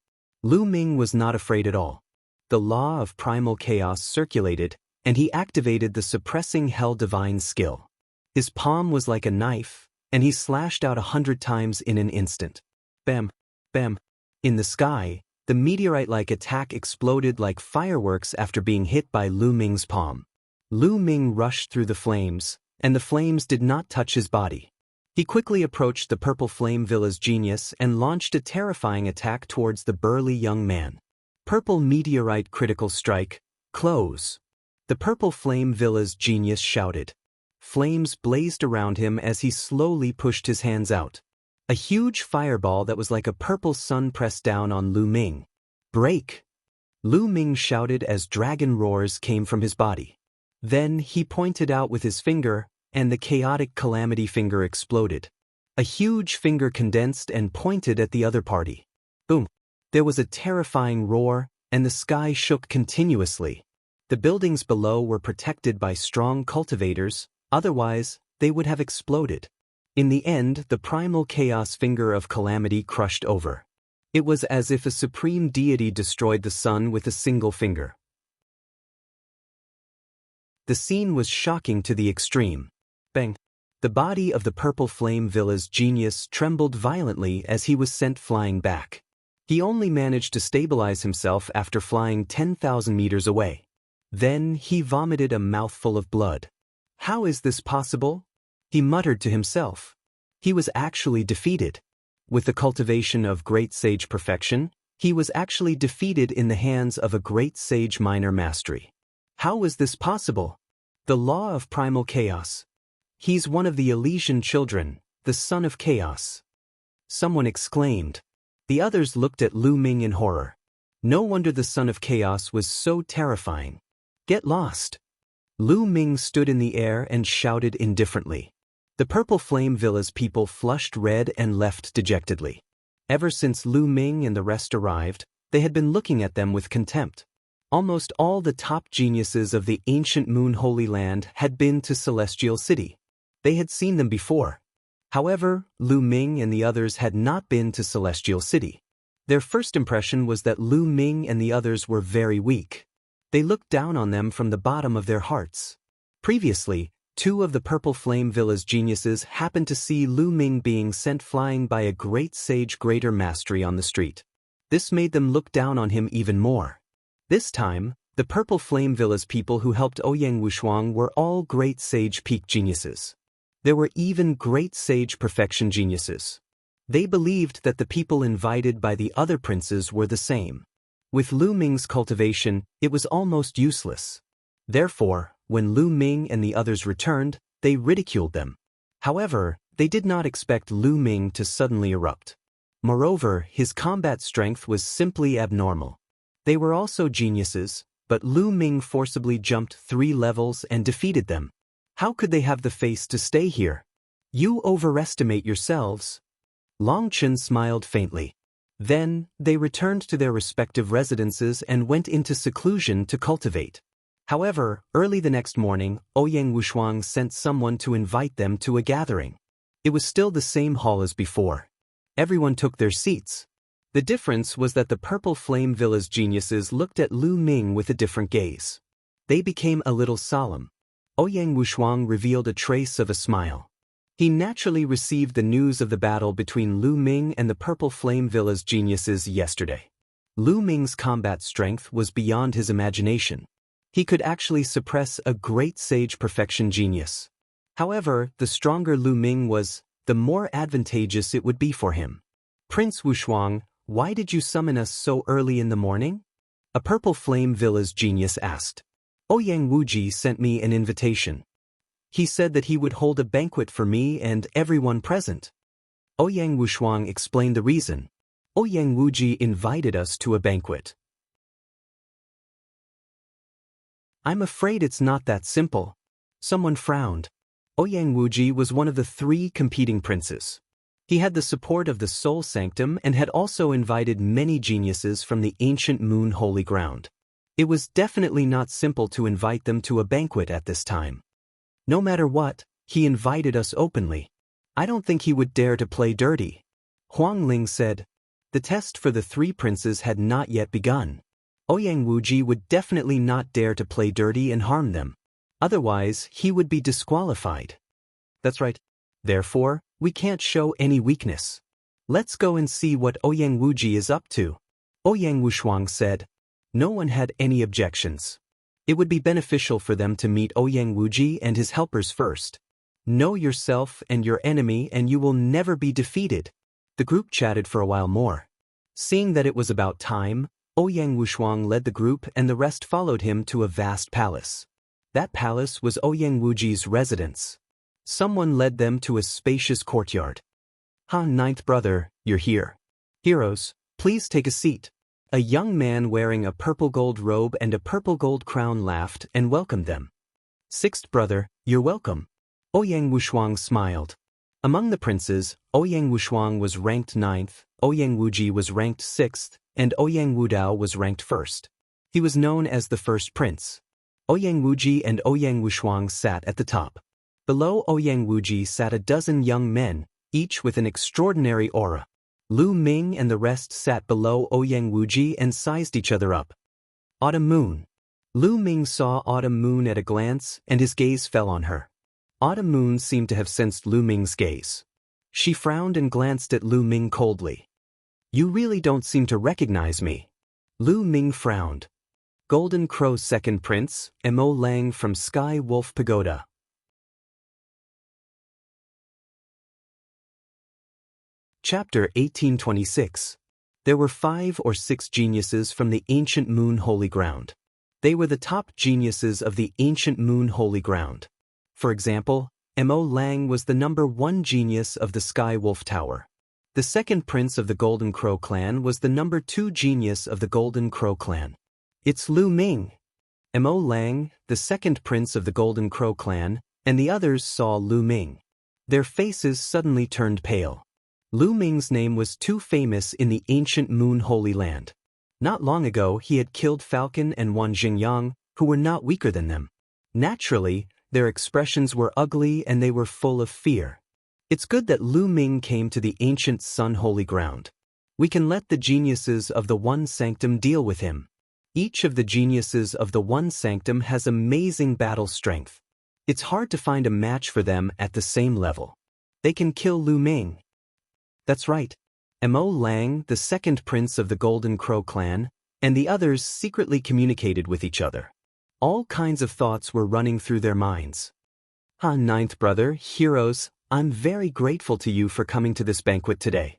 Lu Ming was not afraid at all. The law of primal chaos circulated, and he activated the suppressing hell divine skill. His palm was like a knife, and he slashed out 100 times in an instant. Bam! Bam! In the sky, the meteorite-like attack exploded like fireworks after being hit by Lu Ming's palm. Lu Ming rushed through the flames, and the flames did not touch his body. He quickly approached the Purple Flame Villa's genius and launched a terrifying attack towards the burly young man. Purple Meteorite Critical Strike, close. The Purple Flame Villa's genius shouted. Flames blazed around him as he slowly pushed his hands out. A huge fireball that was like a purple sun pressed down on Lu Ming. Break! Lu Ming shouted as dragon roars came from his body. Then he pointed out with his finger, and the chaotic calamity finger exploded. A huge finger condensed and pointed at the other party. Boom! There was a terrifying roar, and the sky shook continuously. The buildings below were protected by strong cultivators, otherwise, they would have exploded. In the end, the primal chaos finger of calamity crushed over. It was as if a supreme deity destroyed the sun with a single finger. The scene was shocking to the extreme. Bang! The body of the Purple Flame Villa's genius trembled violently as he was sent flying back. He only managed to stabilize himself after flying 10,000 meters away. Then he vomited a mouthful of blood. How is this possible? He muttered to himself. He was actually defeated. With the cultivation of Great Sage Perfection, he was actually defeated in the hands of a Great Sage Minor Mastery. How was this possible? The law of primal chaos. He's one of the Elysian children, the son of chaos. Someone exclaimed. The others looked at Lu Ming in horror. No wonder the son of chaos was so terrifying. Get lost. Lu Ming stood in the air and shouted indifferently. The Purple Flame Villa's people flushed red and left dejectedly. Ever since Lu Ming and the rest arrived, they had been looking at them with contempt. Almost all the top geniuses of the ancient Moon Holy Land had been to Celestial City. They had seen them before. However, Lu Ming and the others had not been to Celestial City. Their first impression was that Lu Ming and the others were very weak. They looked down on them from the bottom of their hearts. Previously, two of the Purple Flame Villa's geniuses happened to see Lu Ming being sent flying by a great sage greater mastery on the street. This made them look down on him even more. This time, the Purple Flame Villa's people who helped Ouyang Wushuang were all great sage peak geniuses. There were even great sage perfection geniuses. They believed that the people invited by the other princes were the same. With Lu Ming's cultivation, it was almost useless. Therefore, when Lu Ming and the others returned, they ridiculed them. However, they did not expect Lu Ming to suddenly erupt. Moreover, his combat strength was simply abnormal. They were also geniuses, but Lu Ming forcibly jumped 3 levels and defeated them. How could they have the face to stay here? You overestimate yourselves. Long Chen smiled faintly. Then, they returned to their respective residences and went into seclusion to cultivate. However, early the next morning, Ouyang Wushuang sent someone to invite them to a gathering. It was still the same hall as before. Everyone took their seats. The difference was that the Purple Flame Villa's geniuses looked at Lu Ming with a different gaze. They became a little solemn. Ouyang Wushuang revealed a trace of a smile. He naturally received the news of the battle between Lu Ming and the Purple Flame Villa's geniuses yesterday. Lu Ming's combat strength was beyond his imagination. He could actually suppress a great sage perfection genius. However, the stronger Lu Ming was, the more advantageous it would be for him. Prince Wushuang, why did you summon us so early in the morning? A Purple Flame Villa's genius asked. Ouyang Wuji sent me an invitation. He said that he would hold a banquet for me and everyone present. Ouyang Wushuang explained the reason. Ouyang Wuji invited us to a banquet. I'm afraid it's not that simple. Someone frowned. Ouyang Wuji was one of the 3 competing princes. He had the support of the Soul Sanctum and had also invited many geniuses from the ancient Moon Holy Ground. It was definitely not simple to invite them to a banquet at this time. No matter what, he invited us openly. I don't think he would dare to play dirty. Huang Ling said. The test for the 3 princes had not yet begun. Ouyang Wuji would definitely not dare to play dirty and harm them. Otherwise, he would be disqualified. That's right. Therefore, we can't show any weakness. Let's go and see what Ouyang Wuji is up to. Ouyang Wushuang said. No one had any objections. It would be beneficial for them to meet Ouyang Wuji and his helpers first. Know yourself and your enemy and you will never be defeated. The group chatted for a while more. Seeing that it was about time, Ouyang Wushuang led the group and the rest followed him to a vast palace. That palace was Ouyang Wuji's residence. Someone led them to a spacious courtyard. Ninth brother, you're here. Heroes, please take a seat. A young man wearing a purple gold robe and a purple gold crown laughed and welcomed them. Sixth brother, you're welcome. Ouyang Wushuang smiled. Among the princes, Ouyang Wushuang was ranked 9th, Ouyang Wuji was ranked 6th, and Ouyang Wudao was ranked 1st. He was known as the first prince. Ouyang Wuji and Ouyang Wushuang sat at the top. Below Ouyang Wuji sat a dozen young men, each with an extraordinary aura. Lu Ming and the rest sat below Ouyang Wuji and sized each other up. Autumn Moon. Lu Ming saw Autumn Moon at a glance and his gaze fell on her. Autumn Moon seemed to have sensed Lu Ming's gaze. She frowned and glanced at Lu Ming coldly. You really don't seem to recognize me. Lu Ming frowned. Golden Crow's second prince, Mo Lang from Sky Wolf Pagoda. Chapter 1826. There were 5 or 6 geniuses from the ancient Moon Holy Ground. They were the top geniuses of the ancient Moon Holy Ground. For example, Mo Lang was the number 1 genius of the Sky Wolf Tower. The second prince of the Golden Crow clan was the number 2 genius of the Golden Crow clan. It's Lu Ming. Mo Lang, the second prince of the Golden Crow clan, and the others saw Lu Ming. Their faces suddenly turned pale. Lu Ming's name was too famous in the ancient Moon Holy Land. Not long ago he had killed Falcon and Wan Jingyang, who were not weaker than them. Naturally, their expressions were ugly and they were full of fear. It's good that Lu Ming came to the ancient Sun Holy Ground. We can let the geniuses of the One Sanctum deal with him. Each of the geniuses of the One Sanctum has amazing battle strength. It's hard to find a match for them at the same level. They can kill Lu Ming. That's right. Mo Lang, the second prince of the Golden Crow clan, and the others secretly communicated with each other. All kinds of thoughts were running through their minds. Ninth brother, heroes, I'm very grateful to you for coming to this banquet today.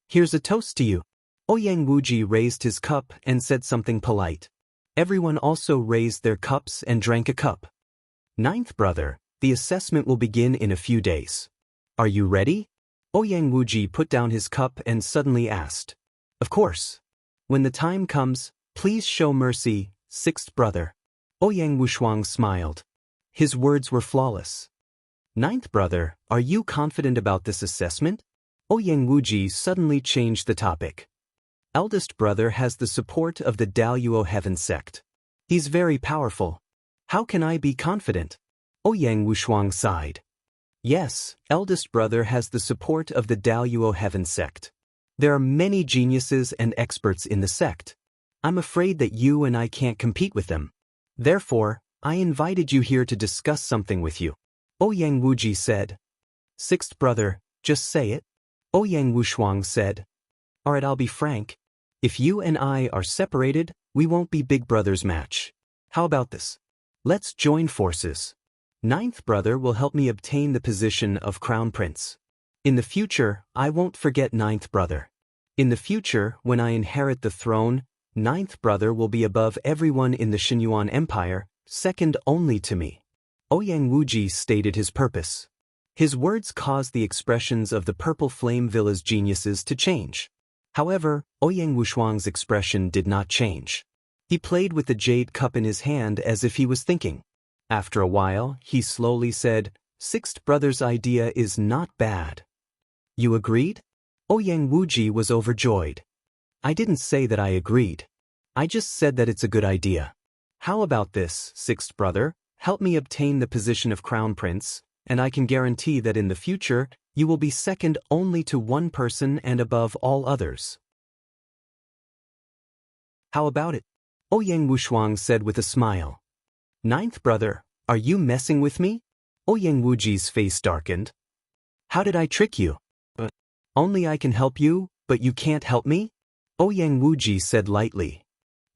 Here's a toast to you. Ouyang Wuji raised his cup and said something polite. Everyone also raised their cups and drank a cup. Ninth brother, the assessment will begin in a few days. Are you ready? Ouyang Wuji put down his cup and suddenly asked. Of course. When the time comes, please show mercy, sixth brother. Ouyang Wushuang smiled. His words were flawless. Ninth brother, are you confident about this assessment? Ouyang Wuji suddenly changed the topic. Eldest brother has the support of the Daluo Heaven sect. He's very powerful. How can I be confident? Ouyang Wushuang sighed. Yes, eldest brother has the support of the Daluo Heaven sect. There are many geniuses and experts in the sect. I'm afraid that you and I can't compete with them. Therefore, I invited you here to discuss something with you. Ouyang Wuji said. Sixth brother, just say it. Ouyang Wushuang said. Alright, I'll be frank. If you and I are separated, we won't be big brother's match. How about this? Let's join forces. Ninth brother will help me obtain the position of crown prince. In the future, I won't forget ninth brother. In the future, when I inherit the throne, ninth brother will be above everyone in the Xinyuan Empire, second only to me. Ouyang Wuji stated his purpose. His words caused the expressions of the Purple Flame Villa's geniuses to change. However, Ouyang Wushuang's expression did not change. He played with the jade cup in his hand as if he was thinking. After a while, he slowly said, Sixth brother's idea is not bad. You agreed? Ouyang Wuji was overjoyed. I didn't say that I agreed. I just said that it's a good idea. How about this, sixth brother? Help me obtain the position of crown prince, and I can guarantee that in the future, you will be second only to one person and above all others. How about it? Ouyang Wushuang said with a smile. Ninth brother, are you messing with me? Ouyang Wuji's face darkened. How did I trick you? Only I can help you, but you can't help me? Ouyang Wuji said lightly.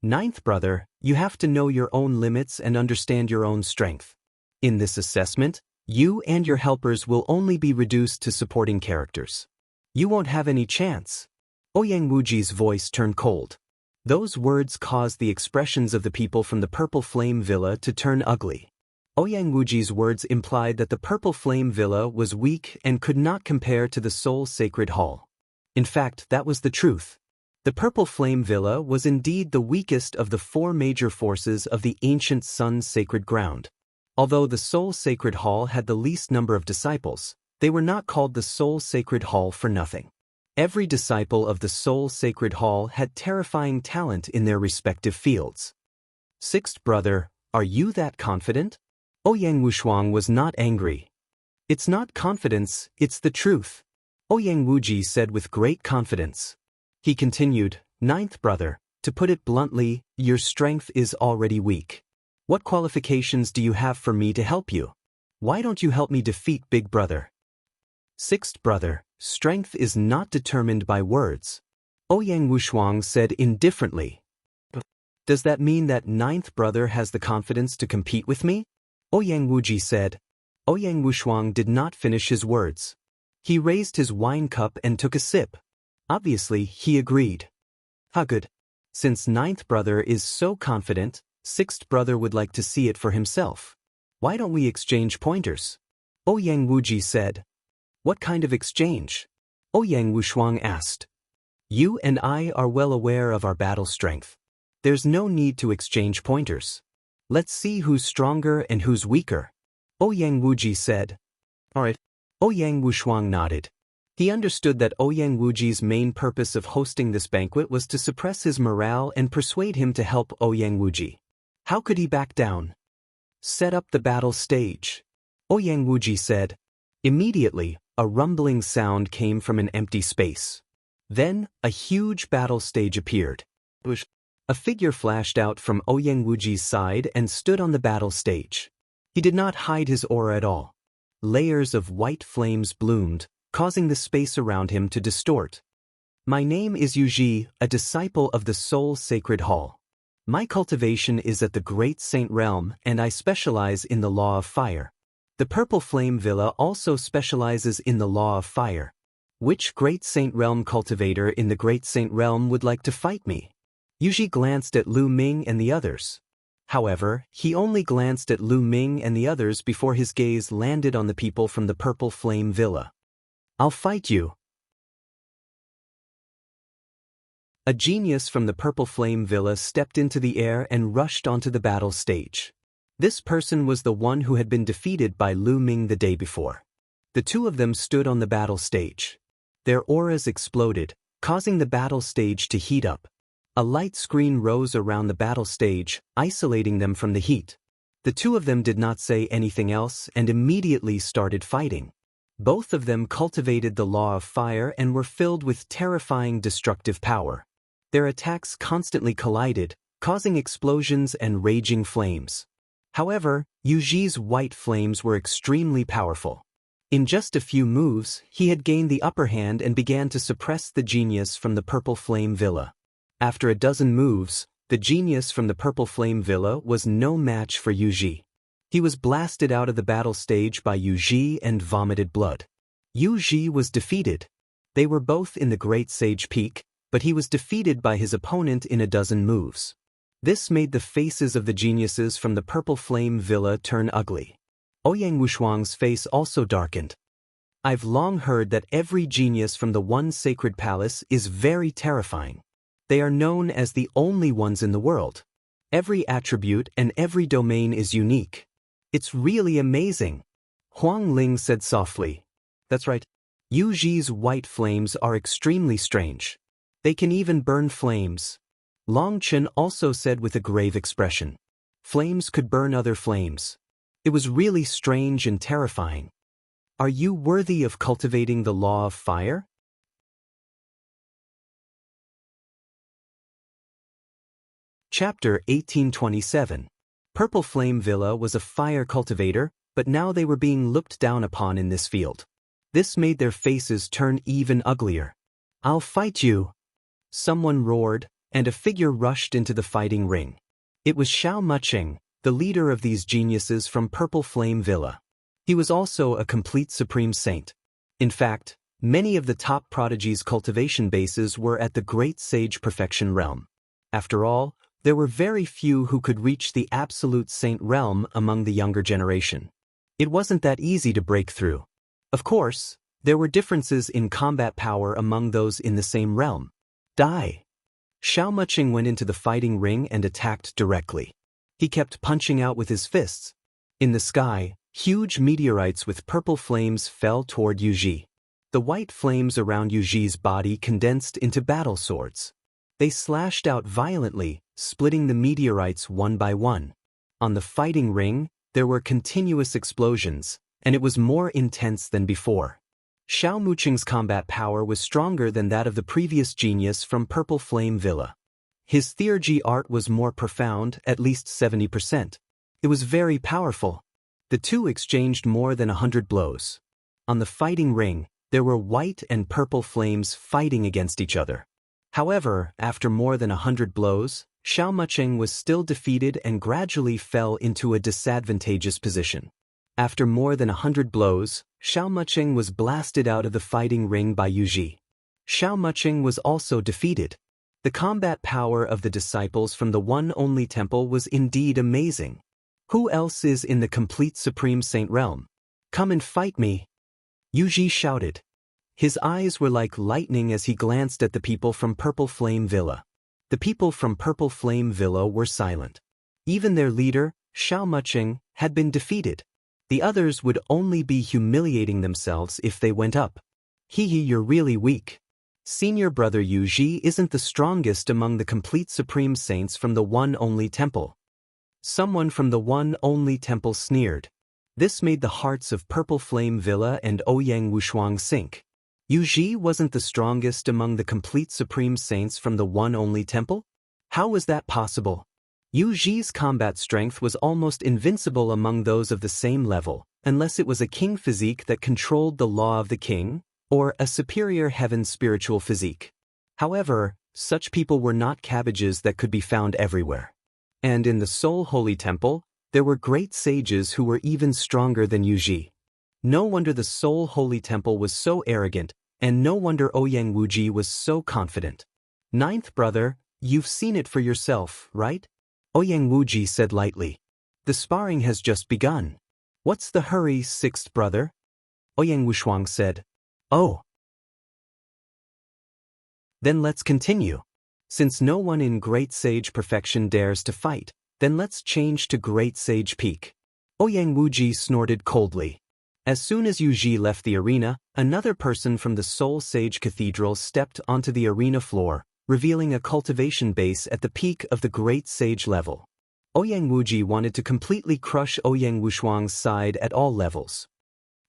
Ninth brother, you have to know your own limits and understand your own strength. In this assessment, you and your helpers will only be reduced to supporting characters. You won't have any chance. Ouyang Wuji's voice turned cold. Those words caused the expressions of the people from the Purple Flame Villa to turn ugly. Ouyang Wuji's words implied that the Purple Flame Villa was weak and could not compare to the Soul Sacred Hall. In fact, that was the truth. The Purple Flame Villa was indeed the weakest of the four major forces of the ancient Sun's sacred ground. Although the Soul Sacred Hall had the least number of disciples, they were not called the Soul Sacred Hall for nothing. Every disciple of the Soul Sacred Hall had terrifying talent in their respective fields. Sixth brother, are you that confident? Ouyang Wushuang was not angry. It's not confidence, it's the truth. Ouyang Wuji said with great confidence. He continued, Ninth brother, to put it bluntly, your strength is already weak. What qualifications do you have for me to help you? Why don't you help me defeat big brother? Sixth brother, strength is not determined by words. Ouyang Wushuang said indifferently. Does that mean that ninth brother has the confidence to compete with me? Ouyang Wuji said. Ouyang Wushuang did not finish his words. He raised his wine cup and took a sip. Obviously, he agreed. How good. Since ninth brother is so confident, sixth brother would like to see it for himself. Why don't we exchange pointers? Ouyang Wuji said. What kind of exchange? Ouyang Wushuang asked. You and I are well aware of our battle strength. There's no need to exchange pointers. Let's see who's stronger and who's weaker. Ouyang Wuji said. Alright. Ouyang Wushuang nodded. He understood that Ouyang Wuji's main purpose of hosting this banquet was to suppress his morale and persuade him to help Ouyang Wuji. How could he back down? Set up the battle stage. Ouyang Wuji said. Immediately, a rumbling sound came from an empty space. Then, a huge battle stage appeared. A figure flashed out from Ouyang Wuji's side and stood on the battle stage. He did not hide his aura at all. Layers of white flames bloomed, causing the space around him to distort. My name is Yuji, a disciple of the Soul Sacred Hall. My cultivation is at the Great Saint Realm, and I specialize in the Law of Fire. The Purple Flame Villa also specializes in the Law of Fire. Which Great Saint Realm cultivator in the Great Saint Realm would like to fight me? Yuji glanced at Lu Ming and the others. However, he only glanced at Lu Ming and the others before his gaze landed on the people from the Purple Flame Villa. I'll fight you. A genius from the Purple Flame Villa stepped into the air and rushed onto the battle stage. This person was the one who had been defeated by Lu Ming the day before. The two of them stood on the battle stage. Their auras exploded, causing the battle stage to heat up. A light screen rose around the battle stage, isolating them from the heat. The two of them did not say anything else and immediately started fighting. Both of them cultivated the Law of Fire and were filled with terrifying destructive power. Their attacks constantly collided, causing explosions and raging flames. However, Yuji's white flames were extremely powerful. In just a few moves, he had gained the upper hand and began to suppress the genius from the Purple Flame Villa. After a dozen moves, the genius from the Purple Flame Villa was no match for Yuji. He was blasted out of the battle stage by Yuji and vomited blood. Yuji was defeated. They were both in the Great Sage Peak, but he was defeated by his opponent in a dozen moves. This made the faces of the geniuses from the Purple Flame Villa turn ugly. Ouyang Wushuang's face also darkened. I've long heard that every genius from the One Sacred Palace is very terrifying. They are known as the only ones in the world. Every attribute and every domain is unique. It's really amazing. Huang Ling said softly. That's right. Yuji's white flames are extremely strange. They can even burn flames. Long Chen also said with a grave expression. Flames could burn other flames. It was really strange and terrifying. Are you worthy of cultivating the Law of Fire? Chapter 1827. Purple Flame Villa was a fire cultivator, but now they were being looked down upon in this field. This made their faces turn even uglier. I'll fight you! Someone roared, and a figure rushed into the fighting ring. It was Xiao Muqing, the leader of these geniuses from Purple Flame Villa. He was also a complete supreme saint. In fact, many of the top prodigies' cultivation bases were at the Great Sage Perfection Realm. After all, there were very few who could reach the absolute saint realm among the younger generation. It wasn't that easy to break through. Of course, there were differences in combat power among those in the same realm. Die! Xiao Muqing went into the fighting ring and attacked directly. He kept punching out with his fists. In the sky, huge meteorites with purple flames fell toward Yuji. The white flames around Yuji's body condensed into battle swords. They slashed out violently, splitting the meteorites one by one. On the fighting ring, there were continuous explosions, and it was more intense than before. Xiao Muqing's combat power was stronger than that of the previous genius from Purple Flame Villa. His theurgy art was more profound, at least 70%. It was very powerful. The two exchanged more than 100 blows. On the fighting ring, there were white and purple flames fighting against each other. However, after more than 100 blows, Xiao Muqing was still defeated and gradually fell into a disadvantageous position. After more than 100 blows, Xiao Muqing was blasted out of the fighting ring by Yuji. Xiao Muqing was also defeated. The combat power of the disciples from the One Only Temple was indeed amazing. Who else is in the complete Supreme Saint realm? Come and fight me! Yuji shouted. His eyes were like lightning as he glanced at the people from Purple Flame Villa. The people from Purple Flame Villa were silent. Even their leader, Xiao Muqing, had been defeated. The others would only be humiliating themselves if they went up. You're really weak. Senior brother Yuji isn't the strongest among the complete supreme saints from the One Only Temple. Someone from the One Only Temple sneered. This made the hearts of Purple Flame Villa and Ouyang Wushuang sink. Yu wasn't the strongest among the complete supreme saints from the one only temple? How was that possible? Yu's combat strength was almost invincible among those of the same level, unless it was a king physique that controlled the law of the king, or a superior heaven spiritual physique. However, such people were not cabbages that could be found everywhere. And in the Soul Holy Temple, there were great sages who were even stronger than Yu. No wonder the Soul Holy Temple was so arrogant, and no wonder Ouyang Wuji was so confident. Ninth brother, you've seen it for yourself, right? Ouyang Wuji said lightly. The sparring has just begun. What's the hurry, sixth brother? Ouyang Wushuang said. Oh. Then let's continue. Since no one in Great Sage Perfection dares to fight, then let's change to Great Sage Peak. Ouyang Wuji snorted coldly. As soon as Yu left the arena, another person from the Soul Sage Cathedral stepped onto the arena floor, revealing a cultivation base at the peak of the Great Sage level. Ouyang Wuji wanted to completely crush Ouyang Wushuang's side at all levels.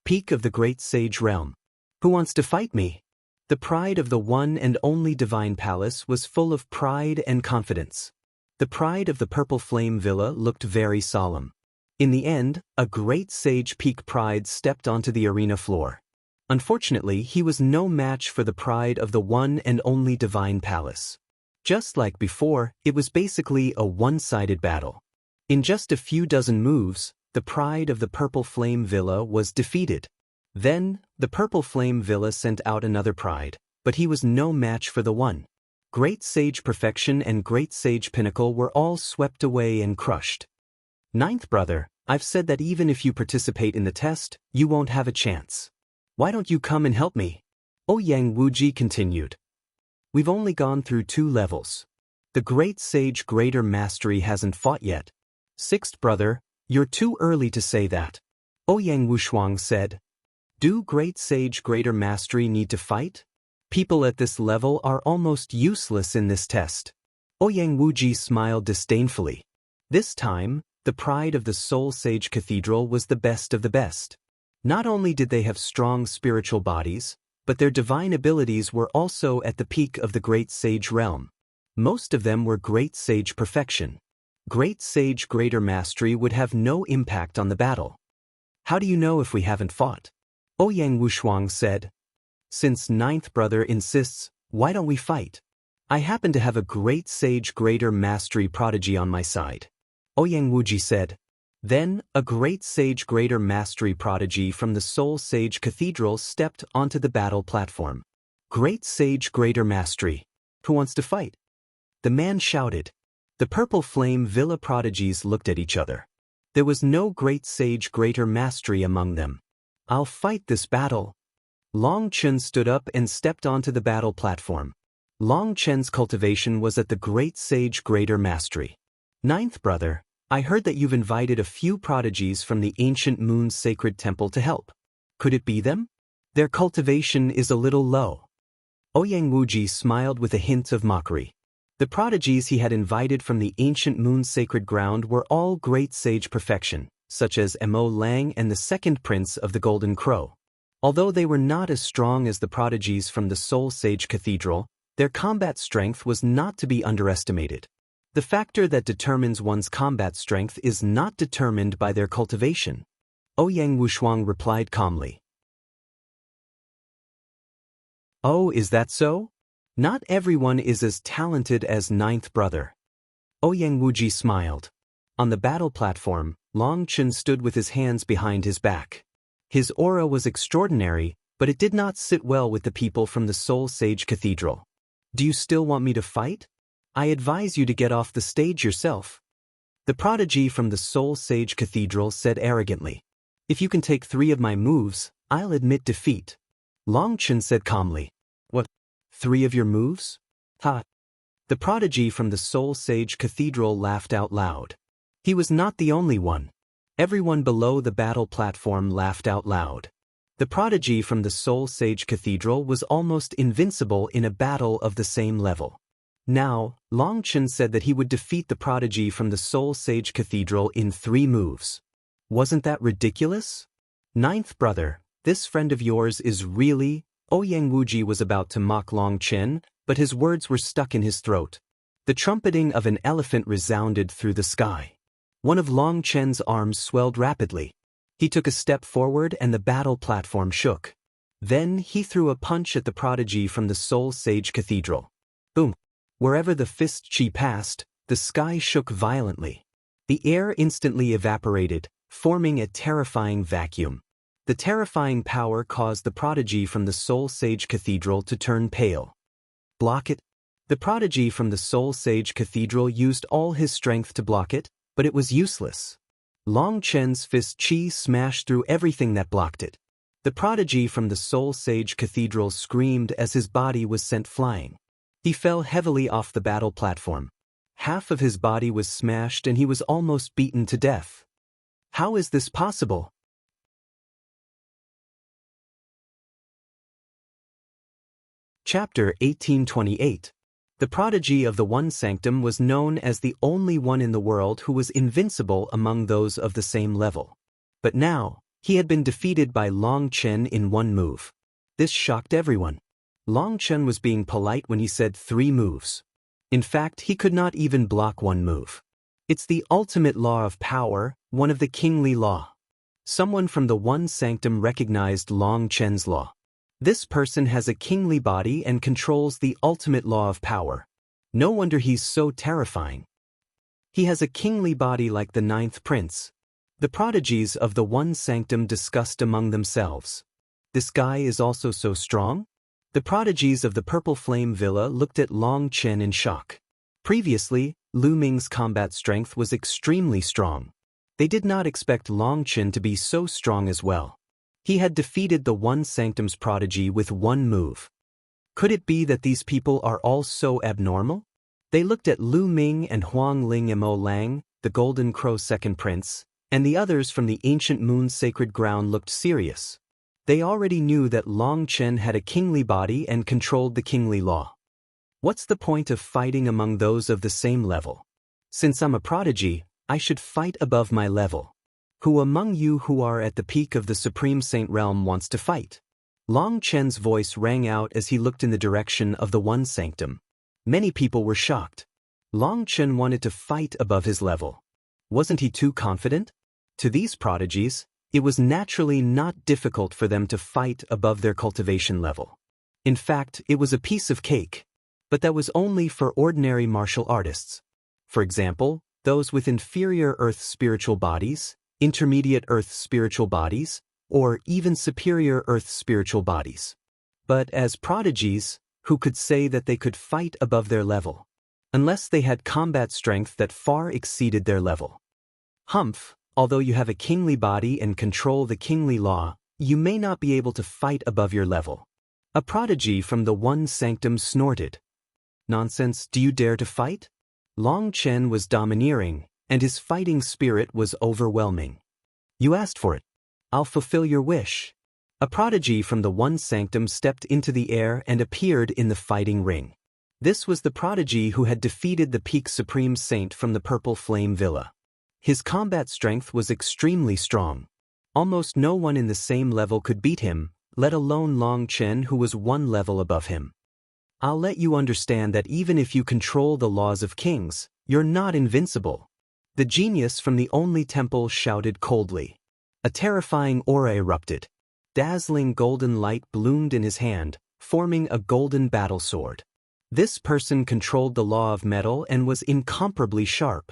Peak of the Great Sage Realm. Who wants to fight me? The pride of the one and only Divine Palace was full of pride and confidence. The pride of the Purple Flame Villa looked very solemn. In the end, a Great Sage Peak pride stepped onto the arena floor. Unfortunately, he was no match for the pride of the one and only Divine Palace. Just like before, it was basically a one-sided battle. In just a few dozen moves, the pride of the Purple Flame Villa was defeated. Then, the Purple Flame Villa sent out another pride, but he was no match for the one. Great Sage Perfection and Great Sage Pinnacle were all swept away and crushed. Ninth brother, I've said that even if you participate in the test, you won't have a chance. Why don't you come and help me? Ouyang Wuji continued. We've only gone through 2 levels. The Great Sage Greater Mastery hasn't fought yet. Sixth brother, you're too early to say that. Ouyang Wushuang said. Do Great Sage Greater Mastery need to fight? People at this level are almost useless in this test. Ouyang Wuji smiled disdainfully. This time, the pride of the Soul Sage Cathedral was the best of the best. Not only did they have strong spiritual bodies, but their divine abilities were also at the peak of the Great Sage realm. Most of them were Great Sage Perfection. Great Sage Greater Mastery would have no impact on the battle. How do you know if we haven't fought? Ouyang Wushuang said. Since ninth brother insists, why don't we fight? I happen to have a Great Sage Greater Mastery prodigy on my side. Ouyang Wuji said. Then, a Great Sage Greater Mastery prodigy from the Soul Sage Cathedral stepped onto the battle platform. Great Sage Greater Mastery. Who wants to fight? The man shouted. The Purple Flame Villa prodigies looked at each other. There was no Great Sage Greater Mastery among them. I'll fight this battle. Long Chen stood up and stepped onto the battle platform. Long Chen's cultivation was at the Great Sage Greater Mastery. Ninth brother, I heard that you've invited a few prodigies from the ancient Moon's sacred temple to help. Could it be them? Their cultivation is a little low. Ouyang Wuji smiled with a hint of mockery. The prodigies he had invited from the ancient Moon's sacred ground were all Great Sage Perfection, such as Mo Lang and the second prince of the Golden Crow. Although they were not as strong as the prodigies from the Soul Sage Cathedral, their combat strength was not to be underestimated. The factor that determines one's combat strength is not determined by their cultivation. Ouyang Wushuang replied calmly. Oh, is that so? Not everyone is as talented as ninth brother. Ouyang Wuji smiled. On the battle platform, Long Chen stood with his hands behind his back. His aura was extraordinary, but it did not sit well with the people from the Soul Sage Cathedral. Do you still want me to fight? I advise you to get off the stage yourself. The prodigy from the Soul Sage Cathedral said arrogantly. If you can take 3 of my moves, I'll admit defeat. Long Chen said calmly. What? 3 of your moves? Ha! The prodigy from the Soul Sage Cathedral laughed out loud. He was not the only one. Everyone below the battle platform laughed out loud. The prodigy from the Soul Sage Cathedral was almost invincible in a battle of the same level. Now, Long Chen said that he would defeat the prodigy from the Soul Sage Cathedral in 3 moves. Wasn't that ridiculous? Ninth brother, this friend of yours is really... Ouyang Wuji was about to mock Long Chen, but his words were stuck in his throat. The trumpeting of an elephant resounded through the sky. One of Long Chen's arms swelled rapidly. He took a step forward and the battle platform shook. Then he threw a punch at the prodigy from the Soul Sage Cathedral. Boom! Wherever the fist chi passed, the sky shook violently. The air instantly evaporated, forming a terrifying vacuum. The terrifying power caused the prodigy from the Soul Sage Cathedral to turn pale. Block it? The prodigy from the Soul Sage Cathedral used all his strength to block it, but it was useless. Long Chen's fist chi smashed through everything that blocked it. The prodigy from the Soul Sage Cathedral screamed as his body was sent flying. He fell heavily off the battle platform. Half of his body was smashed and he was almost beaten to death. How is this possible? Chapter 1828. The prodigy of the One Sanctum was known as the only one in the world who was invincible among those of the same level. But now, he had been defeated by Long Chen in one move. This shocked everyone. Long Chen was being polite when he said 3 moves. In fact, he could not even block one move. It's the ultimate law of power, one of the kingly law. Someone from the One Sanctum recognized Long Chen's law. This person has a kingly body and controls the ultimate law of power. No wonder he's so terrifying. He has a kingly body like the 9th prince. The prodigies of the One Sanctum discussed among themselves. This guy is also so strong? The prodigies of the Purple Flame Villa looked at Long Chen in shock. Previously, Lu Ming's combat strength was extremely strong. They did not expect Long Chen to be so strong as well. He had defeated the One Sanctum's prodigy with one move. Could it be that these people are all so abnormal? They looked at Lu Ming and Huang Ling Mo Lang, the Golden Crow Second Prince, and the others from the Ancient Moon's Sacred Ground looked serious. They already knew that Long Chen had a kingly body and controlled the kingly law. What's the point of fighting among those of the same level? Since I'm a prodigy, I should fight above my level. Who among you who are at the peak of the Supreme Saint Realm wants to fight? Long Chen's voice rang out as he looked in the direction of the One Sanctum. Many people were shocked. Long Chen wanted to fight above his level. Wasn't he too confident? To these prodigies, it was naturally not difficult for them to fight above their cultivation level. In fact, it was a piece of cake. But that was only for ordinary martial artists. For example, those with inferior earth spiritual bodies, intermediate earth spiritual bodies, or even superior earth spiritual bodies. But as prodigies, who could say that they could fight above their level? Unless they had combat strength that far exceeded their level. Humph, although you have a kingly body and control the kingly law, you may not be able to fight above your level. A prodigy from the One Sanctum snorted. Nonsense, do you dare to fight? Long Chen was domineering, and his fighting spirit was overwhelming. You asked for it. I'll fulfill your wish. A prodigy from the One Sanctum stepped into the air and appeared in the fighting ring. This was the prodigy who had defeated the Peak Supreme Saint from the Purple Flame Villa. His combat strength was extremely strong. Almost no one in the same level could beat him, let alone Long Chen who was one level above him. I'll let you understand that even if you control the laws of kings, you're not invincible. The genius from the only temple shouted coldly. A terrifying aura erupted. Dazzling golden light bloomed in his hand, forming a golden battle sword. This person controlled the law of metal and was incomparably sharp.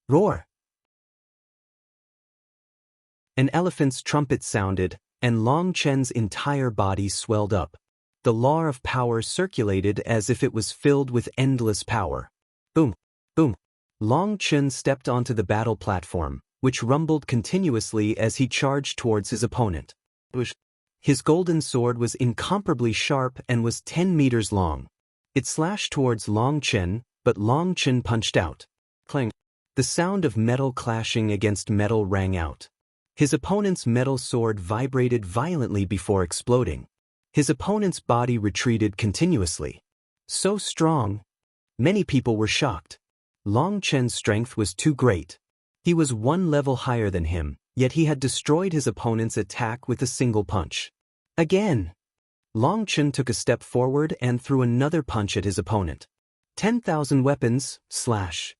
Roar! An elephant's trumpet sounded, and Long Chen's entire body swelled up. The law of power circulated as if it was filled with endless power. Boom! Boom! Long Chen stepped onto the battle platform, which rumbled continuously as he charged towards his opponent. His golden sword was incomparably sharp and was 10 meters long. It slashed towards Long Chen, but Long Chen punched out. Clang! The sound of metal clashing against metal rang out. His opponent's metal sword vibrated violently before exploding. His opponent's body retreated continuously. So strong. Many people were shocked. Long Chen's strength was too great. He was one level higher than him, yet he had destroyed his opponent's attack with a single punch. Again! Long Chen took a step forward and threw another punch at his opponent. 10,000 weapons, slash.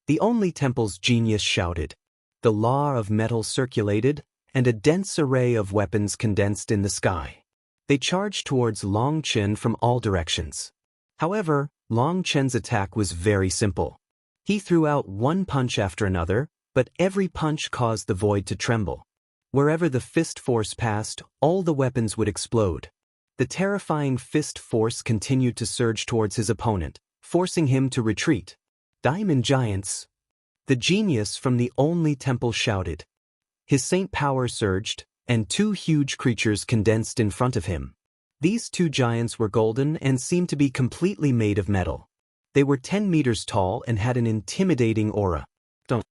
The only temple's genius shouted. The law of metal circulated, and a dense array of weapons condensed in the sky. They charged towards Long Chen from all directions. However, Long Chen's attack was very simple. He threw out one punch after another, but every punch caused the void to tremble. Wherever the fist force passed, all the weapons would explode. The terrifying fist force continued to surge towards his opponent, forcing him to retreat. Diamond Giants. The genius from the only temple shouted. His saint power surged, and two huge creatures condensed in front of him. These two giants were golden and seemed to be completely made of metal. They were 10 meters tall and had an intimidating aura. Don't.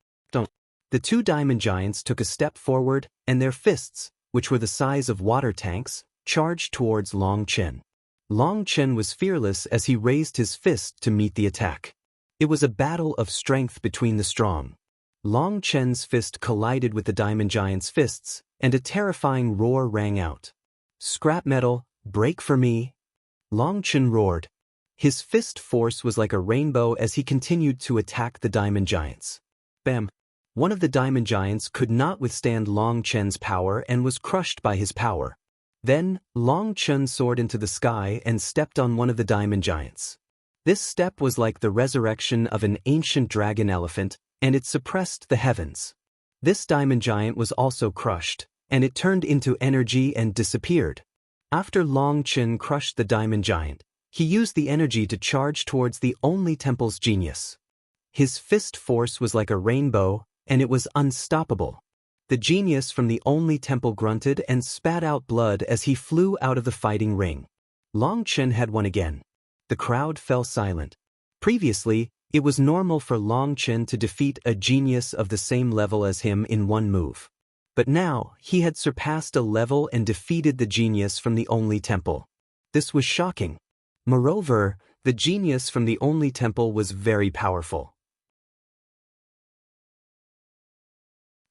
The two diamond giants took a step forward, and their fists, which were the size of water tanks, charged towards Long Chen. Long Chen was fearless as he raised his fist to meet the attack. It was a battle of strength between the strong. Long Chen's fist collided with the diamond giant's fists, and a terrifying roar rang out. Scrap metal, break for me. Long Chen roared. His fist force was like a rainbow as he continued to attack the diamond giants. Bam! One of the diamond giants could not withstand Long Chen's power and was crushed by his power. Then, Long Chen soared into the sky and stepped on one of the diamond giants. This step was like the resurrection of an ancient dragon elephant, and it suppressed the heavens. This diamond giant was also crushed, and it turned into energy and disappeared. After Long Chen crushed the diamond giant, he used the energy to charge towards the only temple's genius. His fist force was like a rainbow, and it was unstoppable. The genius from the only temple grunted and spat out blood as he flew out of the fighting ring. Long Chen had won again. The crowd fell silent. Previously, it was normal for Long Chen to defeat a genius of the same level as him in one move. But now, he had surpassed a level and defeated the genius from the only temple. This was shocking. Moreover, the genius from the only temple was very powerful.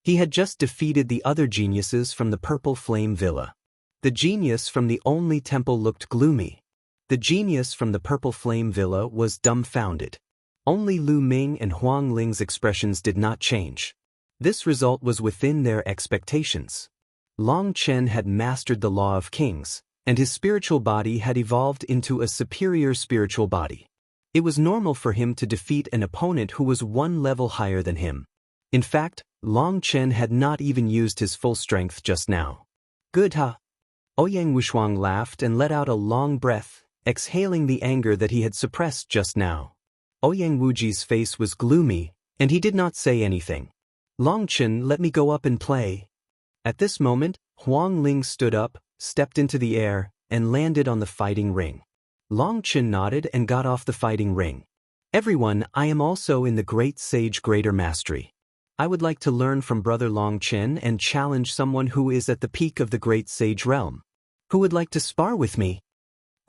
He had just defeated the other geniuses from the Purple Flame Villa. The genius from the only temple looked gloomy. The genius from the Purple Flame Villa was dumbfounded. Only Lu Ming and Huang Ling's expressions did not change. This result was within their expectations. Long Chen had mastered the law of kings, and his spiritual body had evolved into a superior spiritual body. It was normal for him to defeat an opponent who was one level higher than him. In fact, Long Chen had not even used his full strength just now. Good huh? Ouyang Wushuang laughed and let out a long breath, exhaling the anger that he had suppressed just now. Ouyang Wuji's face was gloomy, and he did not say anything. Long Chen, let me go up and play. At this moment, Huang Ling stood up, stepped into the air, and landed on the fighting ring. Long Chen nodded and got off the fighting ring. Everyone, I am also in the Great Sage Greater Mastery. I would like to learn from Brother Long Chen and challenge someone who is at the peak of the Great Sage realm. Who would like to spar with me?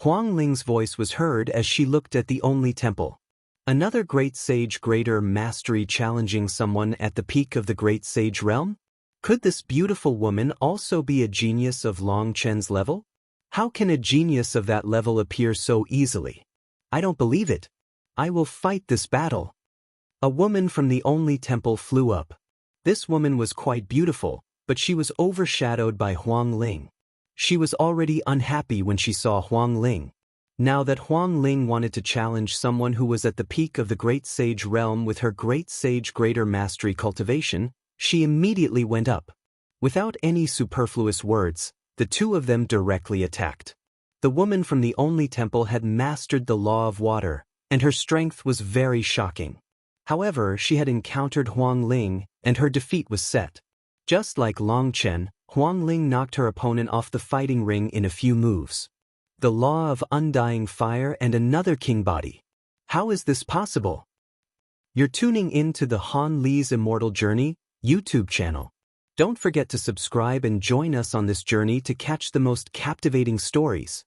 Huang Ling's voice was heard as she looked at the only temple. Another Great Sage Greater Mastery challenging someone at the peak of the Great Sage realm? Could this beautiful woman also be a genius of Long Chen's level? How can a genius of that level appear so easily? I don't believe it. I will fight this battle. A woman from the only temple flew up. This woman was quite beautiful, but she was overshadowed by Huang Ling. She was already unhappy when she saw Huang Ling. Now that Huang Ling wanted to challenge someone who was at the peak of the Great Sage realm with her Great Sage Greater Mastery cultivation, she immediately went up. Without any superfluous words, the two of them directly attacked. The woman from the only temple had mastered the law of water, and her strength was very shocking. However, she had encountered Huang Ling, and her defeat was set. Just like Long Chen, Huang Ling knocked her opponent off the fighting ring in a few moves. The law of undying fire and another king body. How is this possible? You're tuning in to the Han Li's Immortal Journey YouTube channel. Don't forget to subscribe and join us on this journey to catch the most captivating stories.